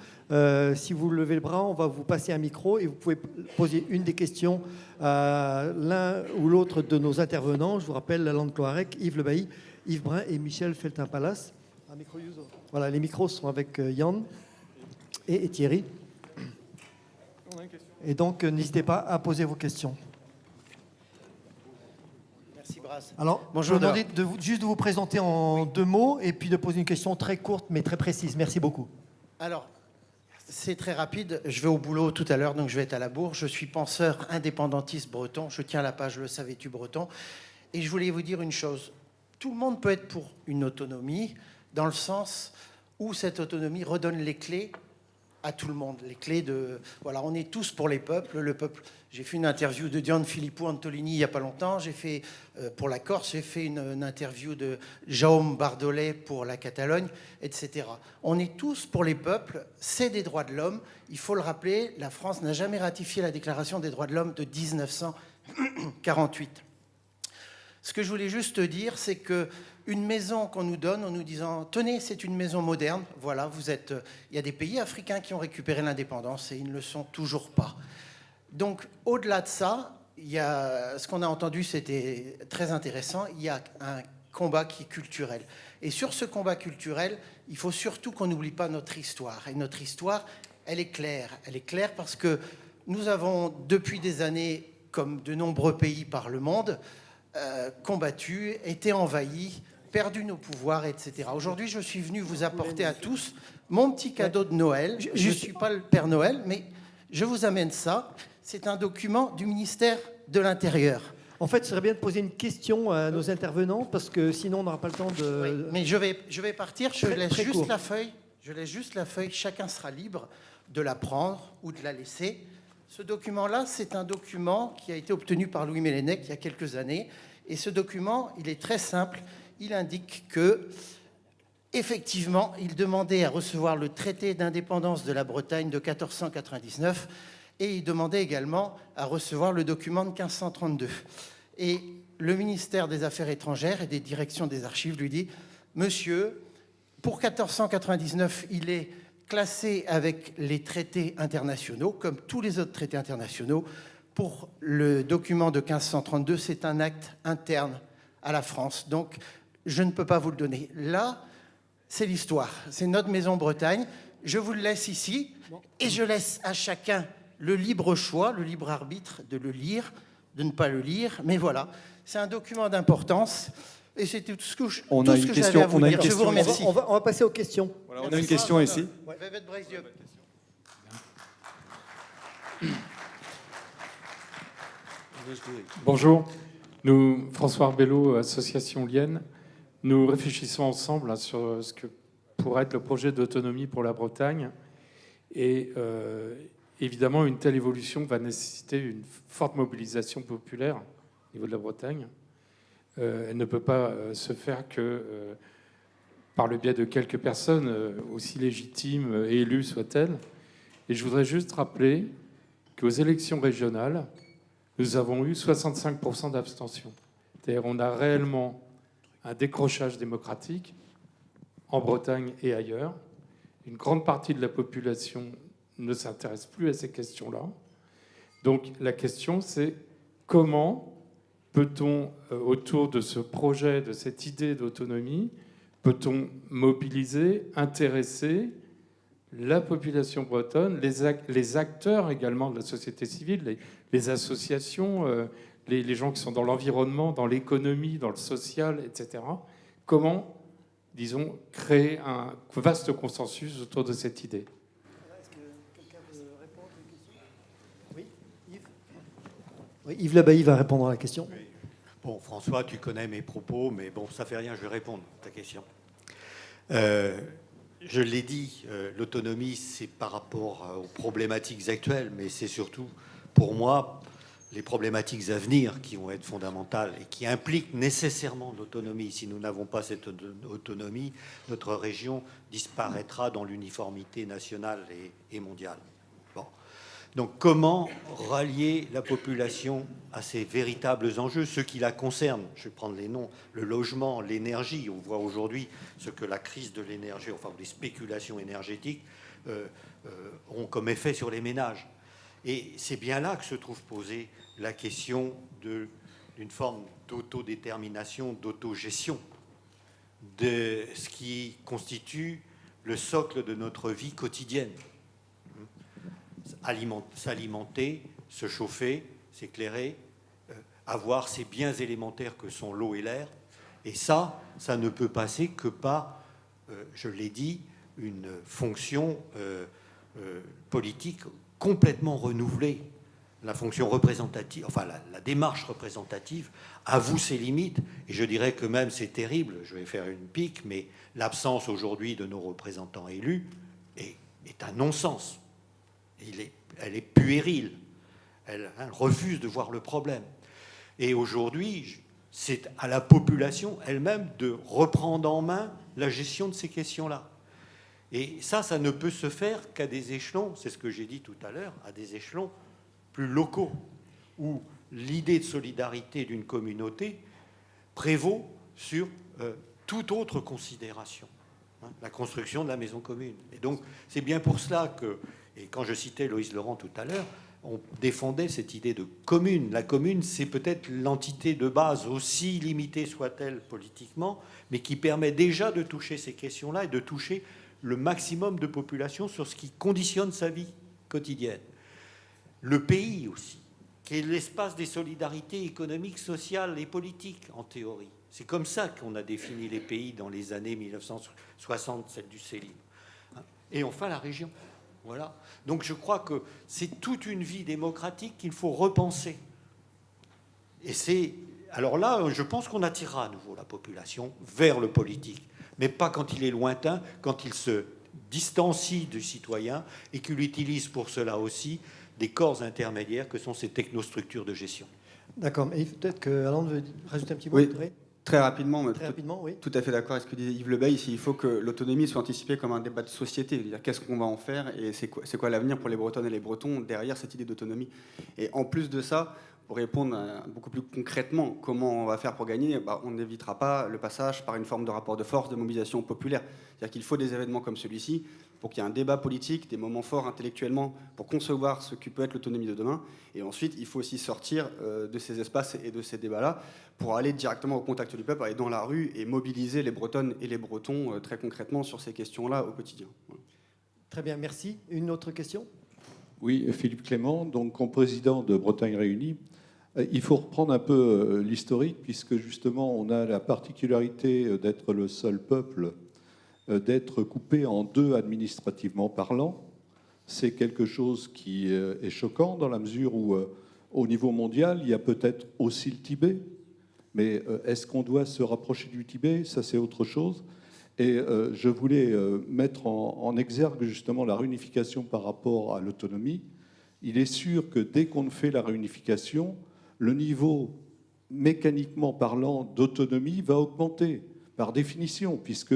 Speaker 1: Si vous levez le bras, on va vous passer un micro et vous pouvez poser une des questions à l'un ou l'autre de nos intervenants. Je vous rappelle, Lalande Cloarec, Yves Le Bailly, Yves Brun et Michel Feltin-Palace. Voilà, les micros sont avec Yann et Thierry. Et donc, n'hésitez pas à poser vos questions.
Speaker 9: Merci, Brass.
Speaker 1: Alors,
Speaker 9: bonjour.
Speaker 1: Je vais demander juste de vous présenter en 2 mots et puis de poser une question très courte mais très précise. Merci beaucoup.
Speaker 9: Alors, c'est très rapide. Je vais au boulot tout à l'heure, donc je vais être à la bourre. Je suis penseur indépendantiste breton. Je tiens la page Le savais-tu breton. Et je voulais vous dire une chose. Tout le monde peut être pour une autonomie, dans le sens où cette autonomie redonne les clés à tout le monde. Les clés de... Voilà, on est tous pour les peuples. Le peuple... J'ai fait une interview de Dion Filippo Antolini il n'y a pas longtemps. J'ai fait, pour la Corse, j'ai fait une interview de Jaume Bardolet pour la Catalogne, etc. On est tous pour les peuples. C'est des droits de l'homme. Il faut le rappeler, la France n'a jamais ratifié la Déclaration des droits de l'homme de 1948. Ce que je voulais juste te dire, c'est que une maison qu'on nous donne en nous disant « Tenez, c'est une maison moderne. Voilà, vous êtes... » Il y a des pays africains qui ont récupéré l'indépendance et ils ne le sont toujours pas. Donc, au-delà de ça, il y a... ce qu'on a entendu, c'était très intéressant. Il y a un combat qui est culturel. Et sur ce combat culturel, il faut surtout qu'on n'oublie pas notre histoire. Et notre histoire, elle est claire. Elle est claire parce que nous avons, depuis des années, comme de nombreux pays par le monde, combattu, été envahis, perdu nos pouvoirs, etc. Aujourd'hui, je suis venu vous apporter à tous mon petit cadeau de Noël. Je ne suis pas le Père Noël, mais je vous amène ça. C'est un document du ministère de l'Intérieur.
Speaker 1: En fait, ce serait bien de poser une question à nos intervenants, parce que sinon, on n'aura pas le temps de...
Speaker 9: Oui, mais je vais partir, je laisse juste la feuille. Je laisse juste la feuille, chacun sera libre de la prendre ou de la laisser. Ce document-là, c'est un document qui a été obtenu par Louis Mélènec il y a quelques années. Et ce document, il est très simple. Il indique que, effectivement, il demandait à recevoir le traité d'indépendance de la Bretagne de 1499 et il demandait également à recevoir le document de 1532. Et le ministère des Affaires étrangères et des directions des archives lui dit « Monsieur, pour 1499, il est classé avec les traités internationaux, comme tous les autres traités internationaux. Pour le document de 1532, c'est un acte interne à la France. Donc, je ne peux pas vous le donner. Là, c'est l'histoire. C'est notre maison Bretagne. Je vous le laisse ici et je laisse à chacun le libre choix, le libre arbitre de le lire, de ne pas le lire. Mais voilà, c'est un document d'importance. Et c'est tout ce que j'avais à vous dire. Je vous remercie.
Speaker 1: On va passer aux questions.
Speaker 10: Voilà, on a une question ici. Bonjour, nous, François Arbello, Association Lienne. Nous réfléchissons ensemble sur ce que pourrait être le projet d'autonomie pour la Bretagne. Et évidemment, une telle évolution va nécessiter une forte mobilisation populaire au niveau de la Bretagne. Elle ne peut pas se faire que par le biais de quelques personnes, aussi légitimes et élues soient-elles. Et je voudrais juste rappeler qu'aux élections régionales, nous avons eu 65% d'abstention. C'est-à-dire on a réellement un décrochage démocratique en Bretagne et ailleurs. Une grande partie de la population ne s'intéresse plus à ces questions-là. Donc la question, c'est comment peut-on, autour de ce projet, de cette idée d'autonomie, peut-on mobiliser, intéresser la population bretonne, les acteurs également de la société civile, les associations, les gens qui sont dans l'environnement, dans l'économie, dans le social, etc. Comment, disons, créer un vaste consensus autour de cette idée?
Speaker 1: Est-ce que quelqu'un veut répondre à la question? Oui, Yves. Oui, Yves Labailly va répondre à la question.
Speaker 4: Oui. Bon, François, tu connais mes propos, mais bon, ça fait rien, je vais répondre à ta question. Je l'ai dit, l'autonomie, c'est par rapport aux problématiques actuelles, mais c'est surtout, pour moi, les problématiques à venir qui vont être fondamentales et qui impliquent nécessairement l'autonomie. Si nous n'avons pas cette autonomie, notre région disparaîtra dans l'uniformité nationale et mondiale. Bon. Donc comment rallier la population à ces véritables enjeux, ceux qui la concernent? Je vais prendre les noms: le logement, l'énergie. On voit aujourd'hui ce que la crise de l'énergie, enfin les spéculations énergétiques ont comme effet sur les ménages. Et c'est bien là que se trouve posée la question d'une forme d'autodétermination, d'autogestion, de ce qui constitue le socle de notre vie quotidienne. S'alimenter, se chauffer, s'éclairer, avoir ces biens élémentaires que sont l'eau et l'air. Et ça ne peut passer que par, je l'ai dit, une fonction politique complètement renouvelée. La fonction représentative, enfin la démarche représentative avoue ses limites. Et je dirais que même c'est terrible, je vais faire une pique, mais l'absence aujourd'hui de nos représentants élus est un non-sens. Elle est puérile. Elle refuse de voir le problème. Et aujourd'hui, c'est à la population elle-même de reprendre en main la gestion de ces questions-là. Et ça ne peut se faire qu'à des échelons, c'est ce que j'ai dit tout à l'heure, à des échelons plus locaux, où l'idée de solidarité d'une communauté prévaut sur toute autre considération, la construction de la maison commune. Et donc, c'est bien pour cela que, et quand je citais Loïs Laurent tout à l'heure, on défendait cette idée de commune. La commune, c'est peut-être l'entité de base, aussi limitée soit-elle politiquement, mais qui permet déjà de toucher ces questions-là et de toucher le maximum de population sur ce qui conditionne sa vie quotidienne. Le pays aussi, qui est l'espace des solidarités économiques, sociales et politiques, en théorie. C'est comme ça qu'on a défini les pays dans les années 1960, celle du Céline. Et enfin, la région. Voilà. Donc je crois que c'est toute une vie démocratique qu'il faut repenser. Et c'est... Alors là, je pense qu'on attirera à nouveau la population vers le politique, mais pas quand il est lointain, quand il se distancie du citoyen et qu'il utilise pour cela aussi des corps intermédiaires que sont ces technostructures de gestion.
Speaker 1: D'accord, mais peut-être que Alain veut rajouter un petit mot.
Speaker 6: Oui, très rapidement.
Speaker 1: Très rapidement, oui.
Speaker 6: Tout à fait d'accord avec ce que disait Yves Lebaille. Il faut que l'autonomie soit anticipée comme un débat de société. Qu'est-ce qu'on va en faire et c'est quoi l'avenir pour les Bretonnes et les Bretons derrière cette idée d'autonomie. Et en plus de ça, pour répondre beaucoup plus concrètement, comment on va faire pour gagner, on n'évitera pas le passage par une forme de rapport de force, de mobilisation populaire. C'est-à-dire qu'il faut des événements comme celui-ci pour qu'il y ait un débat politique, des moments forts intellectuellement pour concevoir ce qui peut être l'autonomie de demain. Et ensuite, il faut aussi sortir de ces espaces et de ces débats-là pour aller directement au contact du peuple, aller dans la rue et mobiliser les Bretonnes et les Bretons très concrètement sur ces questions-là au quotidien. Voilà.
Speaker 1: Très bien, merci. Une autre question ?
Speaker 11: Oui, Philippe Clément, donc en président de Bretagne Réunie. Il faut reprendre un peu l'historique, puisque justement, on a la particularité d'être le seul peuple, d'être coupé en deux administrativement parlant. C'est quelque chose qui est choquant dans la mesure où, au niveau mondial, il y a peut-être aussi le Tibet, Mais est-ce qu'on doit se rapprocher du Tibet? Ça, c'est autre chose. Et je voulais mettre en exergue justement la réunification par rapport à l'autonomie. Il est sûr que dès qu'on fait la réunification, le niveau, mécaniquement parlant, d'autonomie va augmenter, par définition, puisque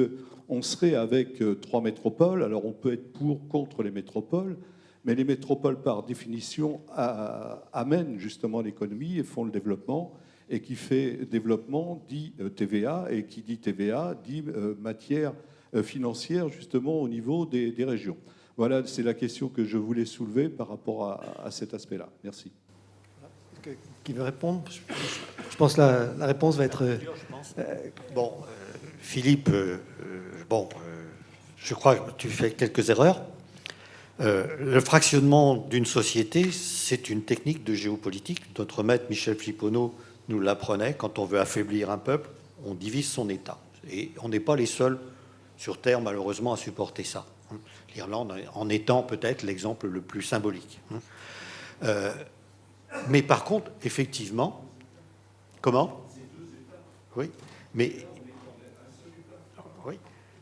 Speaker 11: on serait avec 3 métropoles. Alors on peut être pour, contre les métropoles, mais les métropoles, par définition, amènent justement l'économie et font le développement. Et qui fait développement dit TVA, et qui dit TVA dit matière financière justement au niveau des régions. Voilà, c'est la question que je voulais soulever par rapport à cet aspect-là. Merci.
Speaker 1: Qui veut répondre? Je pense que la réponse va être...
Speaker 4: Bon, Philippe, je crois que tu fais quelques erreurs. Le fractionnement d'une société, c'est une technique de géopolitique. Notre maître Michel Fliponneau nous l'apprenait. Quand on veut affaiblir un peuple, on divise son État. Et on n'est pas les seuls sur Terre, malheureusement, à supporter ça. L'Irlande en étant peut-être l'exemple le plus symbolique. Mais par contre, effectivement... Comment? Oui,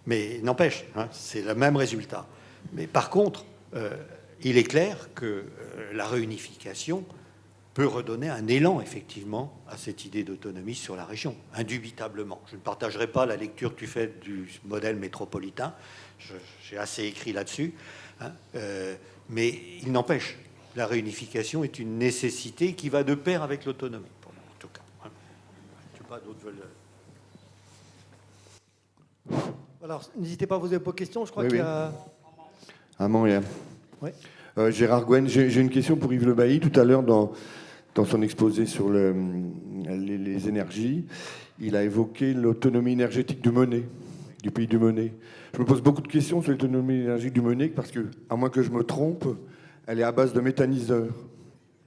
Speaker 4: mais n'empêche, c'est le même résultat. Mais par contre, il est clair que la réunification peut redonner un élan, effectivement, à cette idée d'autonomie sur la région, indubitablement. Je ne partagerai pas la lecture que tu fais du modèle métropolitain, j'ai assez écrit là-dessus, mais il n'empêche, la réunification est une nécessité qui va de pair avec l'autonomie, pour moi, en tout cas. Je ne sais pas, d'autres veulent...
Speaker 1: Alors, n'hésitez pas à poser vos questions, je crois qu'il y a...
Speaker 12: À Montréal.
Speaker 1: Oui.
Speaker 12: Gérard Gwen, j'ai une question pour Yves Le Bailly. Tout à l'heure, dans son exposé sur les énergies, il a évoqué l'autonomie énergétique du Monnais, du pays du Monnais. Je me pose beaucoup de questions sur l'autonomie énergétique du Monnais, parce que, à moins que je me trompe, elle est à base de méthaniseurs.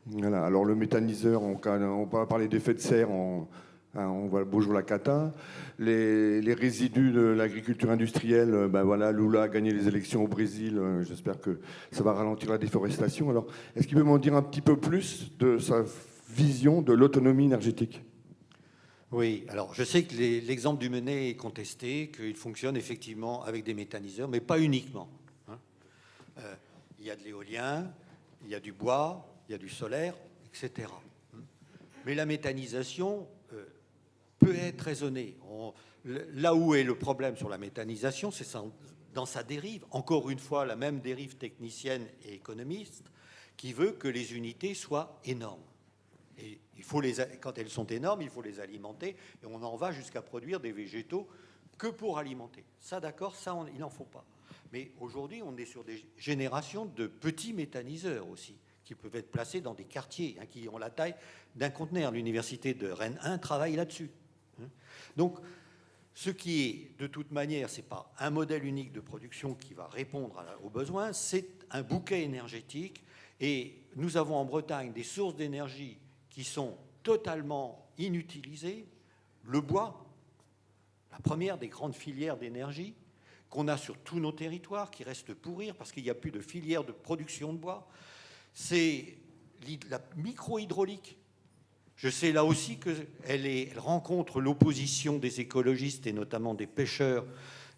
Speaker 12: Voilà. Alors le méthaniseur, on va parler d'effet de serre, on va bonjour la cata. Les résidus de l'agriculture industrielle, ben voilà, Lula a gagné les élections au Brésil. J'espère que ça va ralentir la déforestation. Alors, est-ce qu'il peut m'en dire un petit peu plus de sa vision de l'autonomie énergétique?
Speaker 4: Oui, alors je sais que l'exemple du Monnais est contesté, qu'il fonctionne effectivement avec des méthaniseurs, mais pas uniquement. Il y a de l'éolien, il y a du bois, il y a du solaire, etc. Mais la méthanisation peut être raisonnée. Là où est le problème sur la méthanisation, c'est dans sa dérive. Encore une fois, la même dérive technicienne et économiste qui veut que les unités soient énormes. Et quand elles sont énormes, il faut les alimenter. Et on en va jusqu'à produire des végétaux que pour alimenter. Ça, d'accord, ça, il n'en faut pas. Mais aujourd'hui, on est sur des générations de petits méthaniseurs aussi, qui peuvent être placés dans des quartiers qui ont la taille d'un conteneur. L'université de Rennes 1 travaille là-dessus. Donc, ce qui est, de toute manière, ce n'est pas un modèle unique de production qui va répondre aux besoins, c'est un bouquet énergétique. Et nous avons en Bretagne des sources d'énergie qui sont totalement inutilisées. Le bois, la première des grandes filières d'énergie, qu'on a sur tous nos territoires, qui restent pourrir parce qu'il n'y a plus de filière de production de bois. C'est la micro-hydraulique. Je sais là aussi qu'elle rencontre l'opposition des écologistes et notamment des pêcheurs.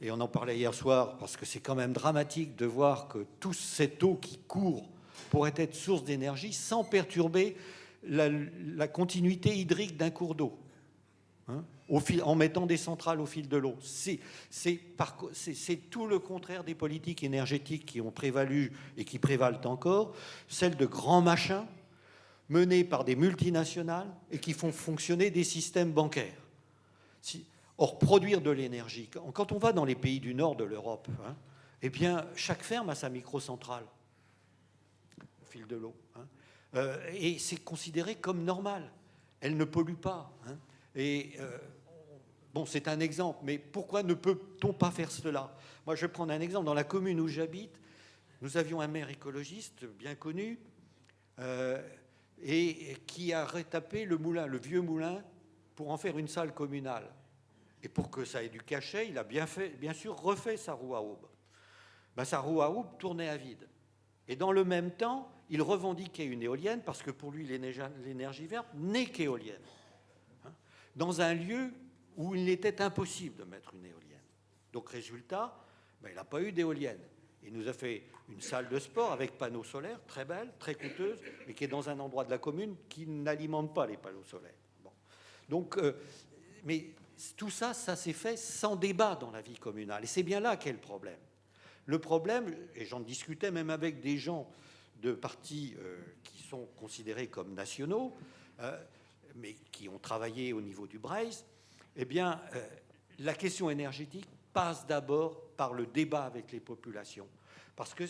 Speaker 4: Et on en parlait hier soir parce que c'est quand même dramatique de voir que toute cette eau qui court pourrait être source d'énergie sans perturber la continuité hydrique d'un cours d'eau. En mettant des centrales au fil de l'eau. C'est tout le contraire des politiques énergétiques qui ont prévalu et qui prévalent encore, celles de grands machins menés par des multinationales et qui font fonctionner des systèmes bancaires. Or, produire de l'énergie, quand on va dans les pays du nord de l'Europe, eh bien, chaque ferme a sa microcentrale au fil de l'eau. Et c'est considéré comme normal. Elle ne pollue pas. Bon, c'est un exemple, mais pourquoi ne peut-on pas faire cela? Moi, je vais prendre un exemple. Dans la commune où j'habite, nous avions un maire écologiste bien connu et qui a retapé le moulin, le vieux moulin, pour en faire une salle communale. Et pour que ça ait du cachet, il a bien sûr refait sa roue à aube. Sa roue à aube tournait à vide. Et dans le même temps, il revendiquait une éolienne parce que pour lui, l'énergie verte n'est qu'éolienne. dans un lieu où il était impossible de mettre une éolienne. Donc résultat, il n'a pas eu d'éolienne. Il nous a fait une salle de sport avec panneaux solaires, très belle, très coûteuse, mais qui est dans un endroit de la commune qui n'alimente pas les panneaux solaires. Bon. Donc, mais tout ça, ça s'est fait sans débat dans la vie communale. Et c'est bien là qu'est le problème. Le problème, et j'en discutais même avec des gens de partis qui sont considérés comme nationaux, mais qui ont travaillé au niveau du Braise, eh bien, la question énergétique passe d'abord par le débat avec les populations. Parce que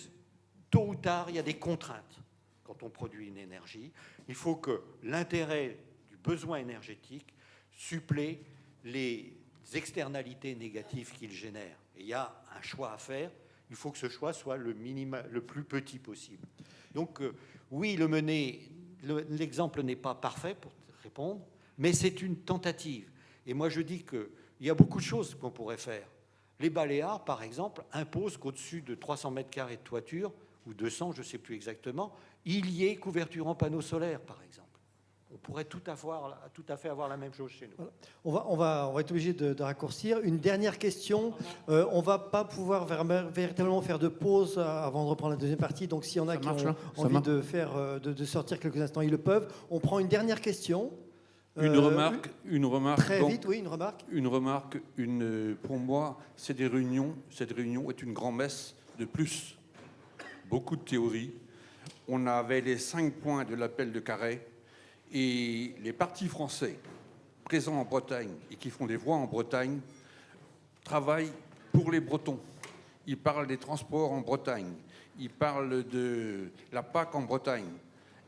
Speaker 4: tôt ou tard, il y a des contraintes quand on produit une énergie. Il faut que l'intérêt du besoin énergétique supplée les externalités négatives qu'il génère. Et il y a un choix à faire. Il faut que ce choix soit le plus petit possible. Donc, oui, l'exemple n'est pas parfait pour répondre, mais c'est une tentative. Et moi, je dis qu'il y a beaucoup de choses qu'on pourrait faire. Les Baléares, par exemple, imposent qu'au-dessus de 300 mètres carrés de toiture, ou 200, je ne sais plus exactement, il y ait couverture en panneaux solaires, par exemple. On pourrait tout à fait avoir la même chose chez nous.
Speaker 1: Voilà. On va être obligé de raccourcir. Une dernière question. On ne va pas pouvoir véritablement faire de pause avant de reprendre la deuxième partie. Donc, s'il y en a qui ont envie de sortir quelques instants, ils le peuvent. On prend une dernière question.
Speaker 13: Une remarque.
Speaker 1: Très
Speaker 13: donc,
Speaker 1: vite, oui, une remarque.
Speaker 13: Une remarque. Pour moi, c'est des réunions. Cette réunion est une grand-messe de plus. Beaucoup de théories. On avait les 5 points de l'appel de Carhaix. Et les partis français présents en Bretagne et qui font des voix en Bretagne travaillent pour les Bretons. Ils parlent des transports en Bretagne. Ils parlent de la PAC en Bretagne.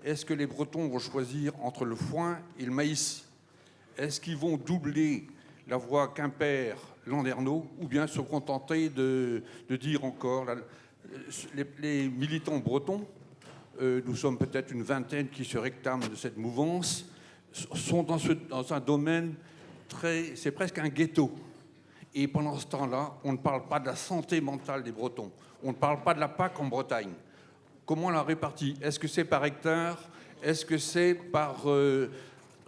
Speaker 13: Est-ce que les Bretons vont choisir entre le foin et le maïs? Est-ce qu'ils vont doubler la voie Quimper-Landerneau ou bien se contenter de dire encore les militants bretons, nous sommes peut-être une vingtaine qui se réclament de cette mouvance, sont dans un domaine c'est presque un ghetto. Et pendant ce temps-là, on ne parle pas de la santé mentale des Bretons. On ne parle pas de la PAC en Bretagne. Comment on la répartit? Est-ce que c'est par hectare? Est-ce que c'est par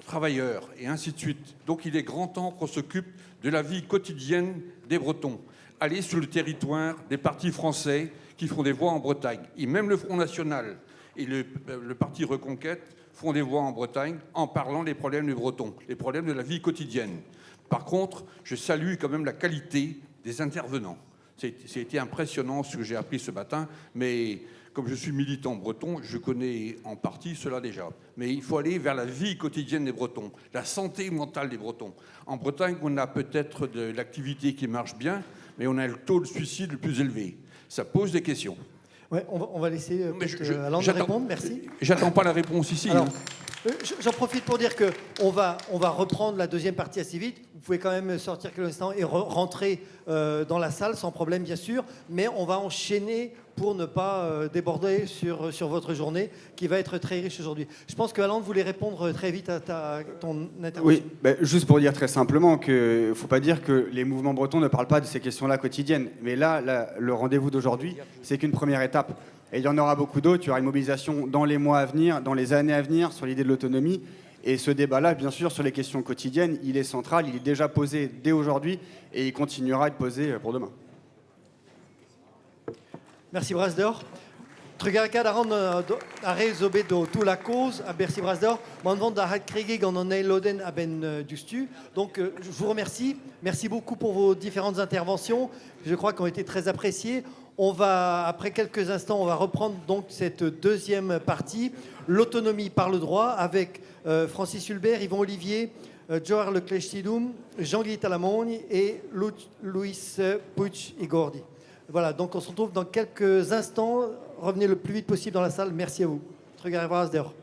Speaker 13: travailleur? Et ainsi de suite. Donc il est grand temps qu'on s'occupe de la vie quotidienne des Bretons. Aller sur le territoire des partis français qui font des voix en Bretagne. Et même le Front National et le parti Reconquête font des voix en Bretagne en parlant des problèmes des Bretons, les problèmes de la vie quotidienne. Par contre, je salue quand même la qualité des intervenants. C'était impressionnant ce que j'ai appris ce matin, mais comme je suis militant breton, je connais en partie cela déjà. Mais il faut aller vers la vie quotidienne des Bretons, la santé mentale des Bretons. En Bretagne, on a peut-être de l'activité qui marche bien, mais on a le taux de suicide le plus élevé. Ça pose des questions.
Speaker 1: Ouais, on va laisser Alain répondre. Merci.
Speaker 13: J'attends pas la réponse ici.
Speaker 1: Alors, j'en profite pour dire qu'on va reprendre la deuxième partie assez vite. Vous pouvez quand même sortir quelques instants et rentrer dans la salle sans problème, bien sûr. Mais on va enchaîner pour ne pas déborder sur votre journée, qui va être très riche aujourd'hui. Je pense que Alain voulait répondre très vite à ton intervention.
Speaker 6: Oui, juste pour dire très simplement qu'il ne faut pas dire que les mouvements bretons ne parlent pas de ces questions-là quotidiennes. Mais là, le rendez-vous d'aujourd'hui, c'est qu'une première étape. Et il y en aura beaucoup d'autres. Il y aura une mobilisation dans les mois à venir, dans les années à venir, sur l'idée de l'autonomie. Et ce débat-là, bien sûr, sur les questions quotidiennes, il est central, il est déjà posé dès aujourd'hui et il continuera à être posé pour demain.
Speaker 1: Merci Brasdor. Trugarka daran arrez obedo tout la cause à Bercy Brasdor. Manvant da hat krégé gant an eiloden à ben dustu. Donc je vous remercie. Merci beaucoup pour vos différentes interventions. Je crois qu'elles ont été très appréciées. Après quelques instants, on va reprendre donc cette deuxième partie, l'autonomie par le droit, avec Francis Hulbert, Yvon Olivier, Johar Leclerc-Sidoum, Jean-Guy Talamogne et Luis Puig Igordi. Voilà, donc on se retrouve dans quelques instants. Revenez le plus vite possible dans la salle. Merci à vous. Trugarka Brasdor.